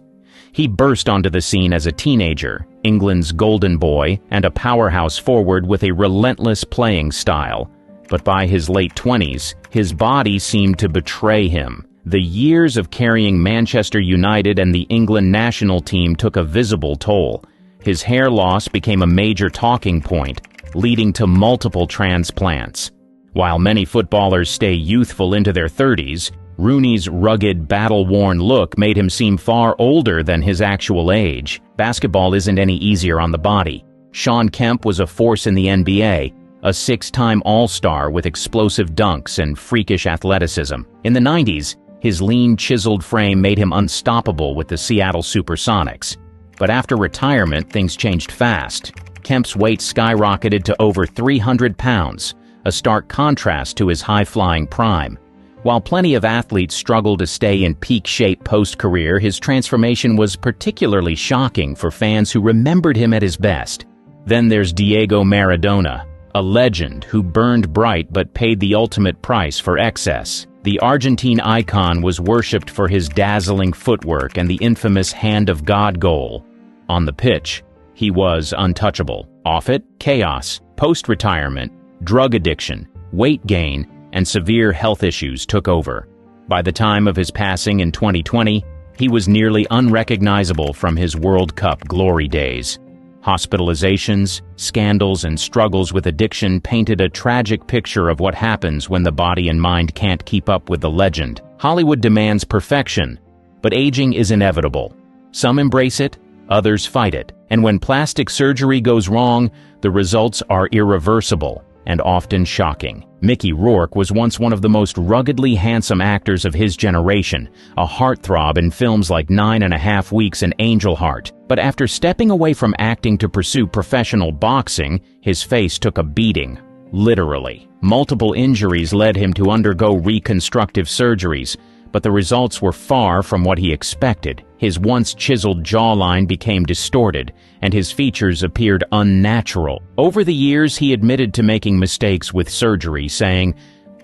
He burst onto the scene as a teenager, England's golden boy, and a powerhouse forward with a relentless playing style. But by his late 20s, his body seemed to betray him. The years of carrying Manchester United and the England national team took a visible toll. His hair loss became a major talking point, leading to multiple transplants. While many footballers stay youthful into their 30s, Rooney's rugged, battle-worn look made him seem far older than his actual age. Basketball isn't any easier on the body. Shawn Kemp was a force in the NBA, a 6-time All-Star with explosive dunks and freakish athleticism. In the 90s, his lean, chiseled frame made him unstoppable with the Seattle Supersonics. But after retirement, things changed fast. Kemp's weight skyrocketed to over 300 pounds, a stark contrast to his high-flying prime. While plenty of athletes struggle to stay in peak shape post-career, his transformation was particularly shocking for fans who remembered him at his best. Then there's Diego Maradona, a legend who burned bright but paid the ultimate price for excess. The Argentine icon was worshipped for his dazzling footwork and the infamous Hand of God goal. On the pitch, he was untouchable. Off it, chaos, post-retirement, drug addiction, weight gain, and severe health issues took over. By the time of his passing in 2020, he was nearly unrecognizable from his World Cup glory days. Hospitalizations, scandals, and struggles with addiction painted a tragic picture of what happens when the body and mind can't keep up with the legend. Hollywood demands perfection, but aging is inevitable. Some embrace it, others fight it. And when plastic surgery goes wrong, the results are irreversible and often shocking. Mickey Rourke was once one of the most ruggedly handsome actors of his generation, a heartthrob in films like 9½ Weeks and Angel Heart. But after stepping away from acting to pursue professional boxing, his face took a beating, literally. Multiple injuries led him to undergo reconstructive surgeries, but the results were far from what he expected. His once chiseled jawline became distorted, and his features appeared unnatural. Over the years, he admitted to making mistakes with surgery, saying,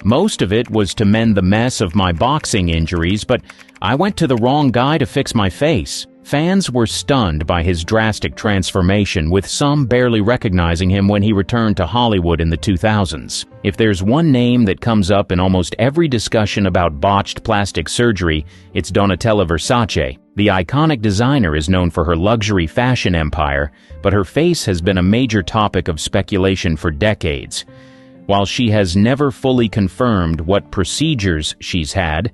"Most of it was to mend the mess of my boxing injuries, but I went to the wrong guy to fix my face." Fans were stunned by his drastic transformation, with some barely recognizing him when he returned to Hollywood in the 2000s. If there's one name that comes up in almost every discussion about botched plastic surgery, it's Donatella Versace. The iconic designer is known for her luxury fashion empire, but her face has been a major topic of speculation for decades. While she has never fully confirmed what procedures she's had,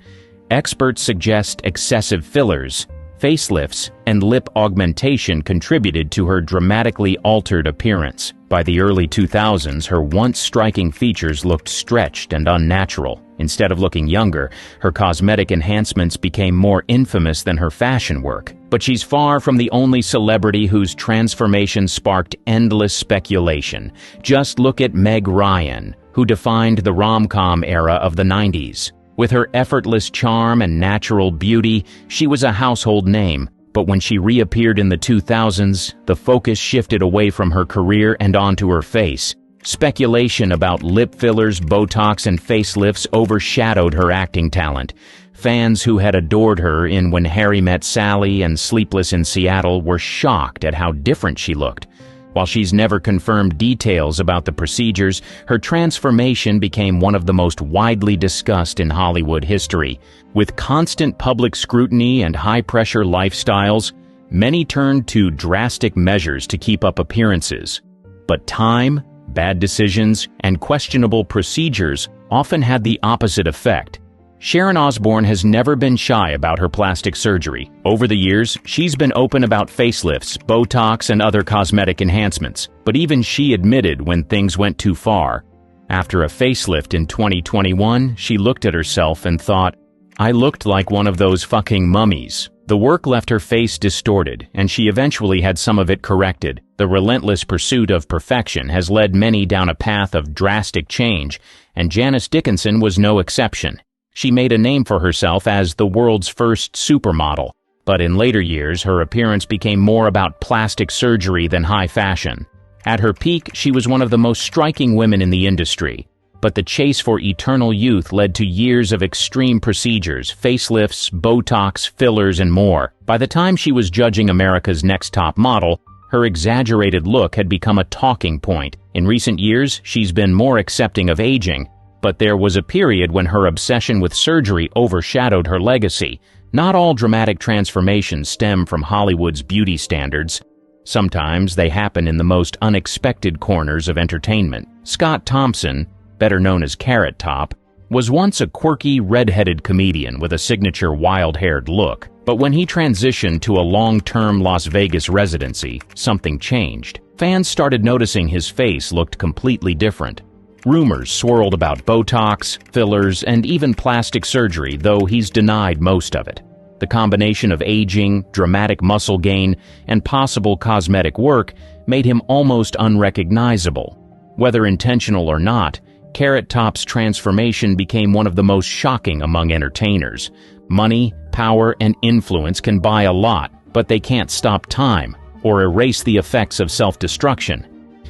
experts suggest excessive fillers, facelifts, and lip augmentation contributed to her dramatically altered appearance. By the early 2000s, her once striking features looked stretched and unnatural. Instead of looking younger, her cosmetic enhancements became more infamous than her fashion work. But she's far from the only celebrity whose transformation sparked endless speculation. Just look at Meg Ryan, who defined the rom-com era of the 90s. With her effortless charm and natural beauty, she was a household name. But when she reappeared in the 2000s, the focus shifted away from her career and onto her face. Speculation about lip fillers, Botox, and facelifts overshadowed her acting talent. Fans who had adored her in When Harry Met Sally and Sleepless in Seattle were shocked at how different she looked. While she's never confirmed details about the procedures, her transformation became one of the most widely discussed in Hollywood history. With constant public scrutiny and high-pressure lifestyles, many turned to drastic measures to keep up appearances. But time, bad decisions, and questionable procedures often had the opposite effect. Sharon Osbourne has never been shy about her plastic surgery. Over the years, she's been open about facelifts, Botox, and other cosmetic enhancements. But even she admitted when things went too far. After a facelift in 2021, she looked at herself and thought, "I looked like one of those fucking mummies." The work left her face distorted, and she eventually had some of it corrected. The relentless pursuit of perfection has led many down a path of drastic change, and Janice Dickinson was no exception. She made a name for herself as the world's first supermodel, but in later years her appearance became more about plastic surgery than high fashion. At her peak, she was one of the most striking women in the industry, but the chase for eternal youth led to years of extreme procedures, facelifts, Botox, fillers, and more. By the time she was judging America's Next Top Model, her exaggerated look had become a talking point. In recent years, she's been more accepting of aging, but there was a period when her obsession with surgery overshadowed her legacy. Not all dramatic transformations stem from Hollywood's beauty standards. Sometimes they happen in the most unexpected corners of entertainment. Scott Thompson, better known as Carrot Top, was once a quirky, red-headed comedian with a signature wild-haired look. But when he transitioned to a long-term Las Vegas residency, something changed. Fans started noticing his face looked completely different. Rumors swirled about Botox, fillers, and even plastic surgery, though he's denied most of it. The combination of aging, dramatic muscle gain, and possible cosmetic work made him almost unrecognizable. Whether intentional or not, Carrot Top's transformation became one of the most shocking among entertainers. Money, power, and influence can buy a lot, but they can't stop time or erase the effects of self-destruction.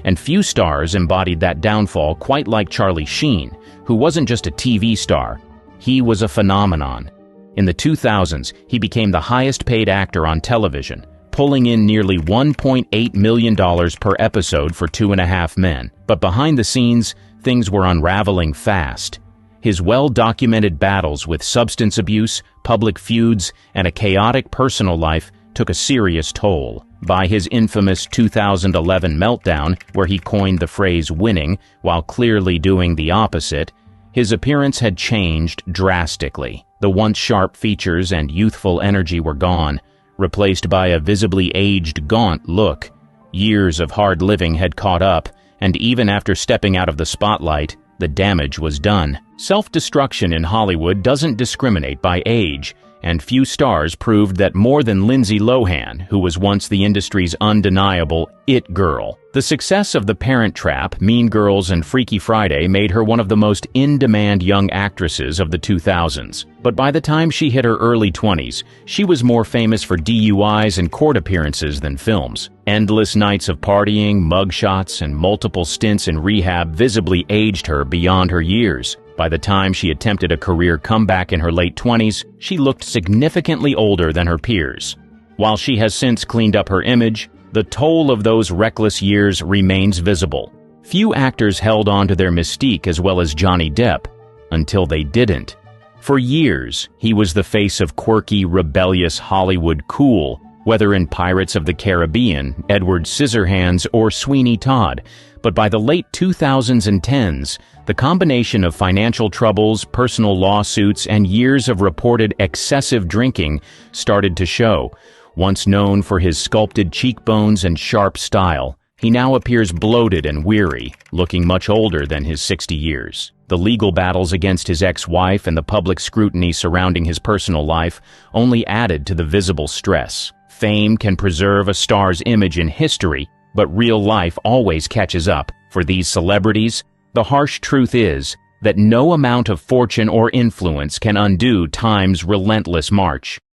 And few stars embodied that downfall quite like Charlie Sheen, who wasn't just a TV star. He was a phenomenon. In the 2000s, he became the highest-paid actor on television, pulling in nearly $1.8 million per episode for 2.5 Men. But behind the scenes, things were unraveling fast. His well-documented battles with substance abuse, public feuds, and a chaotic personal life took a serious toll. By his infamous 2011 meltdown, where he coined the phrase winning while clearly doing the opposite, his appearance had changed drastically. The once sharp features and youthful energy were gone, replaced by a visibly aged, gaunt look. Years of hard living had caught up, and even after stepping out of the spotlight, the damage was done. Self-destruction in Hollywood doesn't discriminate by age, and few stars proved that more than Lindsay Lohan, who was once the industry's undeniable it girl. The success of The Parent Trap, Mean Girls, and Freaky Friday made her one of the most in-demand young actresses of the 2000s. But by the time she hit her early 20s, she was more famous for DUIs and court appearances than films. Endless nights of partying, mugshots, and multiple stints in rehab visibly aged her beyond her years. By the time she attempted a career comeback in her late 20s, she looked significantly older than her peers. While she has since cleaned up her image, the toll of those reckless years remains visible. Few actors held on to their mystique as well as Johnny Depp, until they didn't. For years, he was the face of quirky, rebellious Hollywood cool, whether in Pirates of the Caribbean, Edward Scissorhands, or Sweeney Todd. But by the late 2000s and 10s, the combination of financial troubles, personal lawsuits, and years of reported excessive drinking started to show. Once known for his sculpted cheekbones and sharp style, he now appears bloated and weary, looking much older than his 60 years. The legal battles against his ex-wife and the public scrutiny surrounding his personal life only added to the visible stress. Fame can preserve a star's image in history, but real life always catches up. For these celebrities, the harsh truth is that no amount of fortune or influence can undo time's relentless march.